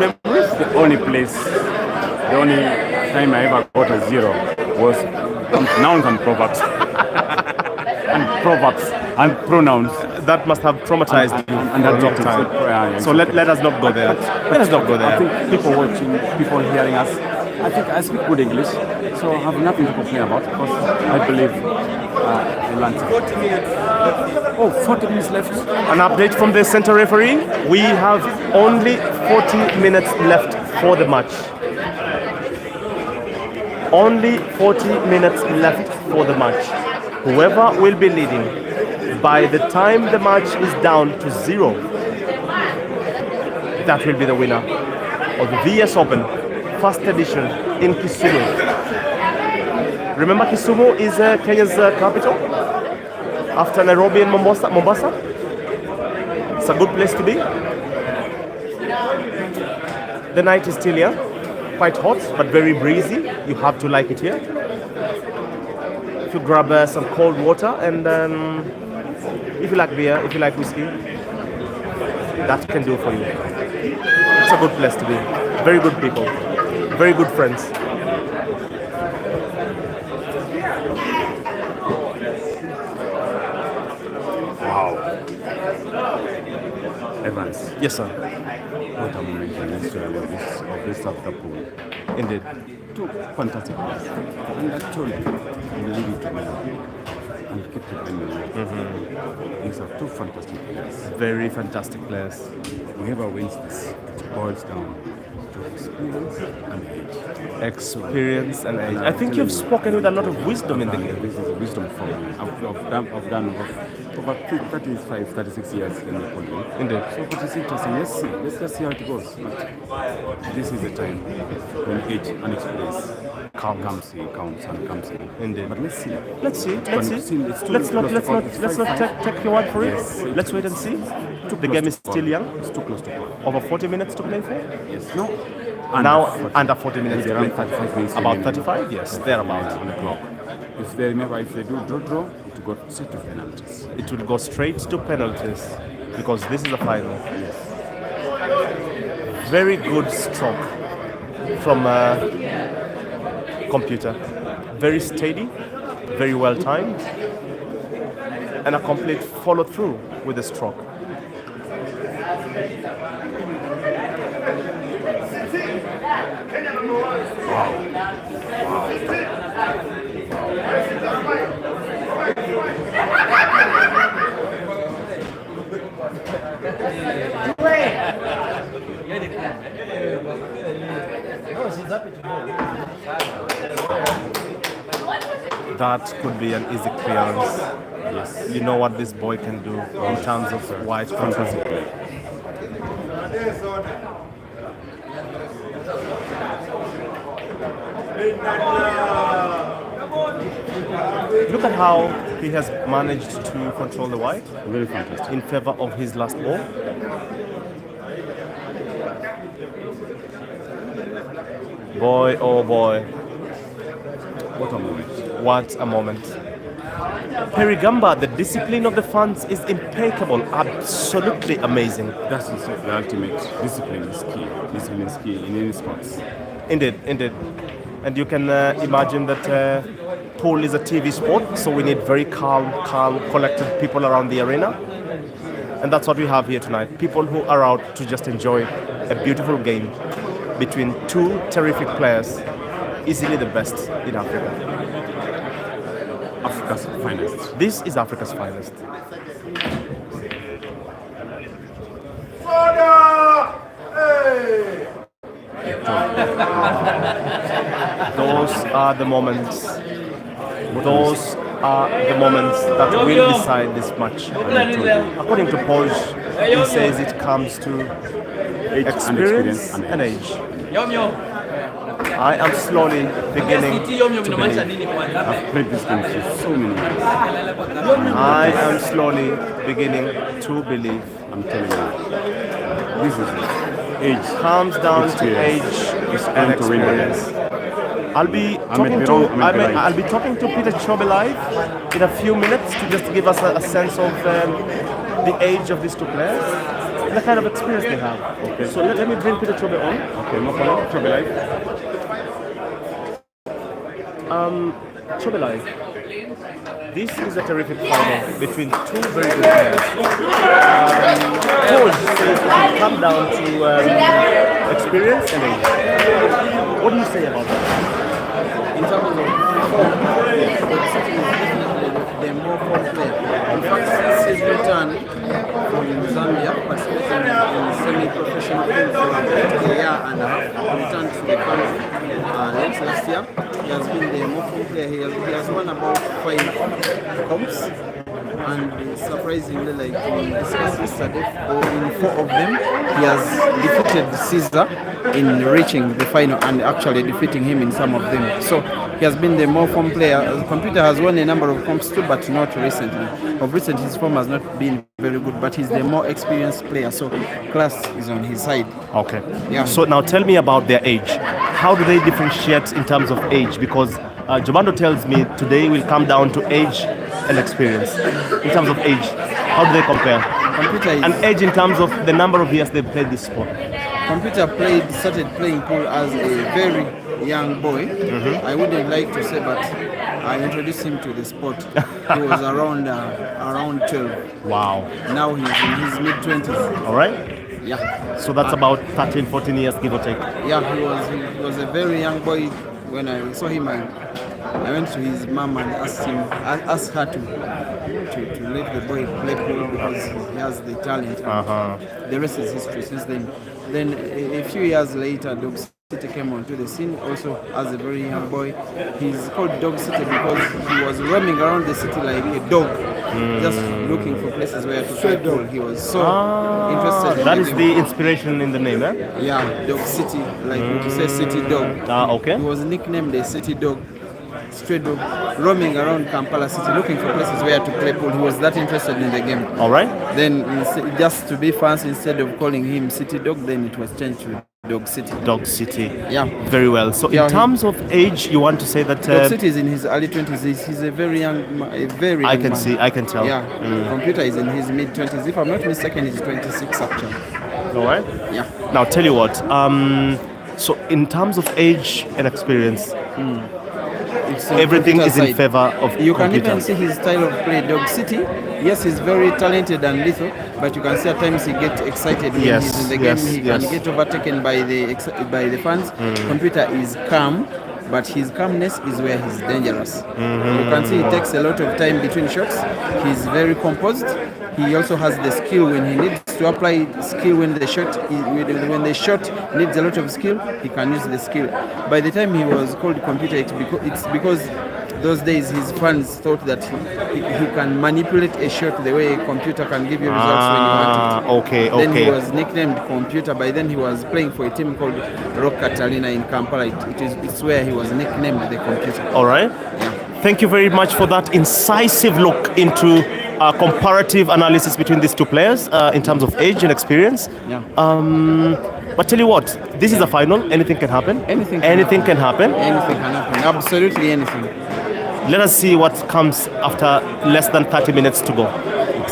memories. The only time I ever got a 0 was nouns and proverbs. And proverbs and pronouns. That must have traumatized you and for a long time. So let us not go there. Let us not go there. I think people watching, people hearing us, I think I speak good English, so I have nothing to complain about because I believe I learned. 40 minutes left. An update from the center referee. We have only 40 minutes left for the match. Only 40 minutes left for the match. Whoever will be leading, by the time the match is down to 0, that will be the winner of the VS Open first edition in Kisumu. Remember, Kisumu is Kenya's capital after Nairobi and Mombasa. It's a good place to be. The night is still here, quite hot but very breezy. You have to like it here. If you grab some cold water and if you like beer, if you like whiskey, that can do for you. It's a good place to be. Very good people. Very good friends. Wow. Evans. Yes, sir. What a moment in history of this Africa pool. Indeed. Two fantastic players. And actually, we leave it to me. And keep it in These are two fantastic players. Very fantastic players. Whoever wins this, it boils down to experience and age. Experience and age. I think you've spoken with a lot of wisdom in the game. This is a wisdom from me. I've done over 35, 36 years in the podium. Indeed. So but it's interesting. Let's just see how it goes. But this is the time when age and experience comes in. Indeed. But let's see. Let's not take your word for it. Yes. Let's wait and see. The game is still young. It's too close to call. Over 40 minutes to play for? Yes. No. Under 40 minutes to play around 35 minutes. About 35? Yes, thereabouts. On the clock. If they do draw, it will go straight to penalties. It will go straight to penalties because this is a final. Yes. Very good stroke from computer. very steady, very well timed, and a complete follow through with the stroke. That could be an easy clearance. Yes. You know what this boy can do in terms of wide fantasy play. Look at how he has managed to control the white. Very fantastic. In favor of his last ball. Boy, oh boy. What a moment. What a moment. Perigamba, the discipline of the fans is impeccable, absolutely amazing. That's the ultimate. Discipline is key. Discipline is key in any sports. Indeed, indeed. And you can imagine that pool is a TV sport, so we need very calm, collected people around the arena. And that's what we have here tonight. People who are out to just enjoy a beautiful game between two terrific players, easily the best in Africa. Africa's finest. This is Africa's finest. Those are the moments. Those are the moments that will decide this match. According to Poj, he says it comes to experience and age. I am slowly beginning to believe. I've played this game for so many years. I am slowly beginning to believe. I'm telling you. This is age. Comes down to age and experience. I'll be talking to Peter Chobe live in a few minutes to just give us a sense of the age of these two players and the kind of experience they have. Okay. So let me bring Peter Chobe on. Okay, no problem. Chobe live. Chobe live. This is a terrific final between two very good players. Coach says it will come down to experience and age. What do you say about that? In terms of form, the more form player. In fact, since his return from Zambia, participating in semi-professional field for a year and a half, returned to the country late last year. He has been the more form player. He has won about 5 comps. And surprisingly, like we discussed yesterday, in 4 of them, he has defeated Caesar in reaching the final and actually defeating him in some of them. So he has been the more form player. The computer has won a number of comps too, but not recently. Of recent, his form has not been very good, but he's the more experienced player. So class is on his side. Okay. Yeah. So now tell me about their age. How do they differentiate in terms of age? Because Jobando tells me today will come down to age and experience. In terms of age, how do they compare? Computer is, and age in terms of the number of years they've played this sport. Computer started playing pool as a very young boy. I wouldn't like to say, but I introduced him to the sport. He was around 12. Wow. Now he's in his mid-20s. All right. Yeah. So that's about 13, 14 years, give or take. Yeah, he was a very young boy. When I saw him, I went to his mom and asked her to let the boy play pool because he has the talent. The rest is history since then. Then a few years later, Dog City came onto the scene also as a very young boy. He's called Dog City because he was roaming around the city like a dog, just looking for places where to play pool. He was so interested. That is the inspiration in the name, eh? Yeah, Dog City, like you say City Dog. Okay. He was nicknamed the City Dog. Stray dog, roaming around Kampala City looking for places where to play pool. He was that interested in the game. All right. Then just to be fancy, instead of calling him City Dog, then it was changed to Dog City. Dog City. Yeah. Very well. So in terms of age, you want to say that Dog City is in his early 20s. He's a very young man. I can see. I can tell. Yeah. Computer is in his mid 20s. If I'm not mistaken, he's 26 actually. All right. Yeah. Now tell you what. So in terms of age and experience, everything is in side. favor of You can computer. even see his style of play. Dog City, yes, he's very talented and lethal, but you can see at times he gets excited when Yes, he's in the yes, game. He yes. can get overtaken by the fans. Computer is calm, but his calmness is where he's dangerous. You can see he takes a lot of time between shots. He's very composed. He also has the skill when he needs to apply skill when the shot needs a lot of skill, he can use the skill. By the time he was called Computer, it's because those days his fans thought that he can manipulate a shot the way a computer can give you results when you want it. Okay, Then he okay. was nicknamed Computer. By then he was playing for a team called Rock Catalina in Kampala. It's where he was nicknamed the Computer. All right. Yeah. Thank you very much for that incisive look into comparative analysis between these two players in terms of age and experience. Yeah. But tell you what, this is a final. Anything can happen. Anything can happen. Anything can happen. Absolutely anything. Let us see what comes after less than 30 minutes to go.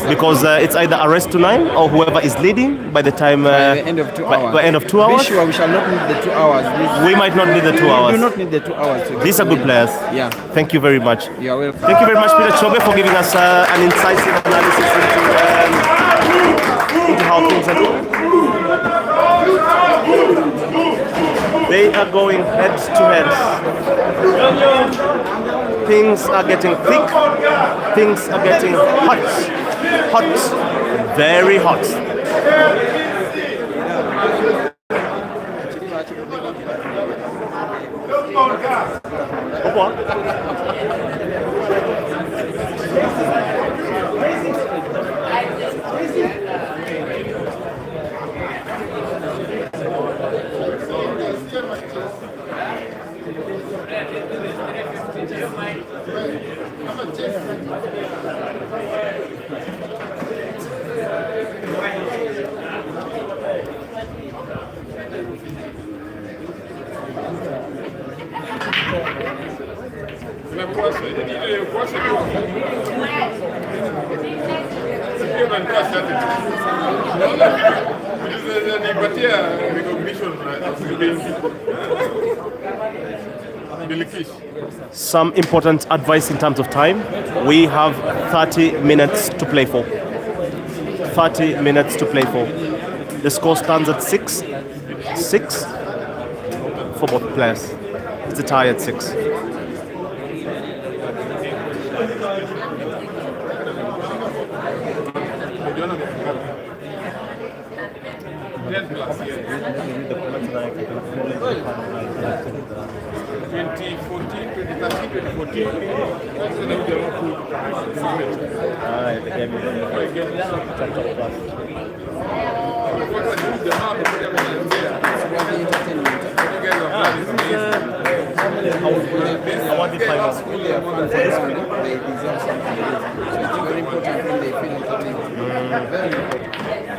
Because it's either a race to 9 or whoever is leading by the time... by the end of 2 hours. By end of 2 hours? Be sure we shall not need the 2 hours. We might not need the 2 hours. We do not need the 2 hours. These are good players. Yeah. Thank you very much. You are welcome. Thank you very much, Peter Chobe, for giving us an incisive analysis into how things are going. They are going head to head. Things are getting thick. Things are getting hot. Hot. Very hot. Some important advice in terms of time. We have 30 minutes to play for. 30 minutes to play for. The score stands at 6-6 for both players. It's a tie at 6.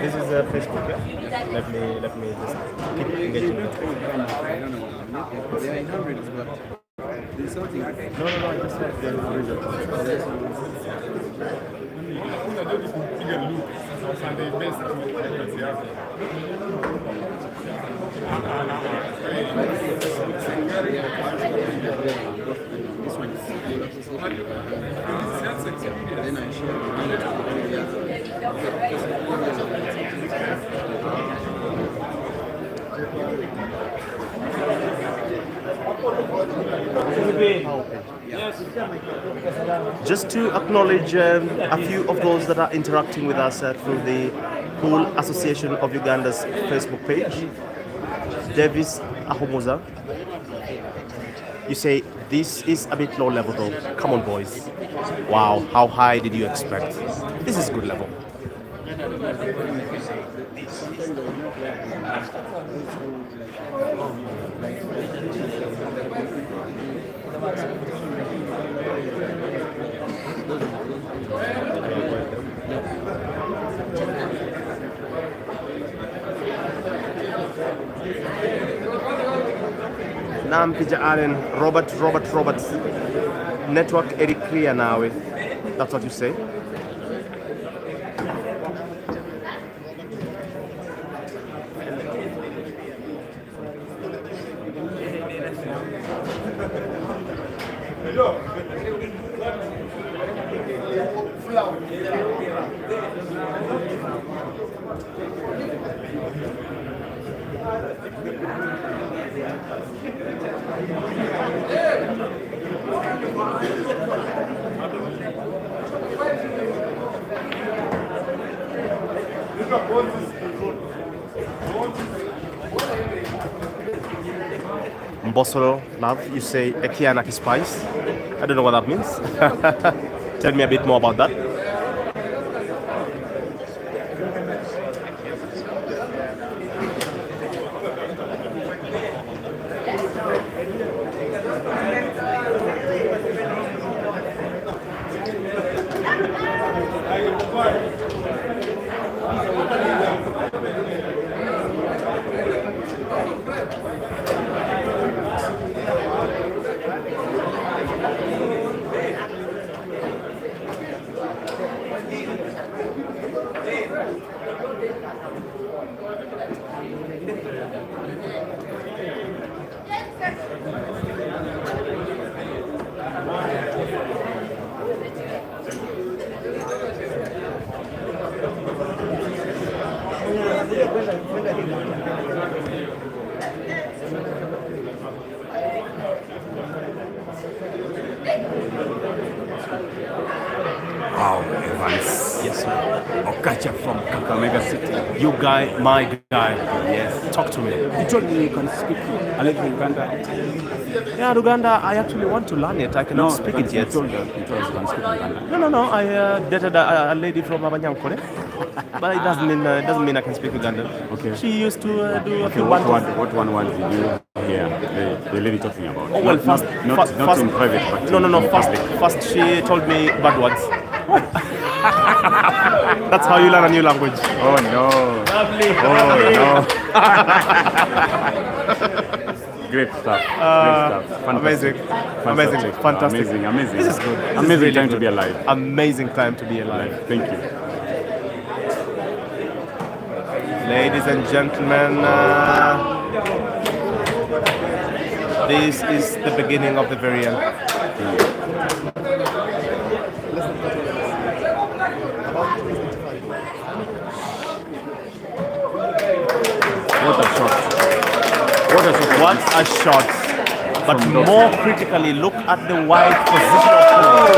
This is Facebook, yeah? Let me just keep engaging. They are in hundreds, but there's something. No, I just want the result. This one is then I share. Just to acknowledge a few of those that are interacting with us through the Pool Association of Uganda's Facebook page. Davis Ahomoza, you say, this is a bit low level though. Come on, boys. Wow, how high did you expect? This is good level. Naam Pija Allen, Robert. Network eri clear nawe. That's what you say? Mbosoro, love, you say Ekianaki spice. I don't know what that means. Tell me a bit more about that. Wow, Evans. Yes, sir. Okacha from Kakamega City. You guy, my guy. Yes. Talk to me. You told me you can speak a little Uganda. Yeah, Uganda, I actually want to learn it. I cannot speak it yet. You told us you can speak Uganda. No. I dated a lady from Abanyankole. But it doesn't mean I can speak Uganda. Okay. She used to do a few What one word did you hear the lady talking about? Oh, well, not in private, but no. in public. First, she told me bad words. That's how you learn a new language. Oh no! Lovely. Oh no! Great stuff. Amazing. Fantastic. Amazing. This is good. Amazing time to be alive. Amazing time to be alive. Thank you. Ladies and gentlemen, this is the beginning of the very end. What a shot. But more critically, look at the wide position of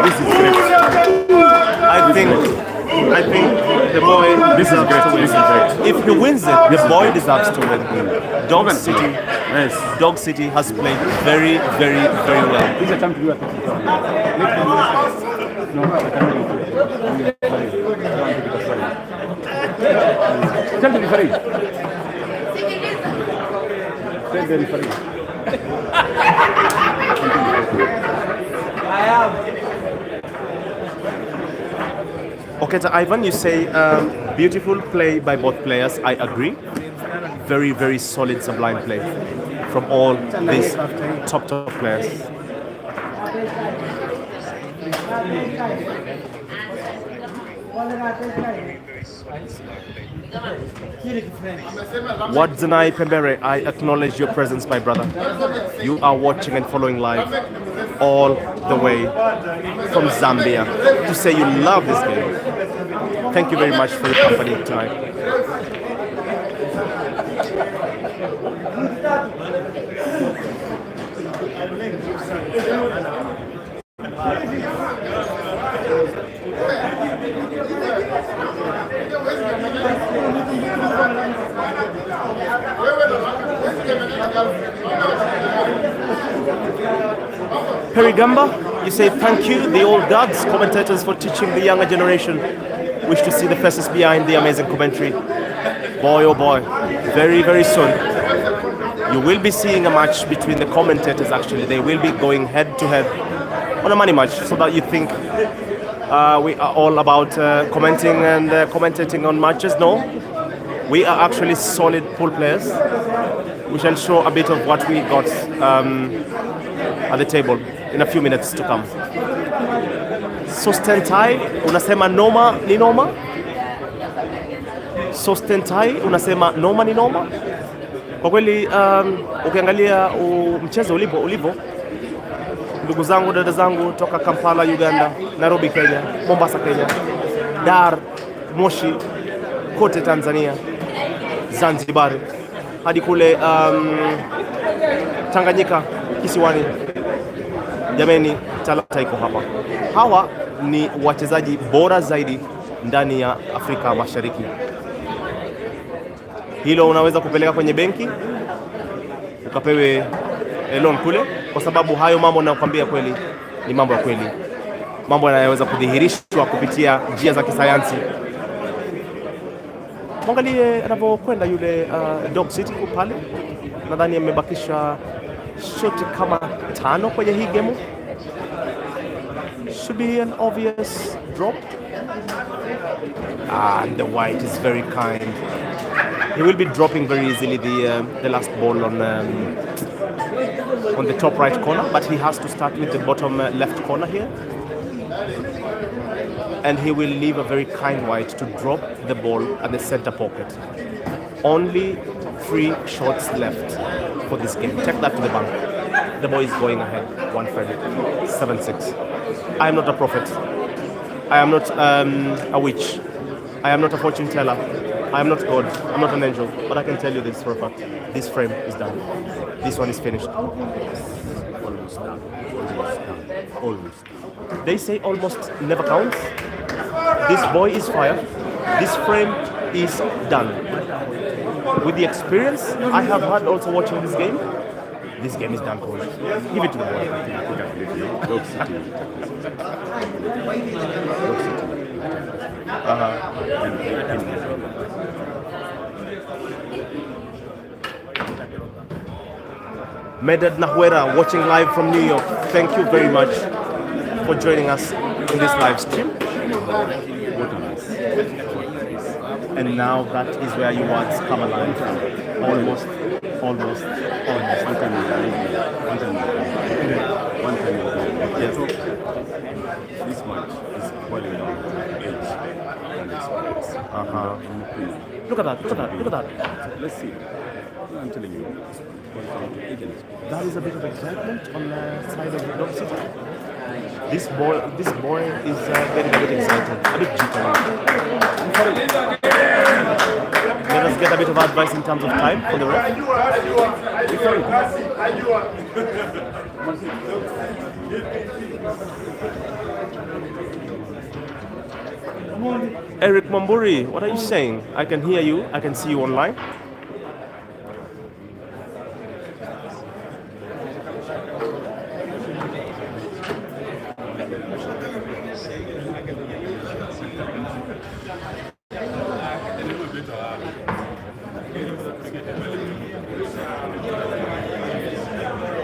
This is great. I think the boy This is great. If he wins it, the boy deserves to win. Dog City, Yes. Dog City has played very, very, very well. This is a time to do a No, I cannot do it. Tell the referee. Tell the referee. Okay, so Ivan, you say beautiful play by both players. I agree. Very, very solid, sublime play from all these top players. Wadzanai Pembere, I acknowledge your presence, my brother. You are watching and following live all the way from Zambia to say you love this game. Thank you very much for your company tonight. Perigamba, you say thank you, the old guards, commentators, for teaching the younger generation. Wish to see the faces behind the amazing commentary. Boy, oh boy, very, very soon, you will be seeing a match between the commentators. Actually, they will be going head to head on a money match, so that you think we are all about commenting and commentating on matches. No, we are actually solid pool players. We shall show a bit of what we got at the table in a few minutes to come. Sostentai, unasema noma ni noma? Sostentai, unasema noma ni noma? Kwa kweli ukiangalia mchezo ulivyo, ndugu zangu, dada zangu toka Kampala, Uganda, Nairobi, Kenya, Mombasa, Kenya, Dar, Moshi, kote Tanzania, Zanzibar, hadi kule Tanganyika, kisiwani. Jameni, talanta iko hapa. Hawa ni wachezaji bora zaidi ndani ya Afrika Mashariki. Hilo unaweza kupeleka kwenye benki ukapewe loan kule, kwa sababu hayo mambo ninayokuambia kweli ni mambo ya kweli, mambo yanayoweza kudhihirishwa kupitia njia za kisayansi. Mwangalie anapokwenda yule Dog City pale, nadhani amebakisha shoti kama 5 kwenye hii game. Should be an obvious drop. And the white is very kind. He will be dropping very easily the last ball on the top right corner, but he has to start with the bottom left corner here. And he will leave a very kind white to drop the ball at the center pocket. Only 3 shots left for this game. Take that to the bank. The boy is going ahead. 1-3, 7-6. I am not a prophet. I am not a witch. I am not a fortune teller. I am not God. I'm not an angel. But I can tell you this for a fact. This frame is done. This one is finished. Almost done. Almost done. They say almost never counts. This boy is fire. This frame is done. With the experience I have had also watching this game is done, coach. Give it to the boy. Dog City. Medad Nahuera watching live from New York. Thank you very much for joining us in this live stream. And now that is where your words come alive. Almost. One time yes. This match is boiling down to age and experience. Look at that. Let's see. I'm telling you, it's boiling down to age and experience. That is a bit of excitement on the side of the Dog City. This boy is getting a bit excited, a bit jittery. Let us get a bit of advice in terms of time for the ref. Eric Mamburi, what are you saying? I can hear you, I can see you online.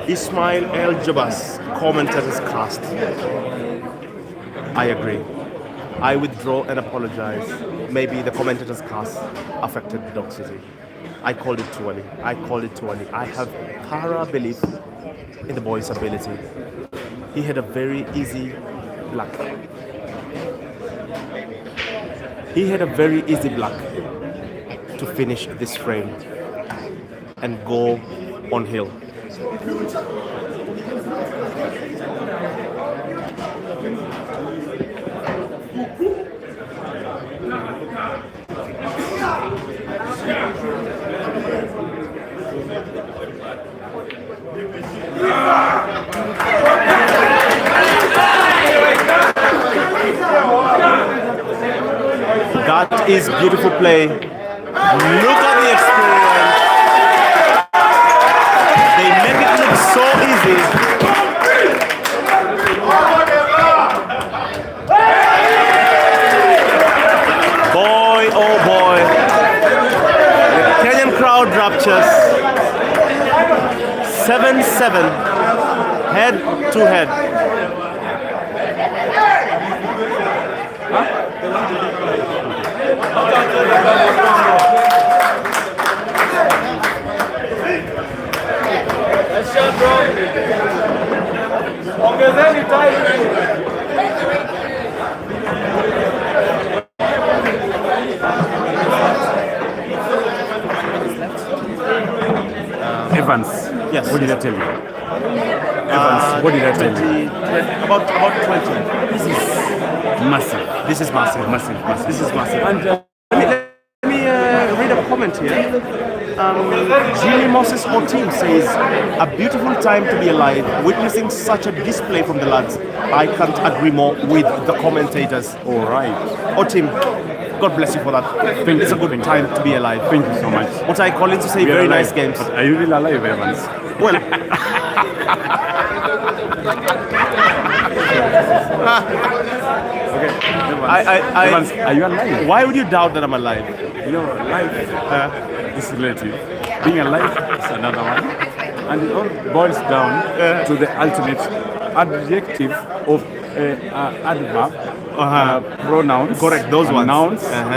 Ismail El Jabas, commentators cast. I agree. I withdraw and apologize. Maybe the commentators cast affected Dog City. I called it too early. I have thorough belief in the boy's ability. He had a very easy black. To finish this frame and go on hill. That is beautiful play. Look at the experience. They make it look so easy. Boy, oh boy. The Kenyan crowd raptures. 7-7. Head to head. Ongezeni time. Yes. What did I tell you? Evans, what did I tell you? About 20. This is massive. This is massive. Massive, massive. This is massive. And let me read a comment here. Jimmy Moses or team says, a beautiful time to be alive, witnessing such a display from the lads. I can't agree more with the commentators. All right. Oh, team, God bless you for that. It's a good time to be alive. Thank you so much. What I call it to say, very nice games. But are you really alive, Evans? Well, Okay. Evans, are you alive? Why would you doubt that I'm alive? You know, life is relative. Being alive is another one. And it all boils down to the ultimate adjective of adverb, pronouns. Correct, those ones. Nouns Uh-huh.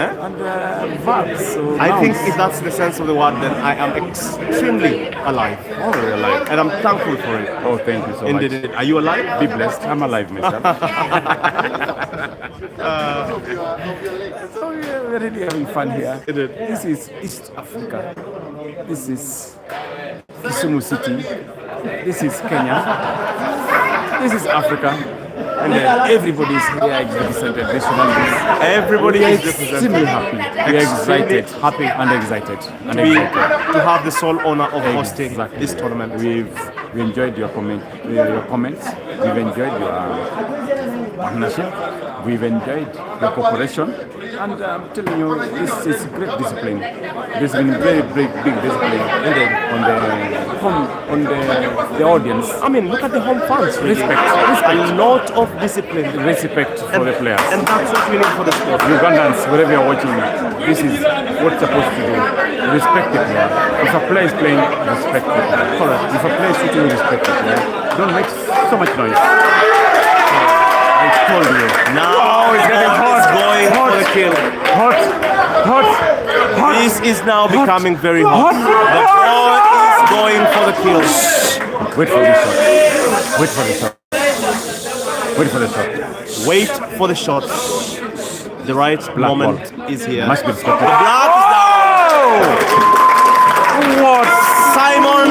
and verbs. So I think nouns. if that's the sense of the word, then I am extremely alive. Oh, you're alive. And I'm thankful for it. Oh, thank you so much. Indeed. Are you alive? Be blessed. I'm alive myself. So we're really having fun here. This is East Africa. This is Kisumu City. This is Kenya. This is Africa. And everybody is here represented. Everybody is extremely happy. We are excited, happy and excited. And To have the sole honor of hosting this tournament. We enjoyed your comments. We've enjoyed your partnership. We've enjoyed your cooperation. And I'm telling you, this is great discipline. There's been very big discipline on the audience. I mean, look at the home fans. Really. Respect. A lot of discipline. Respect for the players. And that's what we need for the sport. Ugandans, wherever you're watching, this is what's supposed to do. Respect the player. If a player is playing, respect the player. Correct. If a player is shooting, respect the player. Don't make so much noise. I told you. Now it's getting hot. It's going for the kill. Hot. This is now becoming very hot. The ball is going for the kill. Wait for the shot. Wait for the shot. Wait for the shot. Wait for the shot. The right Black moment ball. is here. Must be respected. The black is down. What? Simon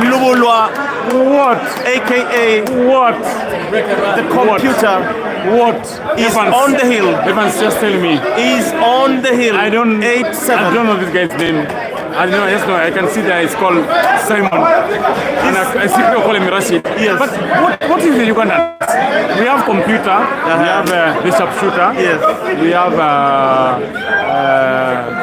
Lubulwa, What? aka What? the computer, What? is Evans. on the hill. Evans, just tell me. Is on the hill. I don't 8-7. I don't know this guy's name. I don't know. Yes, no. I can see that it's called Simon. And I see people call him Rashid. Yes. But what is the Uganda? We have computer. We have the sharpshooter. Yes. We have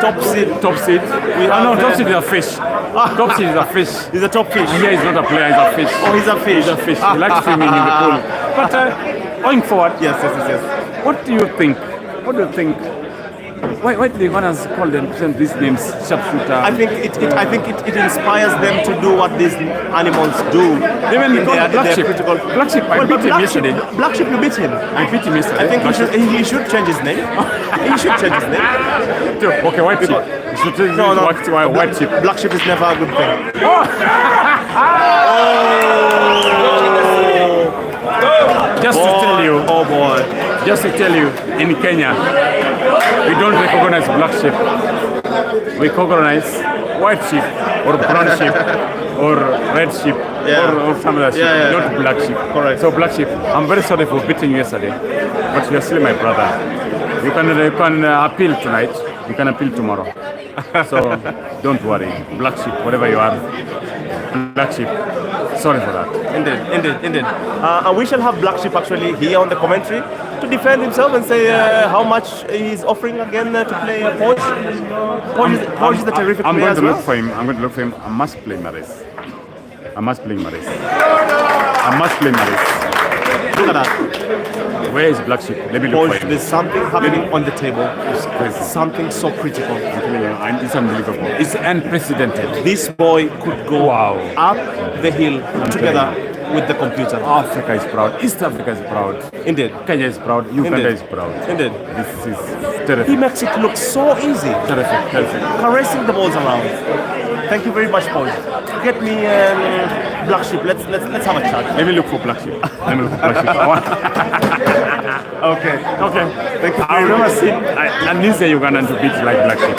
top seed. We have top seed is a fish. Top seed is a fish. He's a top fish. Here he's not a player. He's a fish. Oh, he's a fish. He's a fish. He likes swimming in the pool. But going forward. Yes. What do you think? What do you think? Why do the Ugandans call them these names sharpshooter? I think it inspires them to do what these animals do. Even Black Sheep. Black Sheep, I beat him yesterday. Black Sheep, you beat him. I beat him yesterday. I think he should change his name. He should change his name. Okay, White Sheep. You should change White Sheep. Black Sheep is never a good thing. Just to tell you. Oh boy. Just to tell you, in Kenya, we don't recognize black sheep. We recognize white sheep or brown sheep or red sheep or some other sheep, not black sheep. Correct. So black sheep, I'm very sorry for beating you yesterday, but you're still my brother. You can appeal tonight. You can appeal tomorrow. So don't worry. Black sheep, whatever you are, black sheep. Sorry for that. Indeed. And we shall have Black Sheep actually here on the commentary to defend himself and say how much he's offering again to play Porsche. Porsche is a terrific player. I'm going to well. look for him. I must play Maris. Look at that. Where is Black Sheep? Let me look for him. There's something happening on the table. Something so critical. It's unbelievable. It's unprecedented. This boy could go up the hill together with the computer. Africa is proud. East Africa is proud. Indeed. Kenya is proud. Uganda is proud. Indeed. This is terrific. He makes it look so easy. Terrific. Caressing the balls around. Thank you very much, Paul. Get me Black Sheep. Let's have a chat. Let me look for Black Sheep. Okay. Thank you. I've never seen an easy Ugandan to beat like Black Sheep.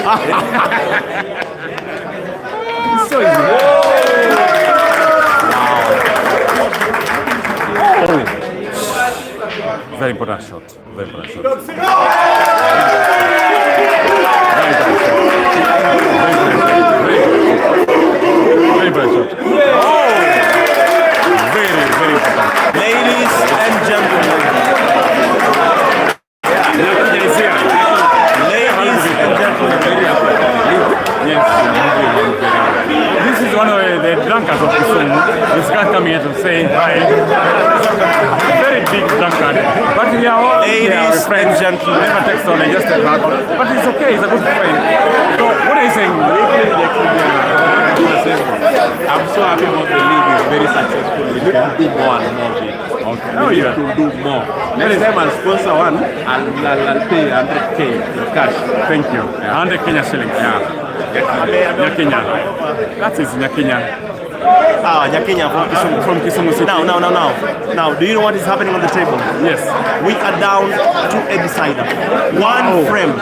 It's so easy. Very important shot. Very important shot. Very important shot. Very important. Ladies and gentlemen. Ladies and gentlemen. Yes. This is one of the drunkards of Kisumu. This guy coming here to say hi. Very big drunkard. But we are all Ladies and gentlemen. Never text on and just a hug. But it's okay, he's a good friend. So what are you saying? I'm so happy about the league. It's very successful. We can do more and more of it. Okay. We need to do more. Next time I'll sponsor one, I'll pay 100K cash. Thank you. 100 Kenya shillings. Yeah. Nyakenya. That is Nyakenya. Nyakenya From Kisumu City. Now, do you know what is happening on the table? Yes. We are down to a decider. One frame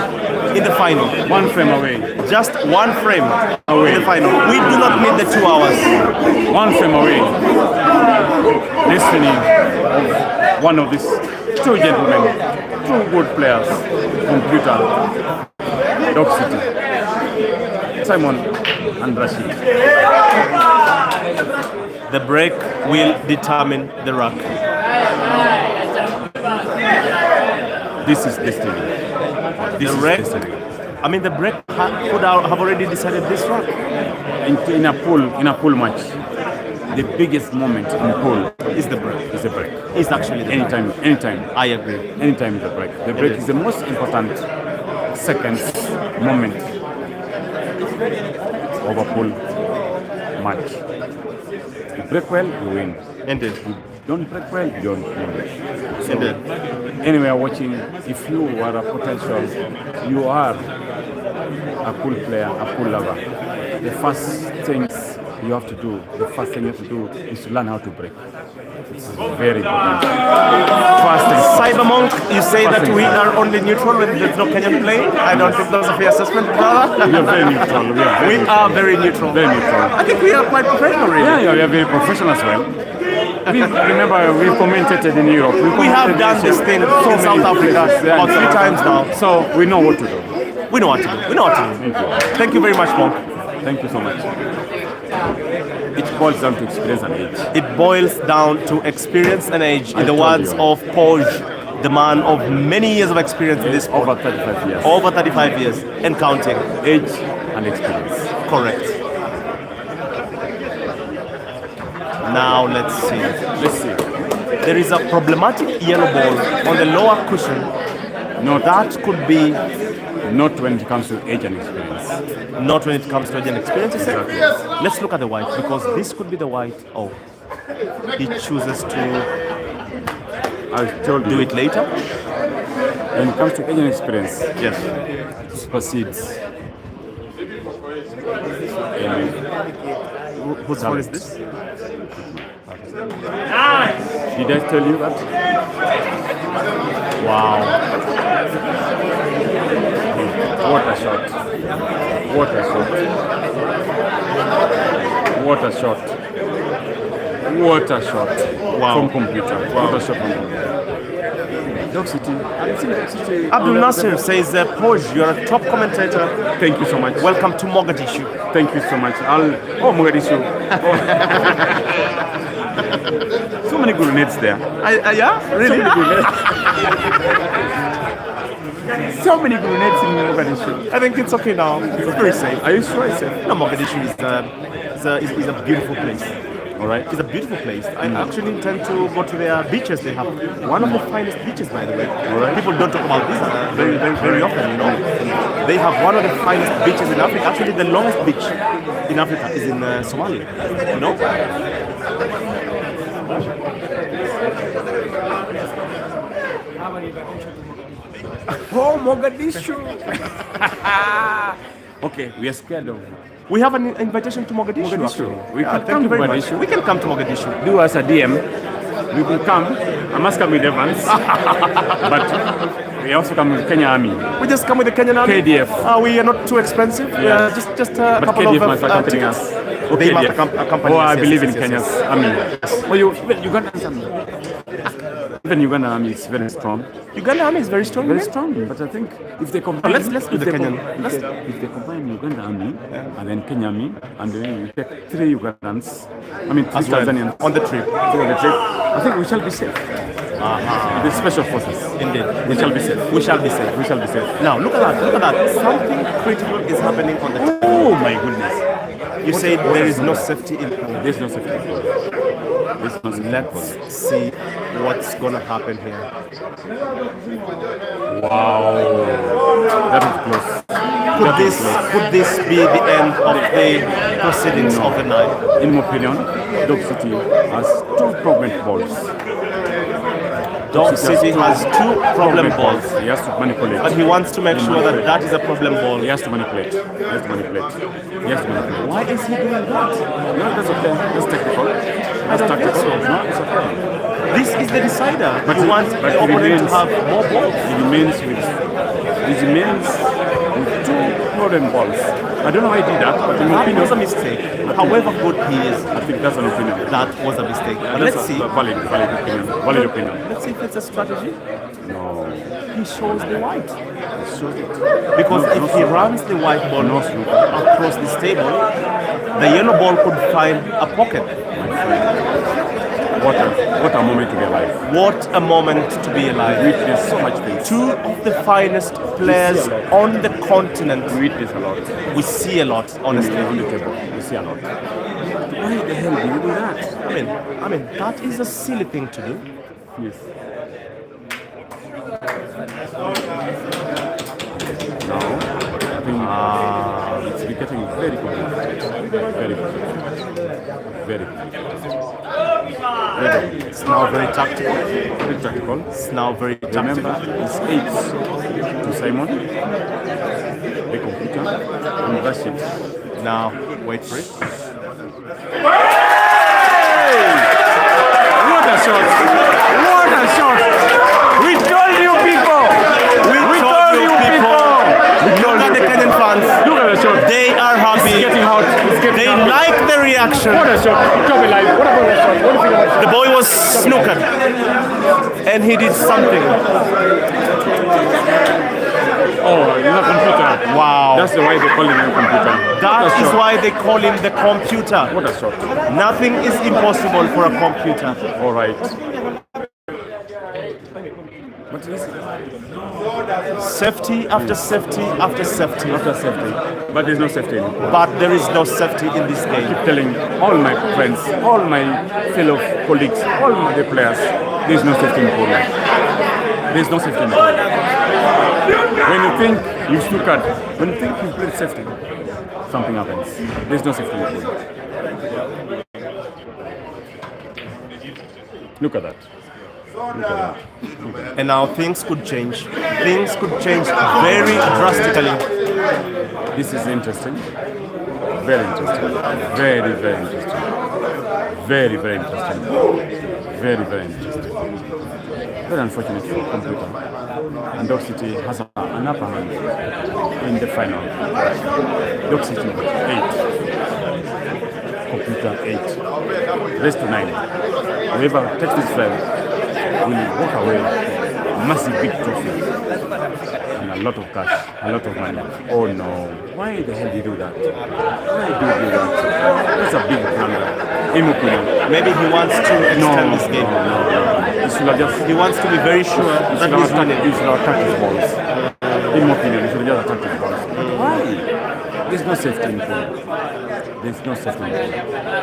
in the final. One frame away. Just one frame away in the final. We do not need the 2 hours. One frame away. Destiny of one of these two gentlemen, two good players, Computer, Dog City, Simon and Rashid. The break will determine the rack. This is destiny. This is destiny. I mean, the break could have already decided this rack. In a pool match, the biggest moment in pool is the break. Is the break. It's actually the anytime. I agree. Anytime is the break. The break is the most important seconds moment of a pool match. You break well, you win. Indeed. You don't break well, you don't win. So, Indeed. anyway, watching, if you are a potential, you are a pool player, a pool lover, the first things you have to do, is to learn how to break. It's very important. First thing. Cybermonk, you say that we are only neutral when there's no Kenyan play. I don't think that's a fair assessment, brother. We are very neutral. We are very neutral. Very neutral. I think we are quite professional, really. Yeah, we are very professional as well. Remember, we commentated in Europe. We have done this thing in South Africa about 3 times now. So we know what to do. We know what to do. Thank you very much, Monk. Thank you so much. It boils down to experience and age. It boils down to experience and age. In the words of Poj, the man of many years of experience in this sport. Over 35 years. Over 35 years and counting. Age and experience. Correct. Now let's see. There is a problematic yellow ball on the lower cushion. No, that could be not when it comes to age and experience. Not when it comes to age and experience. Exactly. Let's look at the white, because this could be the white. Oh, he chooses to do it later. When it comes to age and experience, yes, it proceeds. Whose fault is this? Did I tell you that? Wow. What a shot. What a shot. What a shot. What a shot. Wow. From Computer. Wow. What a shot from Computer. Dog City. Abdul Nasser says, Poj, you're a top commentator. Thank you so much. Welcome to Mogadishu. Thank you so much. Mogadishu. So many grenades there. Yeah? Really? So many grenades in Mogadishu. I think it's okay now. It's very safe. Are you sure it's safe? No, Mogadishu is a beautiful place. All right. It's a beautiful place. I actually intend to go to their beaches. They have one of the finest beaches, by the way. All right. People don't talk about this very often, you know. They have one of the finest beaches in Africa. Actually, the longest beach in Africa is in Somalia. You know. Oh, Mogadishu! Okay, we are scared of. We have an invitation to Mogadishu. We can thank you very much. We can come to Mogadishu. Do us a DM. We will come. I must come with Evans. But we also come with Kenya Army. We just come with the Kenyan Army. KDF. We are not too expensive. Yeah. We are just a couple KDF of must accompany tickets. us. They must accompany Oh, us. I believe in yes. Kenya's army. Oh, you got something. even Uganda Army is very strong. Uganda Army is very strong. Very strong, but I think if they combine, let's do the Kenyan. If they combine Uganda Army and then Kenya Army, and then we take 3 Ugandans, I mean 3 Tanzanians on the trip. I think we shall be safe. The special forces. Indeed. We shall be safe. We shall be safe. We shall be safe. Now look at that. Look at that. Something critical is happening on the trip. Oh my goodness. You said there is no safety in pool. There is no safety in pool. Let's see what's gonna happen here. Wow, that is close. Could this be the end of the proceedings of the night? In my opinion, Dog City has 2 problem balls. Dog City has 2 problem balls. He has to manipulate. But he wants to make sure that that is a problem ball. He has to manipulate. Why is he doing that? No, that's okay. That's technical. That's tactical. No, it's okay. This is the decider. But he wants the opponent to have more balls. He remains with 2 problem balls. I don't know why he did that, but in my opinion, was a mistake. However good he is, I think that's an opinion. That was a mistake. But let's see. Valid opinion. Let's see if it's a strategy. No. He shows the white. Because if he runs the white ball across this table, the yellow ball could find a pocket. What a moment to be alive. What a moment to be alive. We witness so much things. 2 of the finest players on the continent. We witness a lot. We see a lot, honestly. On the table. We see a lot. Why the hell do you do that? I mean, that is a silly thing to do. Yes. Now, I think it's becoming very complicated. Very complicated. Very complicated. It's now very tactical. Very tactical. It's now very tactical. Remember, it's 8 to Simon, the computer, and that's it. Now, wait for it. What a shot! What a shot! We told you people! We told you people! Look at the Kenyan fans. Look at the shot. They are happy. It's getting hot. They like the reaction. What a shot! Drop it live. What about that shot? What do you think about that? The boy was snookered. And he did something. Oh, he's a computer. Wow. That's why they call him a computer. That is why they call him the computer. What a shot. Nothing is impossible for a computer. All right. Safety after safety after safety after safety. But there's no safety. But there is no safety in this game. I keep telling all my friends, all my fellow colleagues, all the players, there's no safety in pool. There's no safety in pool. When you think you've snookered, when you think you've played safety, something happens. There's no safety in pool. Look at that. And now things could change. Things could change very drastically. This is interesting. Very interesting. Very, very interesting. Very, very interesting. Very, very interesting. Very unfortunate for computer. And Dog City has an upper hand in the final. Dog City 8. Computer 8. Rest to 9. Whoever takes this file will walk away massive big trophy and a lot of cash, a lot of money. Oh no, why the hell do you do that? Why do you do that? That's a big blunder. Maybe he wants to extend this game. He wants to be very sure that he's winning. He should attack his balls. In my opinion, he should just attack his balls. Why? There's no safety in pool. There's no safety in pool.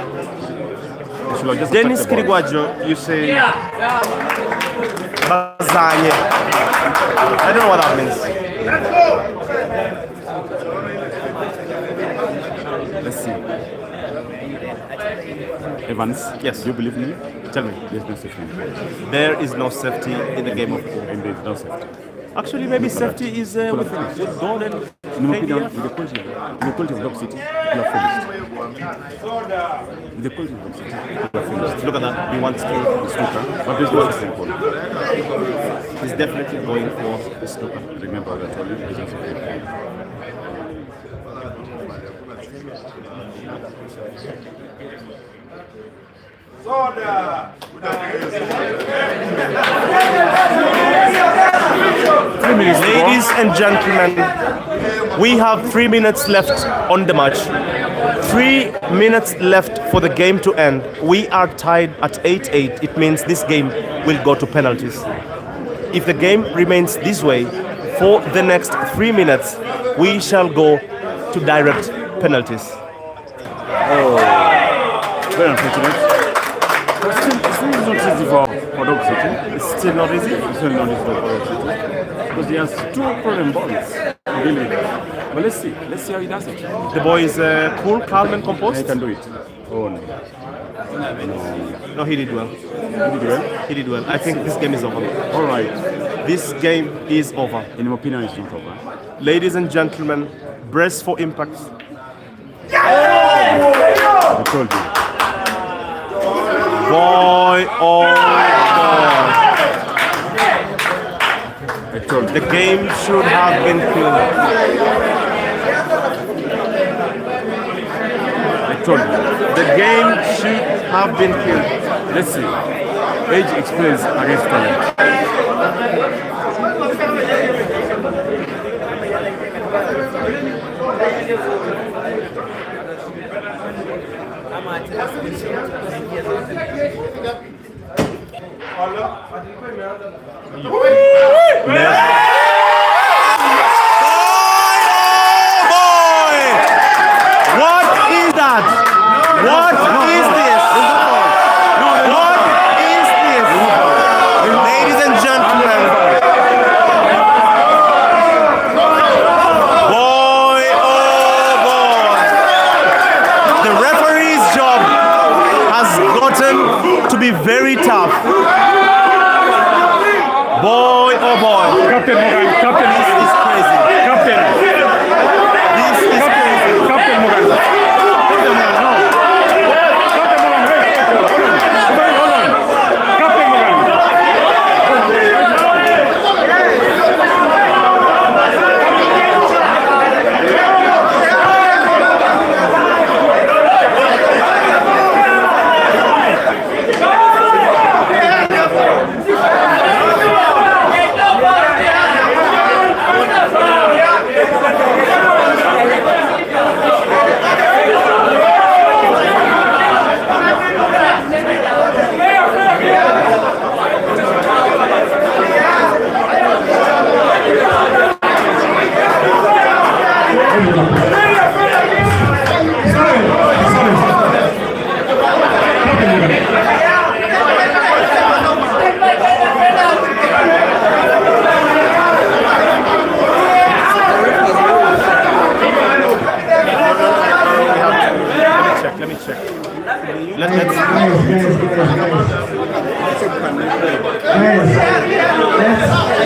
Dennis Kirigwajo, you say Bazanye. I don't know what that means. Let's see. Evans, yes. Do you believe me? Tell me. There's no safety. There is no safety in the game of pool. And there's no safety. Actually, maybe safety is with Golden. In my opinion, with the quality of Dog City, you are finished. With the quality of Dog City, you are finished. Look at that. He wants to snooker. But there's no safety in pool. He's definitely going for the snooker. Remember that only there's no safety in pool. Ladies and gentlemen, we have 3 minutes left on the match. 3 minutes left for the game to end. We are tied at 8-8. It means this game will go to penalties. If the game remains this way for the next 3 minutes, we shall go to direct penalties. Oh, very unfortunate. But still, it's not easy for Dog City. It's still not easy? It's still not easy for Dog City. Because he has 2 problem balls. Really. But let's see how he does it. The boy is cool, calm and composed? He can do it. Oh no. No, he did well. He did well? He did well. I think this game is over. All right. This game is over. In my opinion, it's not over. Ladies and gentlemen, brace for impact. I told you. Boy, oh boy. I told you. The game should have been killed. I told you. The game should have been killed. Let's see. Age explains against talent. To be very tough. Boy, oh boy. Captain Morgan, Captain. This is crazy. Captain. This is crazy. Captain Morgan. Captain Morgan, no. Captain Morgan, wait. Hold on. Captain Morgan.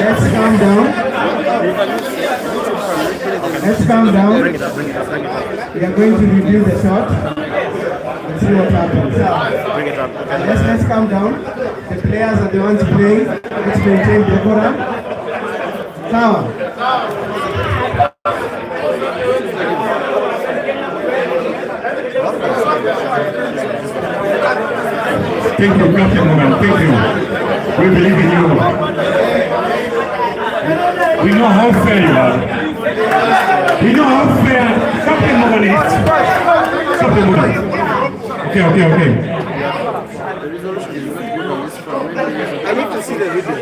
Let's calm down. Let's calm down. We are going to review the shot and see what happens. Let's calm down. The players are the ones playing. Let's maintain decorum. Sawa. Thank you, Captain Morgan. Thank you. We believe in you. We know how fair you are. We know how fair Captain Morgan is. Captain Morgan. Okay. I need to see the video.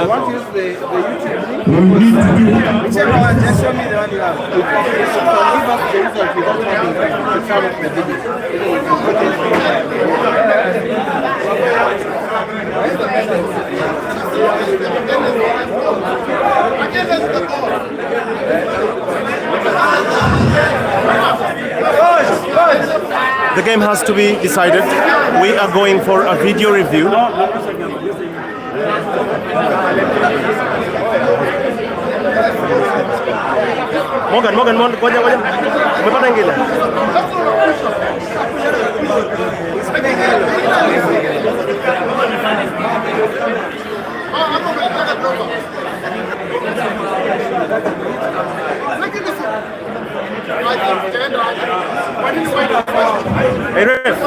What is the YouTube link? We need to do Whichever one, just show me the one you have. You can give us the result without having to come up with the video. The game has to be decided. We are going for a video review. Morgan, ngoja. Umepata ingine? Hey, Ref.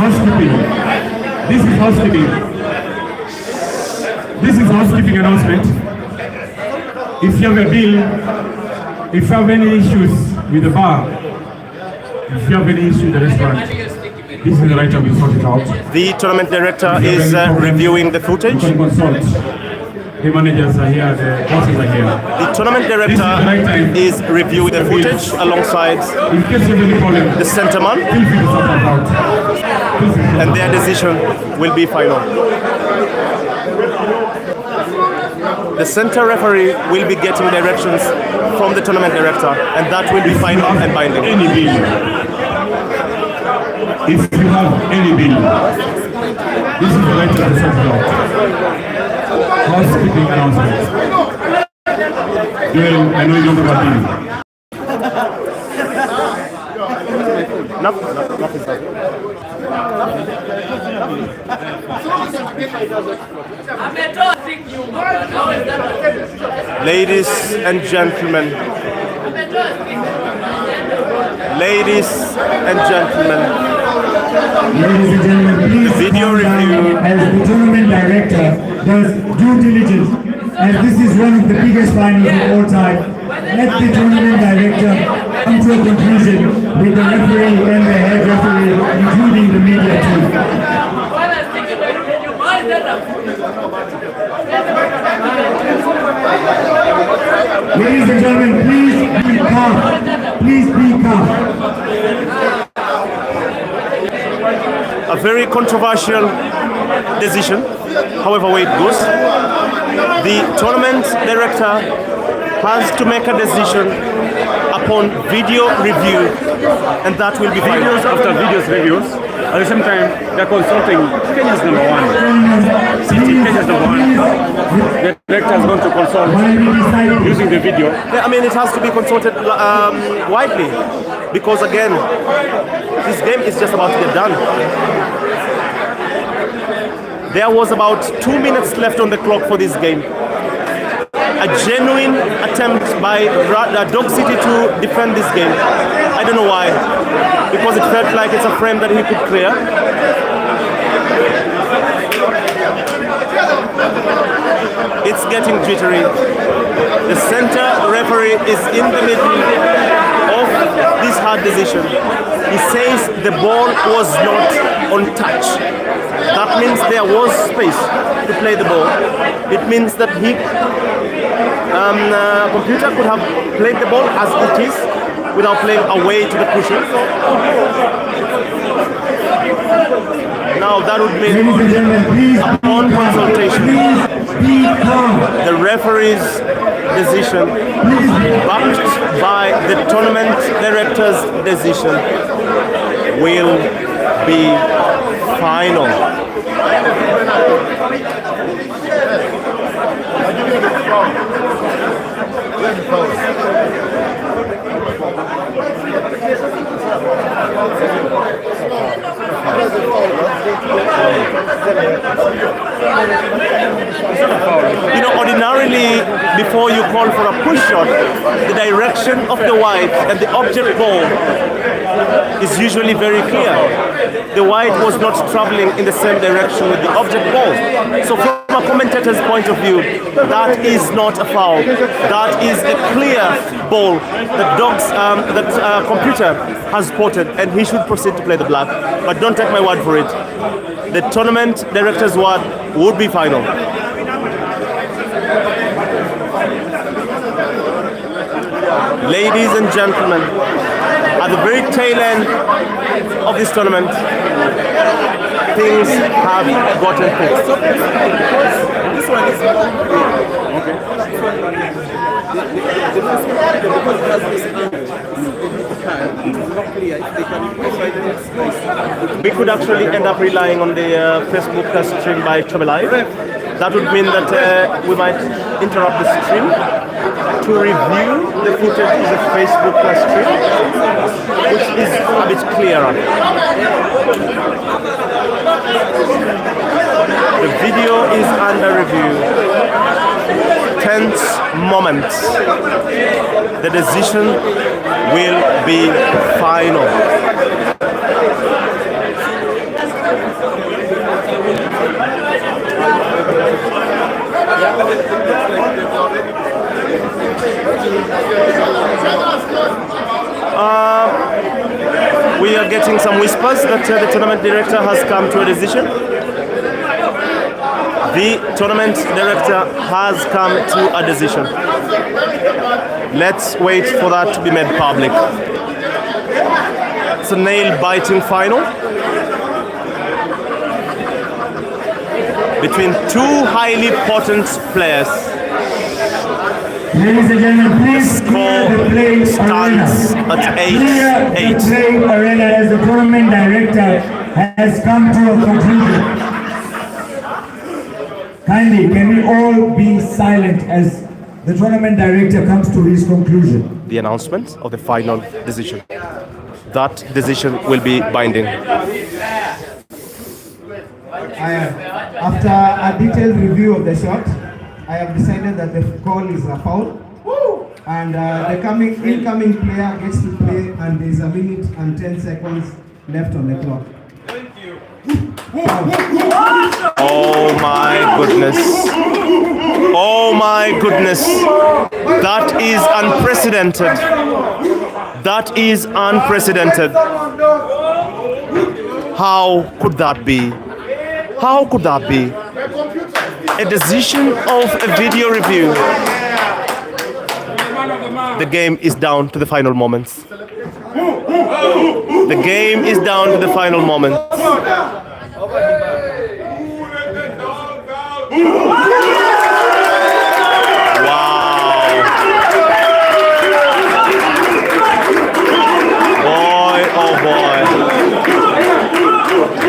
housekeeping. This is housekeeping. This is housekeeping announcement. If you have a bill, if you have any issues with the bar, if you have any issue with the restaurant, this is the right time to sort it out. The tournament director is reviewing the footage. You can consult. The managers are here, the bosses are here. The tournament director is reviewing the footage alongside the center man, and their decision will be final. The center referee will be getting directions from the tournament director, and that will be final and binding. Any bill. If you have any bill, this is the right time to sort it out. Housekeeping announcement. Joel, I know you don't have a bill. Nothing. Ladies and gentlemen. Ladies and gentlemen. Please video review. As the tournament director does due diligence, as this is one of the biggest finals of all time, let the tournament director come to a conclusion with the referee and the head referee, including the media too. Ladies and gentlemen, please be calm. Please be calm. A very controversial decision, however way it goes. The tournament director has to make a decision upon video review, and that will be final. Videos after videos reviews. At the same time, they're consulting Kenya's number one. City, Kenya's number one. The director is going to consult using the video. Yeah, I mean, it has to be consulted widely, because again, this game is just about to get done. There was about 2 minutes left on the clock for this game. A genuine attempt by Dog City to defend this game. I don't know why. Because it felt like it's a frame that he could clear. It's getting jittery. The center referee is in the middle of this hard decision. He says the ball was not on touch. That means there was space to play the ball. It means that he computer could have played the ball as it is without playing away to the cushion. Now that would mean upon consultation, the referee's decision, backed by the tournament director's decision, will be final. You know, ordinarily, before you call for a push shot, the direction of the white and the object ball is usually very clear. The white was not traveling in the same direction with the object ball. So from a commentator's point of view, that is not a foul. That is a clear ball that computer has spotted, and he should proceed to play the black. But don't take my word for it. The tournament director's word would be final. Ladies and gentlemen, at the very tail end of this tournament, things have gotten fixed. This one is we could actually end up relying on the Facebook stream by Chobe Live. That would mean that we might interrupt the stream to review the footage of the Facebook stream, which is a bit clearer. The video is under review. Tense moments. The decision will be final. whispers that the tournament director has come to a decision. The tournament director has come to a decision. Let's wait for that to be made public. It's a nail-biting final between two highly potent players. Ladies and gentlemen, please clear the play stands arena. at 8-8. Clear the play arena as the tournament director has come to a conclusion. Kindly, can we all be silent as the tournament director comes to his conclusion? The announcement of the final decision. That decision will be binding. After a detailed review of the shot, I have decided that the call is a foul, and the incoming player gets to play, and there is a minute and 10 seconds left on the clock. Thank you. Oh my goodness. Oh my goodness. That is unprecedented. That is unprecedented. How could that be? How could that be? A decision of a video review. The game is down to the final moments. The game is down to the final moments. Wow. Boy, oh boy.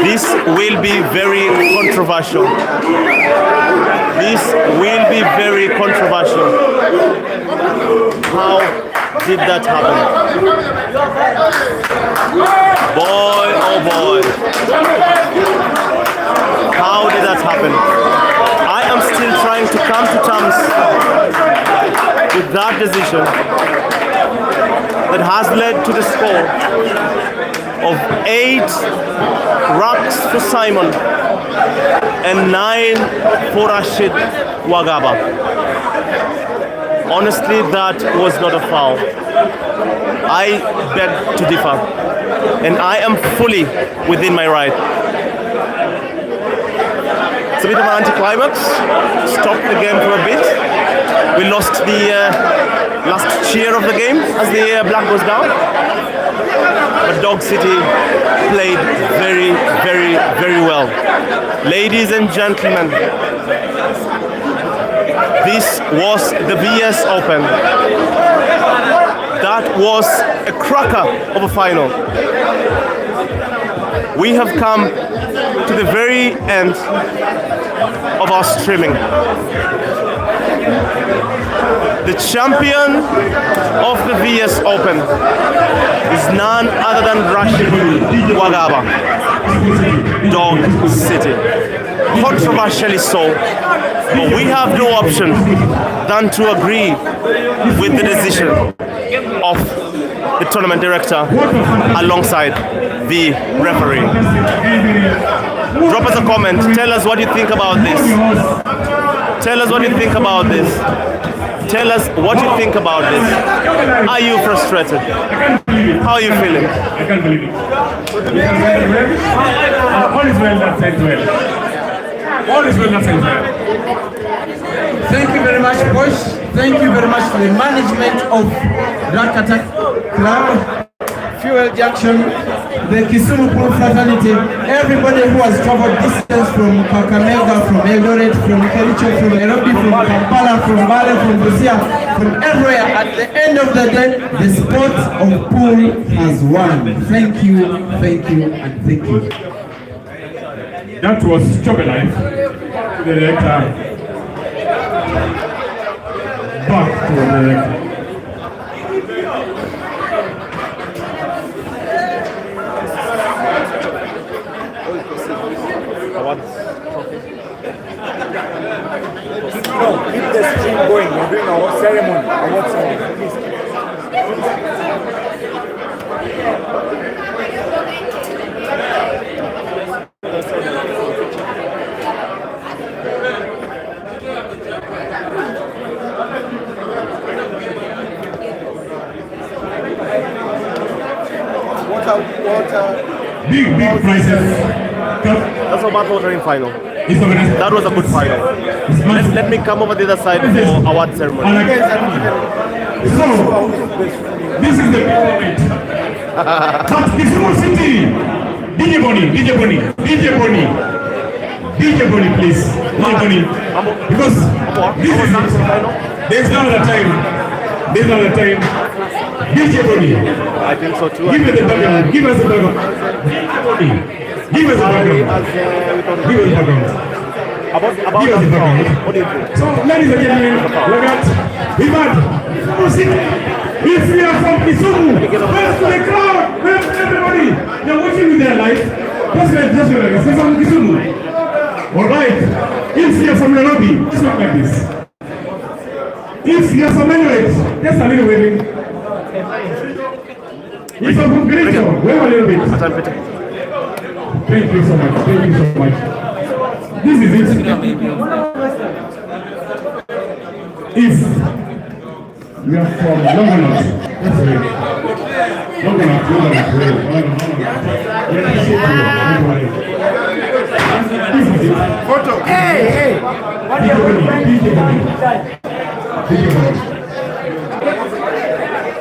This will be very controversial. This will be very controversial. How did that happen? Boy, oh boy. How did that happen? I am still trying to come to terms with that decision that has led to the score of 8 racks for Simon and 9 for Rashid Wagaba. Honestly, that was not a foul. I beg to differ, and I am fully within my right. It's a bit of an anticlimax. Stopped the game for a bit. We lost the last cheer of the game as the black goes down. But Dog City played very, very, very well. Ladies and gentlemen, this was the VS Open. That was a cracker of a final. We have come to the very end of our streaming. The champion of the VS Open is none other than Rashid Wagaba, Dog City. Controversially so, but we have no option than to agree with the decision of the tournament director alongside the referee. Drop us a comment. Tell us what you think about this. Tell us what you think about this. Tell us what you think about this. Are you frustrated? How are you feeling? I can't believe it. All is well that ends well. All is well that ends well. Thank you very much, boys. Thank you very much to the management of Rakata Club, Fuel Junction, the Kisumu Pool Fraternity, everybody who has traveled distance from Kakamega, from Eldoret, from Kericho, from Nairobi, from Kampala, from Mbale, from Busia, from everywhere. At the end of the day, the sport of pool has won. Thank you, and thank you. That was Chop Life, the director. Back to the director. No, keep the stream going. We're doing our ceremony, award ceremony. Please. big prizes. That's a bad watering final. It's organized. That was a good final. Let me come over the other side for award ceremony. So, this is the big moment. But Kisumu City, DJ Bonnie, please. DJ Bonnie. Because this is it. There's no other time. DJ Bonnie. I think so too. Give us the background. Give us the background. Give us the background. About Give us the background. what do you think? So, ladies and gentlemen, look at Ivan. If we are from Kisumu, where's to the crowd? Where's everybody? You're watching with their life. Just like this. We're from Kisumu. Alright. If you're from Nairobi, just look like this. If you're from Emirates, just a little waving. If you're from Greater, wave a little bit. Thank you so much. This is it. If we are from Longonot, let's wait. Longonot. This is it. Photo. Hey. What DJ Bonnie.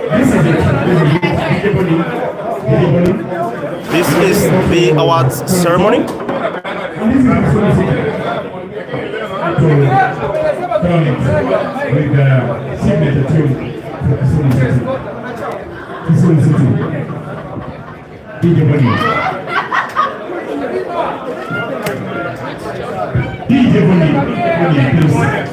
This is it. DJ Bonnie. This is the awards ceremony. And this is with the signature tune for Kisumu City. DJ Bonnie. DJ Bonnie, please. All right.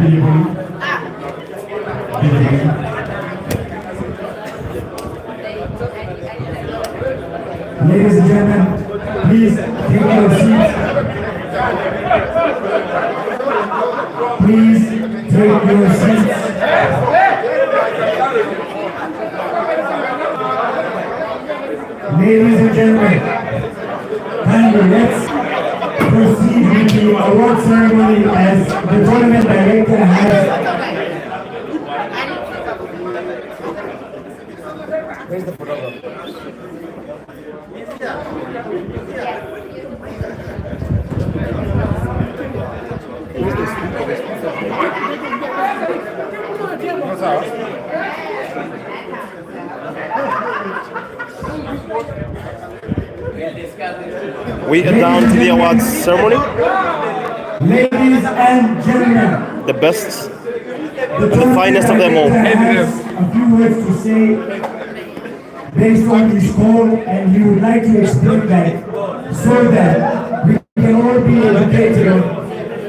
DJ Bonnie. Ladies and gentlemen, please take your seats. Please take your seats. Ladies and gentlemen, kindly let's proceed with the award ceremony as the tournament director has. Where's the photographer? We are down to the awards ceremony. Ladies and gentlemen, The best, the finest of them all. has a few words to say based on his call, and he would like to explain that so that we can all be educated on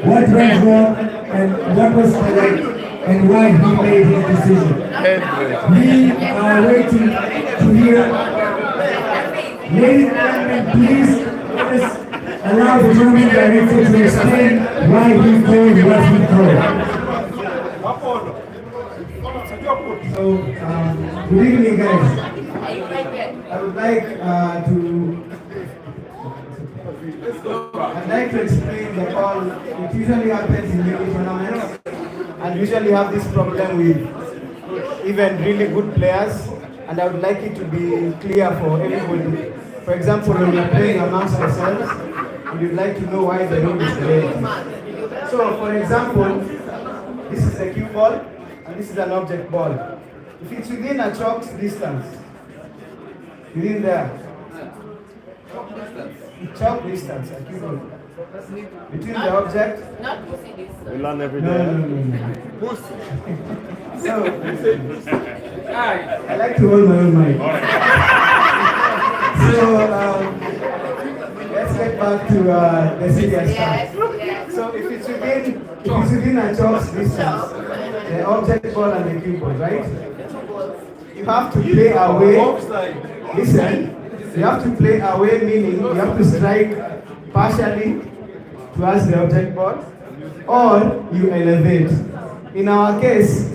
what went wrong and what was correct and why he made his decision. We are waiting to hear. Ladies and gentlemen, please let us allow the tournament director to explain why he called what he called. So, good evening, guys. I would like to explain the call. It usually happens in many tournaments, and usually have this problem with even really good players. And I would like it to be clear for everybody. For example, when we're playing amongst ourselves, and you'd like to know why the rule is the way it is. So, for example, this is a cue ball, and this is an object ball. If it's within a chalk distance, within there, chalk distance, a cue ball, between the object. We learn every day. No. So, I like to hold my own mic. So, let's get back to the serious stuff. So, if it's within a chalk distance, the object ball and the cue ball, right? You have to play away. Listen, you have to play away, meaning you have to strike partially towards the object ball, or you elevate. In our case,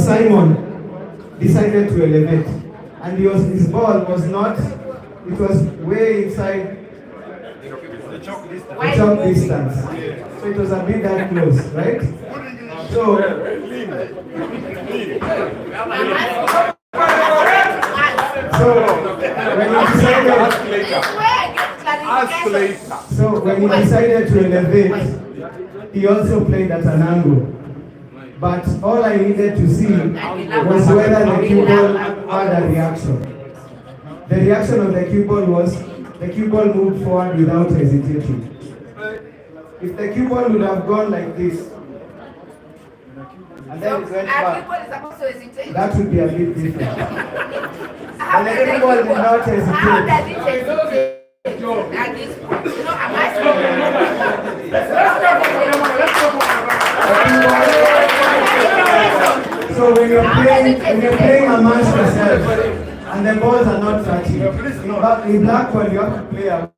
Simon decided to elevate, and his ball was not, it was way inside chalk distance. So it was a bit that close, right? So when he decided to elevate, he also played at an angle. But all I needed to see was whether the cue ball had a reaction. The reaction of the cue ball was the cue ball moved forward without hesitating. If the cue ball would have gone like this, and then it went back, that would be a bit different. And the cue ball did not hesitate. So when you're playing amongst yourself and the balls are not touching, in blackball you have to play away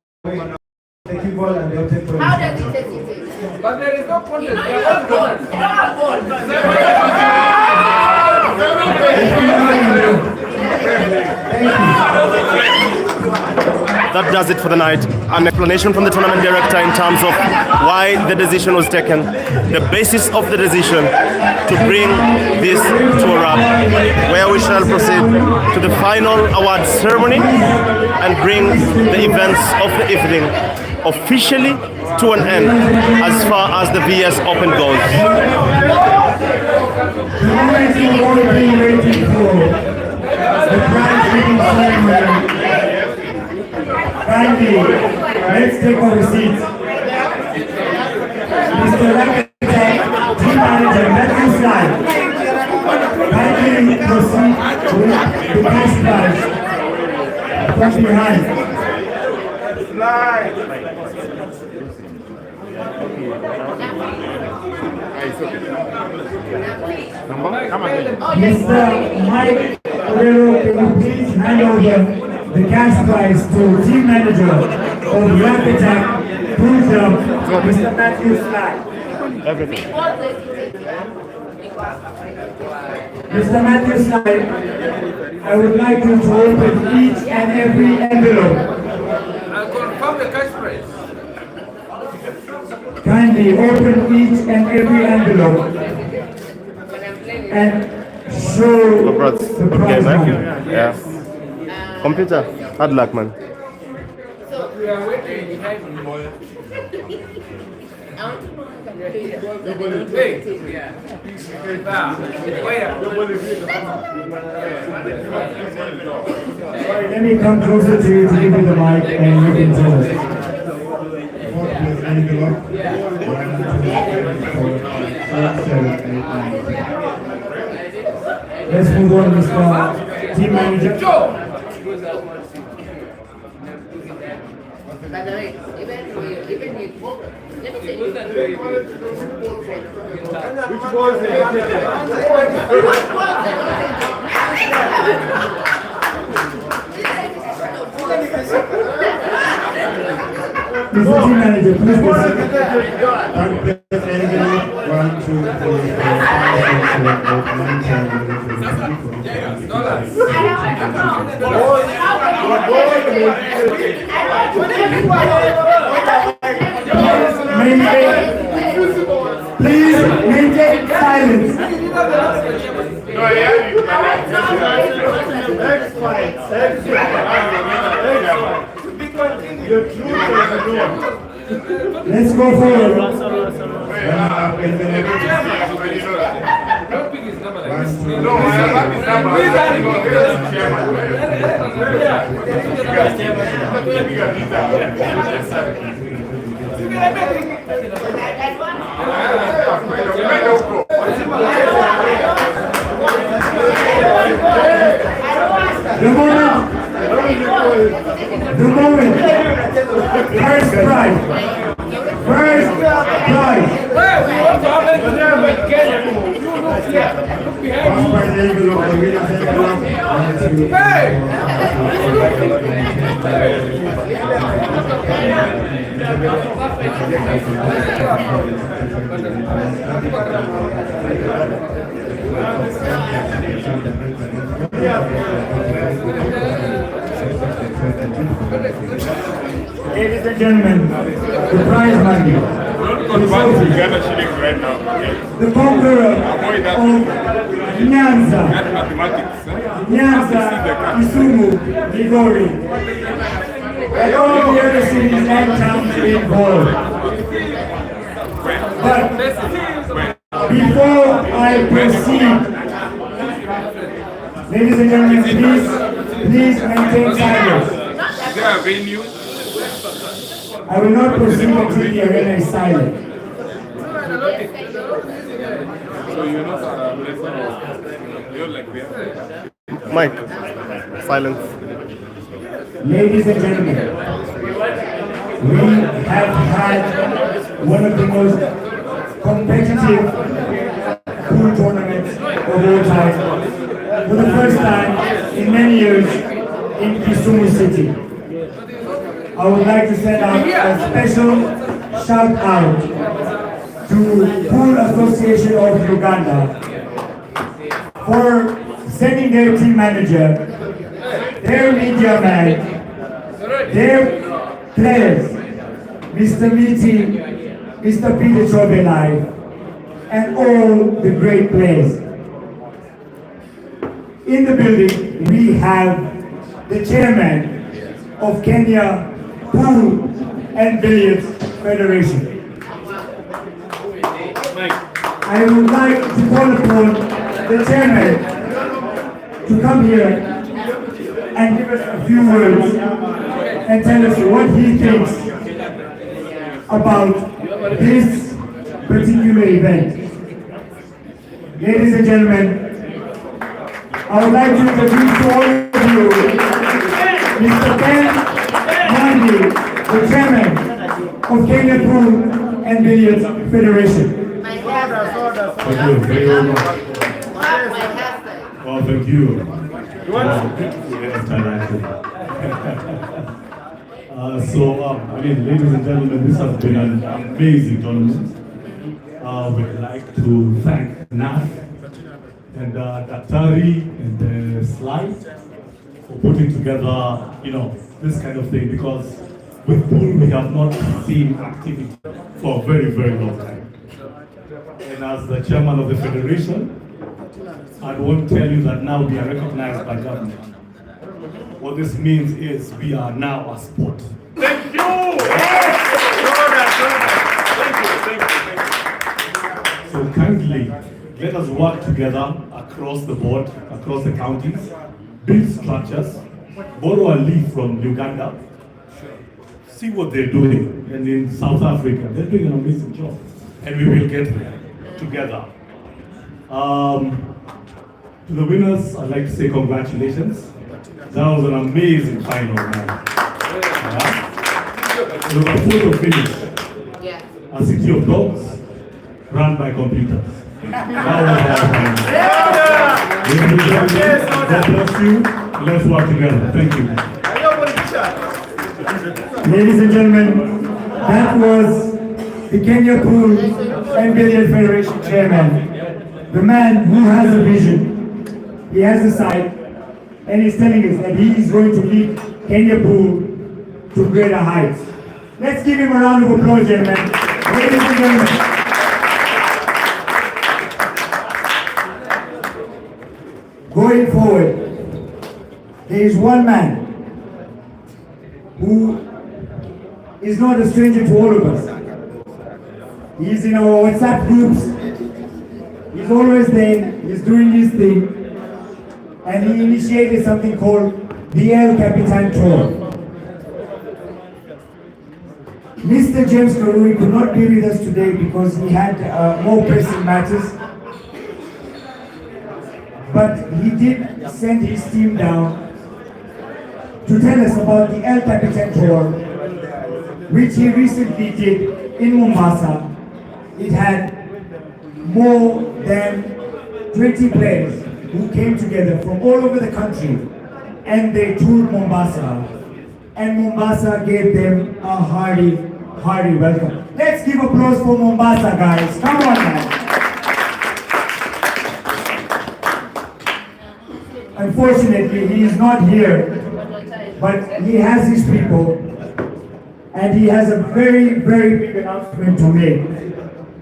the cue ball and the object ball. How does it hesitate? But there is no contest. There are That does it for the night. An explanation from the tournament director in terms of why the decision was taken, the basis of the decision to bring this to a wrap, where we shall proceed to the final award ceremony and bring the events of the evening officially to an end as far as the VS Open goes. Kindly, let's take our seats. Mr. Rakitic, team manager, Matthew Slide. Kindly proceed with the cash prize from behind. Mr. Mike Guerrero, can you please hand over the cash prize to team manager of Rakitic, podium, Mr. Matthew Slack. Everything. Mr. Matthew Slack, I would like you to open each and every envelope. I'll confirm the cash prize. Kindly open each and every envelope and show the prize money. Yeah. Computer, hard luck, man. So we are waiting behind the ball. Let me come closer to you to give you the mic and you can tell us. Let's move on, Mr. Team Manager. By the way, even if let me say Which ball is it? Mr. Team Manager, please proceed. 1, 2, 3, 4, Please maintain silence. Let's go forward. The moment. First prize. First prize. Ladies and gentlemen, the prize money, Don't convert to Ghana shillings right now. Okay? the conqueror Avoid that. of Nyanza, That's mathematics. Nyanza, Kisumu, Migori, and all the other cities and towns involved. But before I proceed, ladies and gentlemen, please maintain silence. Is there a venue? I will not proceed until the arena is silent. So you're not a blessing of, you're like there. Mike, silence. Ladies and gentlemen, we have had one of the most competitive pool tournaments of all time for the first time in many years in Kisumu City. I would like to send out a special shout out to Pool Association of Uganda for sending their team manager, their media man, their players, Mr. MBUTHI, Mr. Peter Chobelai, and all the great players. In the building, we have the chairman of Kenya Pool and Billiards Federation. I would like to call upon the chairman to come here and give us a few words and tell us what he thinks about this particular event. Ladies and gentlemen, I would like to introduce to all of you Mr. Ben Nandi, the chairman of Kenya Pool and Billiards Federation. Thank you very much. Well, thank you. I mean, ladies and gentlemen, this has been an amazing tournament. We'd like to thank NAF and Daktari and the Slide for putting together, this kind of thing, because with pool we have not seen activity for a very, very long time. And as the chairman of the federation, I won't tell you that now we are recognized by government. What this means is we are now a sport. Thank you! So kindly, let us work together across the board, across the counties, build structures, borrow a leaf from Uganda, see what they're doing, and in South Africa, they're doing an amazing job, and we will get there together. To the winners, I'd like to say congratulations. That was an amazing final, man. The photo finish. Yeah. A city of dogs run by computers. That was our final. God bless you. Let's work together. Thank you. Ladies and gentlemen, that was the Kenya Pool and Billiard Federation chairman, the man who has a vision. He has a sight, and he's telling us that he is going to lead Kenya Pool to greater heights. Let's give him a round of applause, gentlemen. Ladies and gentlemen. Going forward, there is one man who is not a stranger to all of us. He's in our WhatsApp groups. He's always there. He's doing his thing. And he initiated something called the El Capitan Tour. Mr. James Karuri could not be with us today because he had more pressing matters. But he did send his team down to tell us about the El Capitan Tour, which he recently did in Mombasa. It had more than 20 players who came together from all over the country, and they toured Mombasa, and Mombasa gave them a hearty welcome. Let's give applause for Mombasa, guys. Come on, man. Unfortunately, he is not here, but he has his people, and he has a very, very big announcement to make.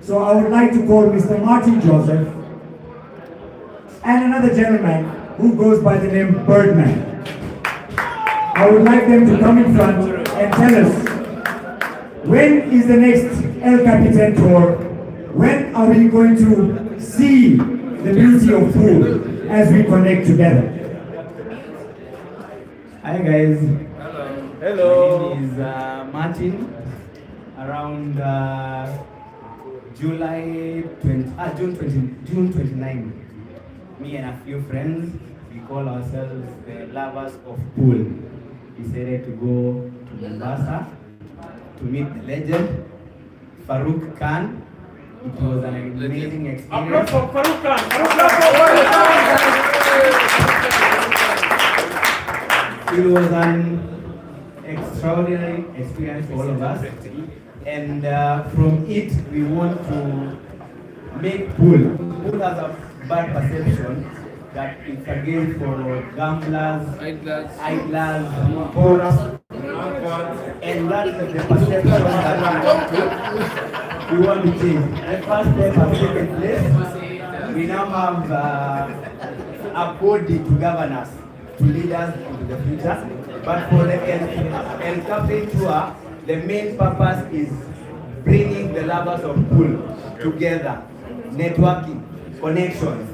So I would like to call Mr. Martin Joseph and another gentleman who goes by the name Birdman. I would like them to come in front and tell us, when is the next El Capitan tour? When are we going to see the beauty of pool as we connect together? Hi guys. Hello. My name is Martin. Around June 29. Me and a few friends, we call ourselves the lovers of pool. We decided to go to Mombasa to meet the legend, Farouk Khan. It was an amazing experience. Applause for Farouk Khan. It was an extraordinary experience for all of us. And from it, we want to make pool. Pool has a bad perception that it's a game for gamblers, idlers, poor, and that's the perception that we want to change. The first step has taken place. We now have a body to govern us, to lead us into the future. But for the El Capitan Tour, the main purpose is bringing the lovers of pool together, networking, connections.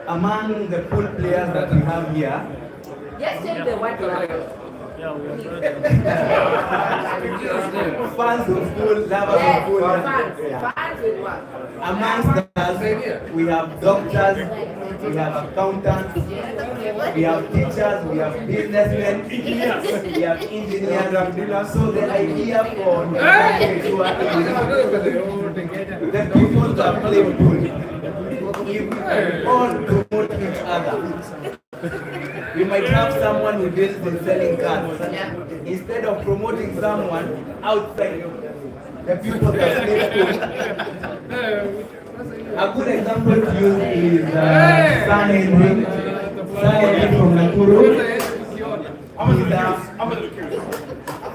Among the pool players that we have here, Just take the white flag. fans of pool, lovers of pool. Fans with what? Amongst us, we have doctors, we have accountants, we have teachers, we have businessmen, we have engineers. So the idea for the people that play pool, if we all promote each other, we might have someone who deals in selling cards. Instead of promoting someone outside the people that play pool. A good example to use is San Henry. San Henry from Nakuru. He's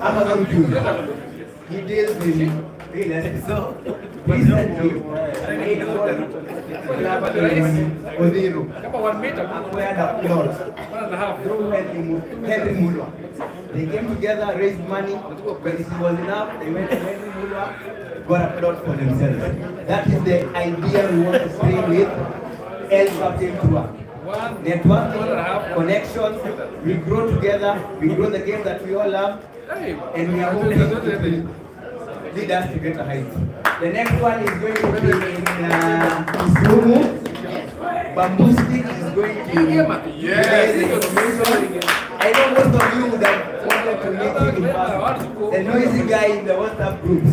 Amazon Q. He deals in real estate. So recently, he Odiru acquired a plot through Henry Mulwa. They came together, raised money. When it was enough, they went to Henry Mulwa, got a plot for themselves. That is the idea we want to bring with El Capitan Tour. Networking, connections, we grow together, we grow the game that we all love, and we are hoping it will lead us to greater heights. The next one is going to be in Kisumu. Bamboo Stick is going to I know most of you would have wanted to meet him in person. The noisy guy in the WhatsApp groups.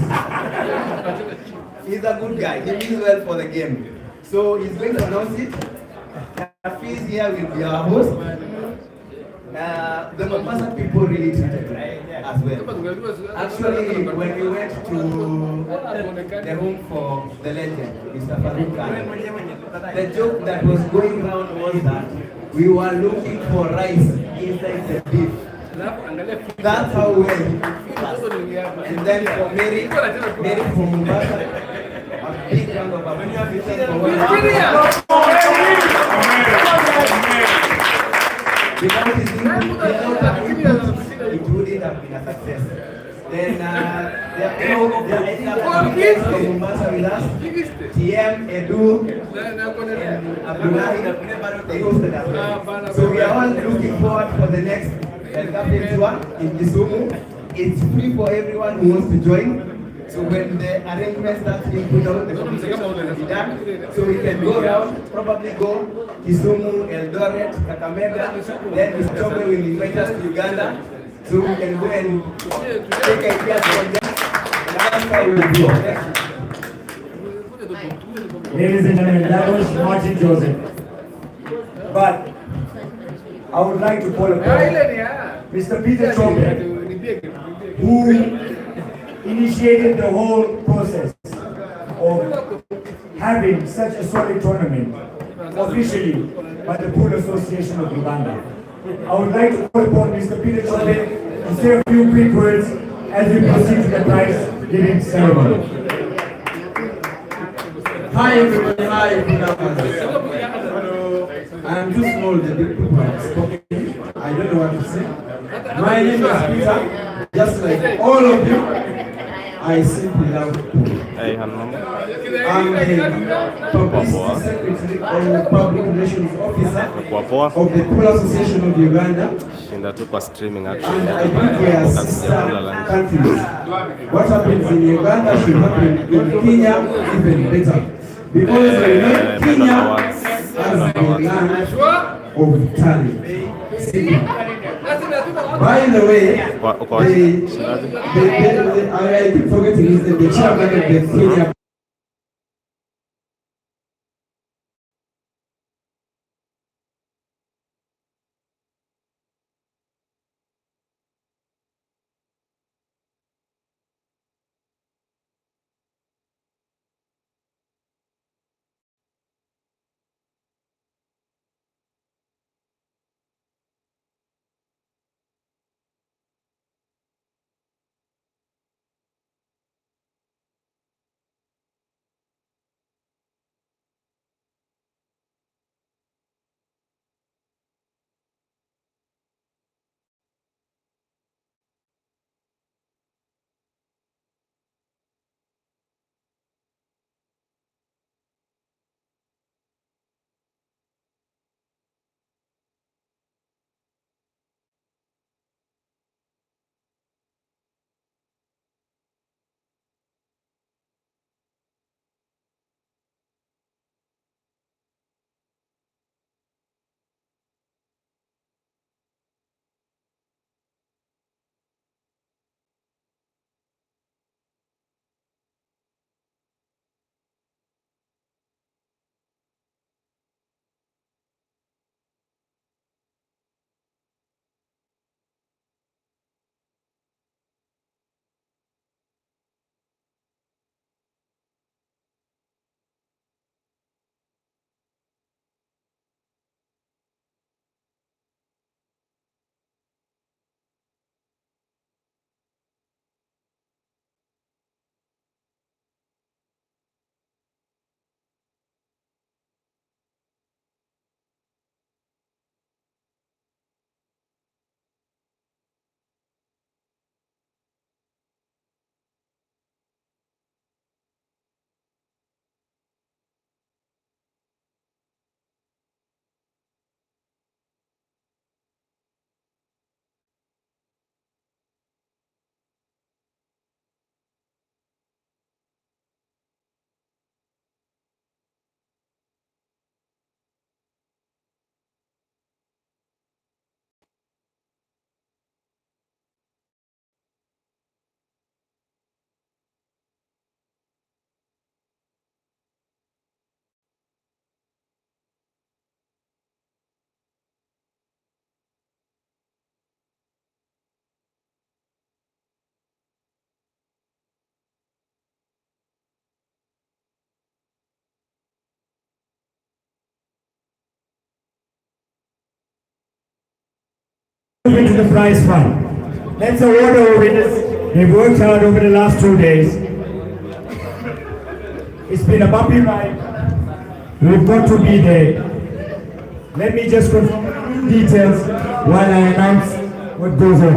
He's a good guy. He means well for the game. So he's going to announce it. Hafiz here will be our host. The Mombasa people really treated as well. Actually, when we went to the home for the legend, Mr. Farouk Khan, the joke that was going around was that we were looking for rice inside the beef. That's how well he feels. And then for Mary from Mombasa, a big round of applause for because his input, it wouldn't have been a success. Then there are from Mombasa with us, TM, Edu, and Abdullahi, they hosted us. So we are all looking forward for the next El Capitan Tour in Kisumu. It's free for everyone who wants to join. So when the arrangement starts being put out, the conversation will be done. So we can go around, probably go Kisumu, Eldoret, Kakamega, then Mr. Chome will invite us to Uganda. So we can go and take ideas from them. And that's how we will go. Ladies and gentlemen, that was Martin Joseph. But I would like to call upon Mr. Peter Chome, who initiated the whole process of having such a solid tournament officially by the Pool Association of Uganda. I would like to call upon Mr. Peter Chome to say a few quick words as we proceed to the prize giving ceremony. Hi everybody, hi, good afternoon. I'm too small, the big people have spoken. I don't know what to say. My name is Peter, just like all of you. I simply love pool. I'm the publicity secretary or public relations officer of the Pool Association of Uganda. And I think we are sister countries. What happens in Uganda should happen in Kenya even better. Because Kenya has the land of talent. By the way, I keep forgetting is the chairman of the Kenya. Moving to the prize fund. Let's award our winners. They've worked hard over the last 2 days. It's been a bumpy ride. We've got to be there. Let me just confirm details while I announce what goes on.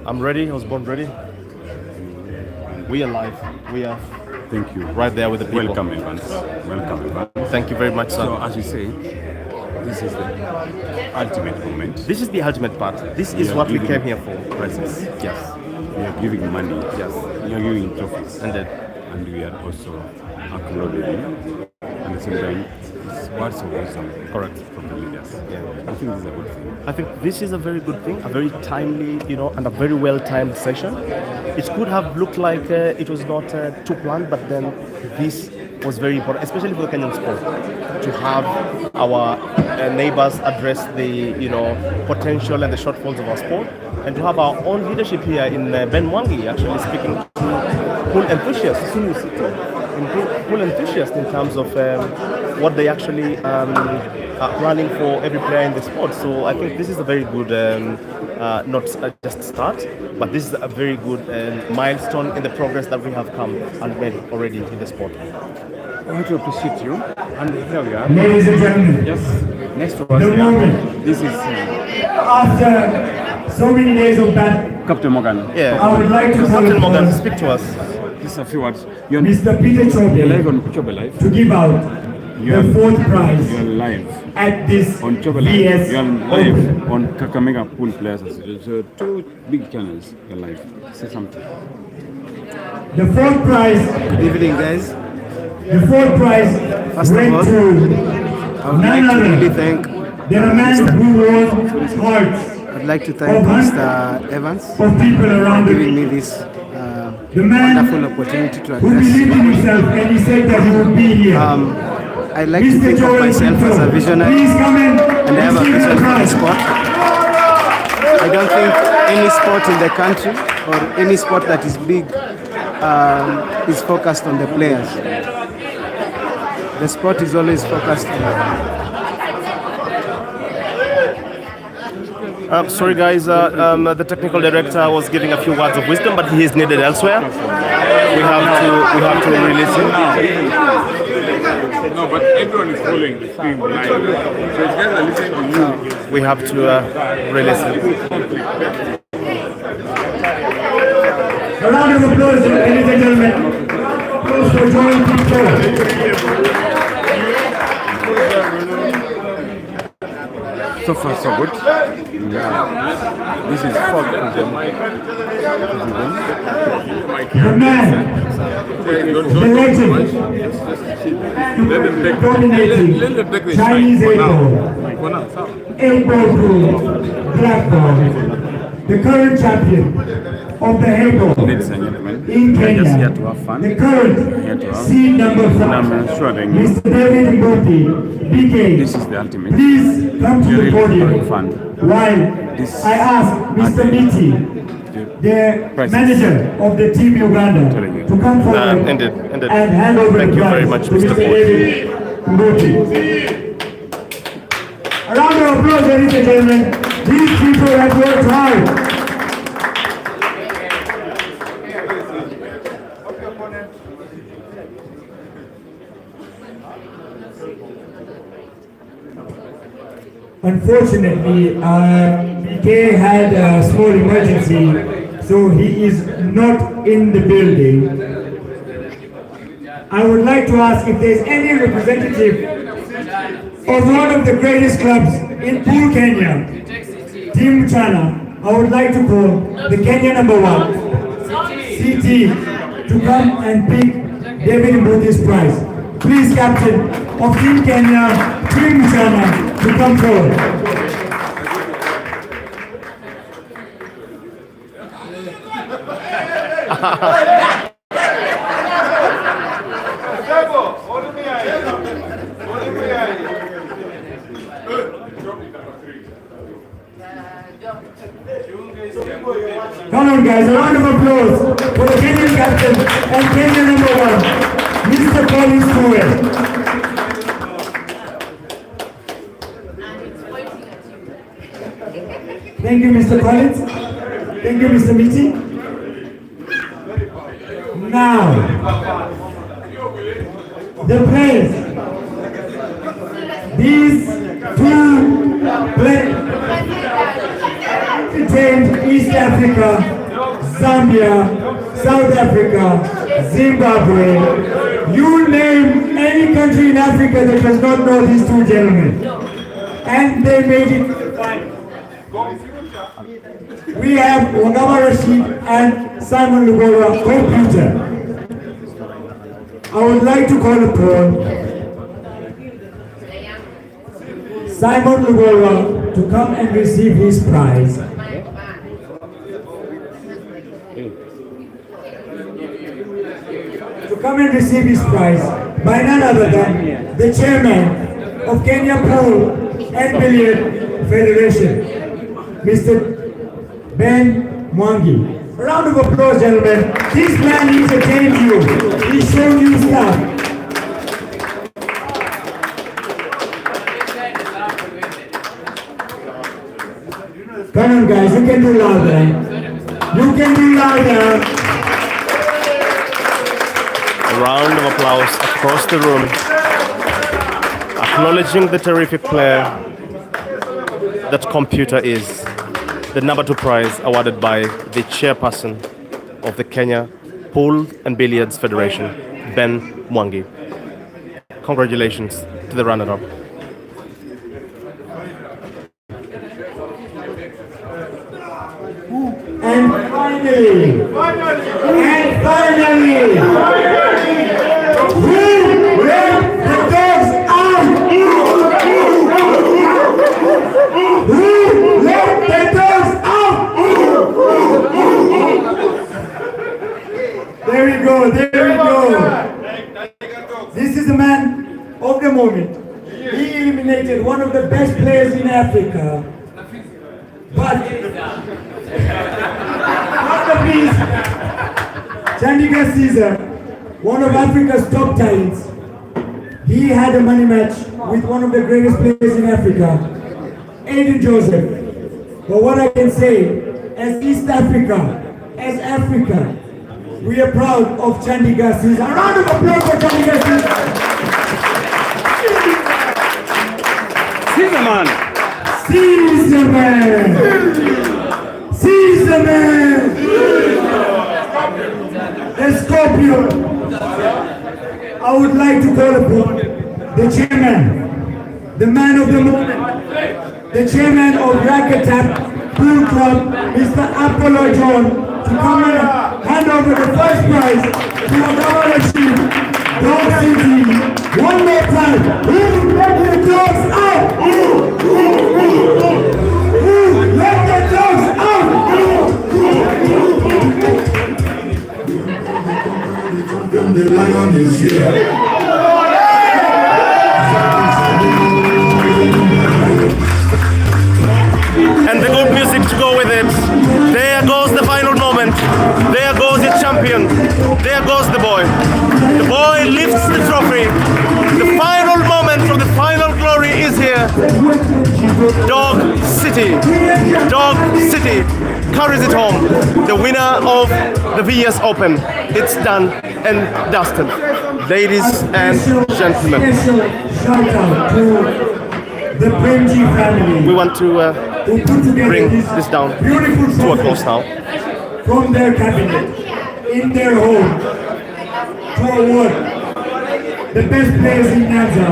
I'm ready. I was born ready. We are live. We are. Thank you. Right there with the people. Welcome, Evans. Welcome, Evans. Thank you very much, sir. So, as you say, this is the ultimate moment. This is the ultimate part. This is what we came here for. Prizes. Yes. We are giving money. Yes. We are giving trophies. And we are also acknowledging. And at the same time, it's words of wisdom. Correct. From the leaders. Yeah. I think this is a good thing. I think this is a very good thing, a very timely, and a very well-timed session. It could have looked like it was not too planned, but then this was very important, especially for the Kenyan sport, to have our neighbors address the, potential and the shortfalls of our sport, and to have our own leadership here in Ben Mwangi actually speaking to pool enthusiasts, pool enthusiasts in terms of what they actually running for every player in the sport. So I think this is a very good, not just start, but this is a very good milestone in the progress that we have come and made already in the sport. I want to appreciate you, and here we are. Ladies and gentlemen, Yes, next to us. the moment. This is After so many days of battle, Captain Morgan. Yeah, I would like to Captain Morgan, call speak to us. Just a few words. You're Mr. Peter You're live Chobe on Chobe Live. to give out You're the fourth prize You're live at this on Chobe Live. VS You're Open. live on Kakamega Pool Players. So two big channels. You're live. Say something. The fourth prize. Good evening, guys. The fourth prize First of went all, to I would none like to other really thank than a man who won hearts I'd like to thank Mr. Evans of people around for the giving me this the man wonderful opportunity to who address. believed in himself and he said that he would be here. I'd like to think of myself as a visionary, Please come in and I have a receive vision the for the prize. sport. I don't think any sport in the country or any sport that is big is focused on the players. The sport is always focused on Sorry guys, the technical director was giving a few words of wisdom, but he is needed elsewhere. We have to release him. No, but everyone is following the stream live. So if guys are listening to you, We have to release him. A round of applause, ladies and gentlemen. Applause for joining KIPTOO. So far, so good. Yeah. This is for The man, the legend, dominating Chinese eight-ball rule, black ball, the current champion of the eight-ball ladies and gentlemen, in we're just here Kenya, to have fun. the Here current to have seed number and 5, I'm ensuring Mr. David MBUTHI, BK. this is the ultimate. Please come to You're the really podium having fun. while This I ask Mr. Miti, the Prices. manager of the Team Uganda, to come forward Ended. and hand over Thank the you very prize much, to Mr. Mr. Ford. David MBUTHI. A round of applause, ladies and gentlemen. These people have worked hard. Unfortunately, BK had a small emergency, so he is not in the building. I would like to ask if there's any representative of one of the greatest clubs in Pool Kenya, Team Mchana. I would like to call the Kenya number 1, CT, to come and pick David MBUTHI's prize. Please, captain of Team Kenya, Team Mchana, to come forward. Come on guys, a round of applause for the Kenyan captain and Kenyan number 1, Mr. Collins Tuwe. Thank you, Mr. Collins. Thank you, Mr. Miti. Now, the players. These two players contained East Africa, Zambia, South Africa, Zimbabwe. You name any country in Africa that does not know these two gentlemen. And they made it fine. We have Wangama Rashid and Simon Lugora, computer. I would like to call upon Simon Lugora to come and receive his prize. To come and receive his prize by none other than the chairman of Kenya Pool and Billiard Federation, Mr. Ben Mwangi. A round of applause, gentlemen. This man entertained you. He's shown you stuff. Come on, guys, you can do louder. You can do louder. A round of applause across the room, acknowledging the terrific player that KIPTOO is. The number 2 prize awarded by the chairperson of the Kenya Pool and Billiards Federation, Ben Mwangi. Congratulations to the runner-up. And finally, who let the dogs out? Who let the dogs out? There we go, there we go. This is the man of the moment. He eliminated one of the best players in Africa. But not the beast, Chandigarh Caesar, one of Africa's top talents. He had a money match with one of the greatest players in Africa, Aiden Joseph. But what I can say, as East Africa, as Africa, we are proud of Chandigarh Caesar. A round of applause for Chandigarh Caesar. Caesar man. Caesar man. Caesar man. The Scorpio. I would like to call upon the chairman, the man of the moment, the chairman of Racquetap Pool Club, Mr. Apollo John, to come and hand over the first prize to our government chief, Dog City. One more time. Who let the dogs out? Who let the dogs out? The lion is here. And the good music to go with it. There goes the final moment. There goes the champion. There goes the boy. The boy lifts the trophy. The final moment of the final glory is here. Dog City. Dog City carries it home. The winner of the VS Open. It's done and dusted. Ladies and gentlemen. Shout out to the Premji family. We want to bring this down to a close now. From their cabinet, in their home, to award the best players in Nyanza,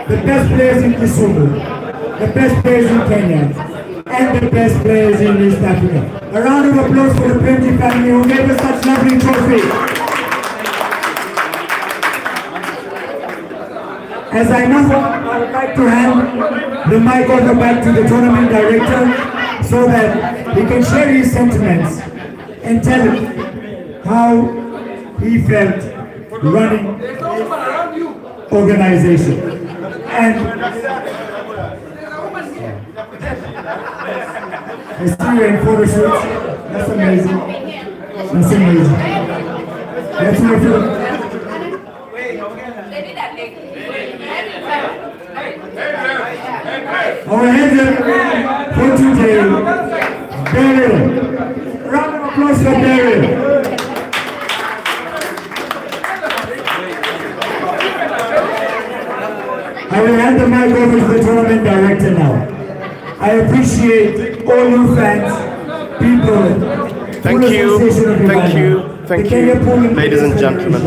the best players in Kisumu, the best players in Kenya, and the best players in East Africa. A round of applause for the Premji family who gave us such lovely trophy. As I move on, I would like to hand the mic over back to the tournament director so that he can share his sentiments and tell how he felt running this organization. And I see you in photo shoots. That's amazing. That's amazing. That's my our heads for today, Daryl. Round of applause for Daryl. I will hand the mic over to the tournament director now. I appreciate all you fans, people. Thank you, ladies and gentlemen,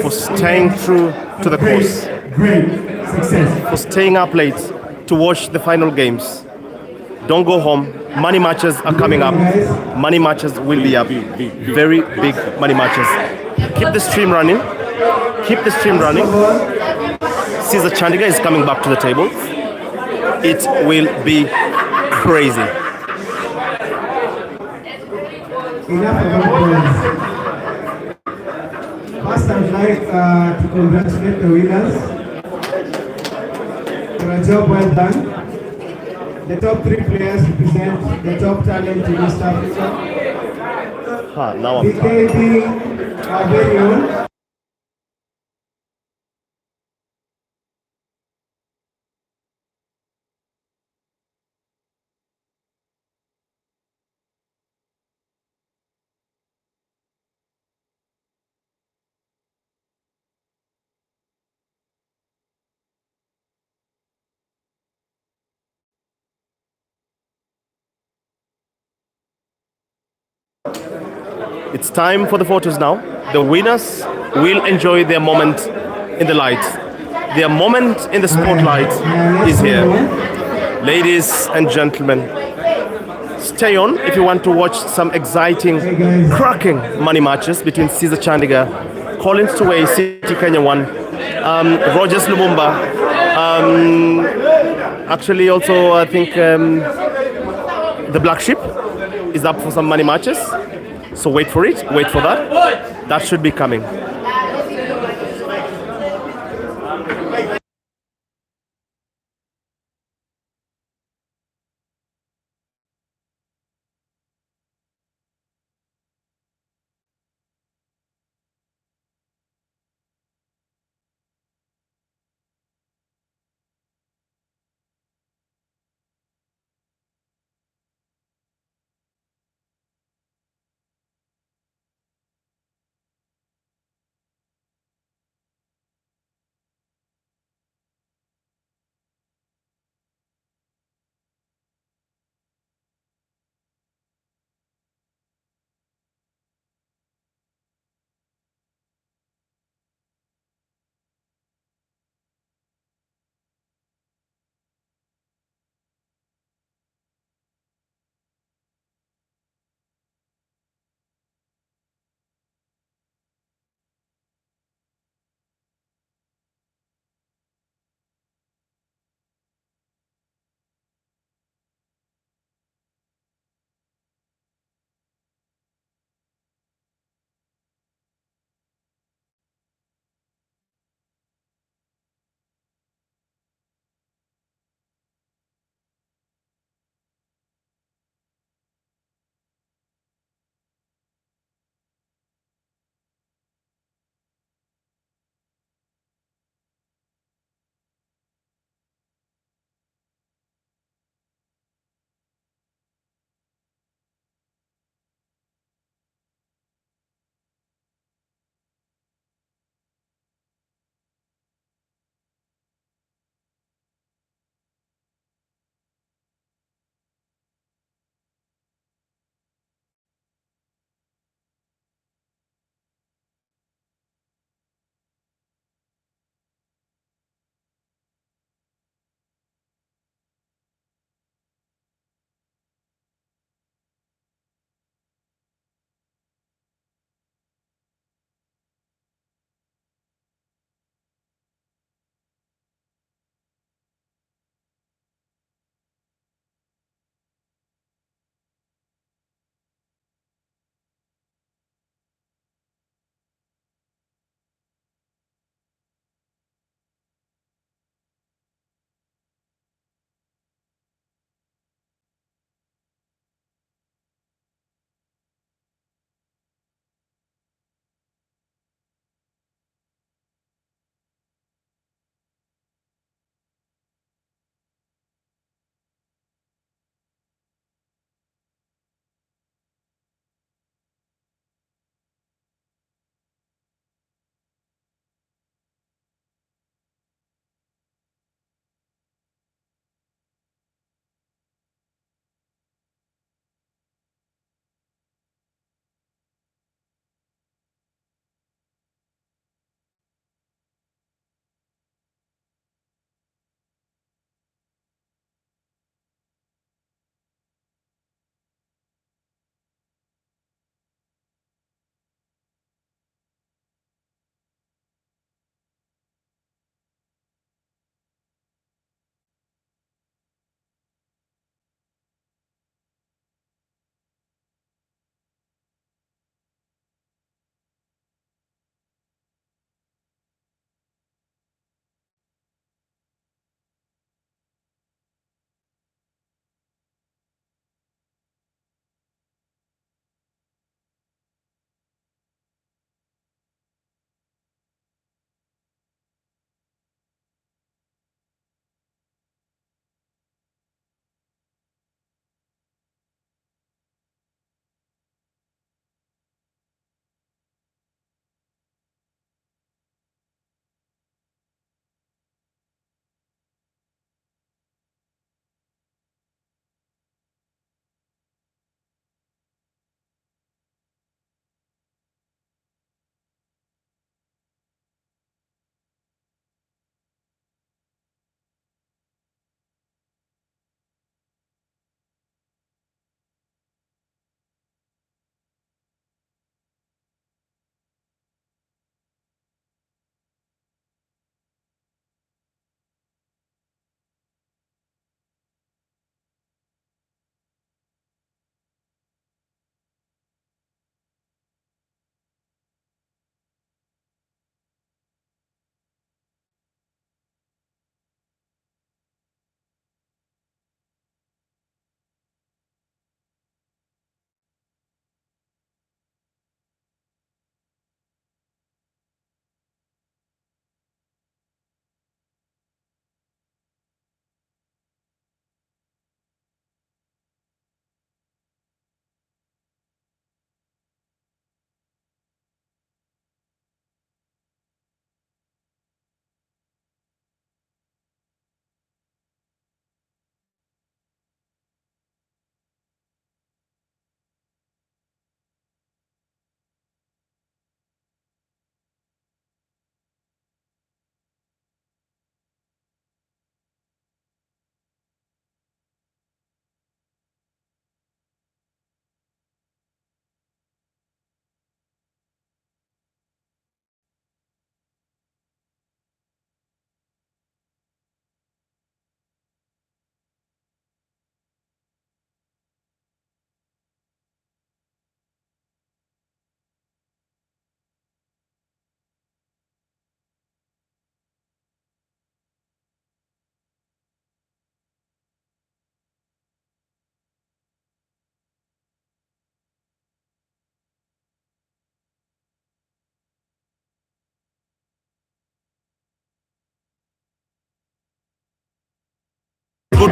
for staying true to the course. Great success. For staying up late to watch the final games. Don't go home. Money matches are coming up. Money matches will be up. Very big money matches. Keep the stream running. Keep the stream running. Caesar Chandigarh is coming back to the table. It will be crazy. First, I'd like to congratulate the winners for a job well done. The top 3 players represent the top talent in East Africa. Now I'm BKB, our very own. It's time for the photos now. The winners will enjoy their moment in the light. Their moment in the spotlight is here. Ladies and gentlemen, stay on if you want to watch some exciting, cracking money matches between Caesar Chandiga, Collins Tuwei, City Kenya 1, Rogers Lumumba. Actually, also, I think the Black Sheep is up for some money matches. So wait for it, wait for that. That should be coming.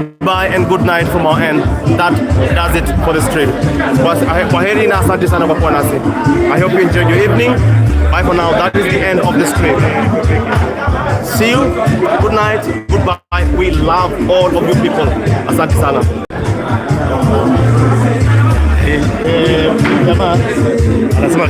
goodbye and good night from our end. That does it for the stream. Kwaheri na asante sana kwa kuwa nasi. I hope you enjoyed your evening. Bye for now. That is the end of the stream. See you. Good night. Goodbye. We love all of you people. Asante sana. Jamaa anasema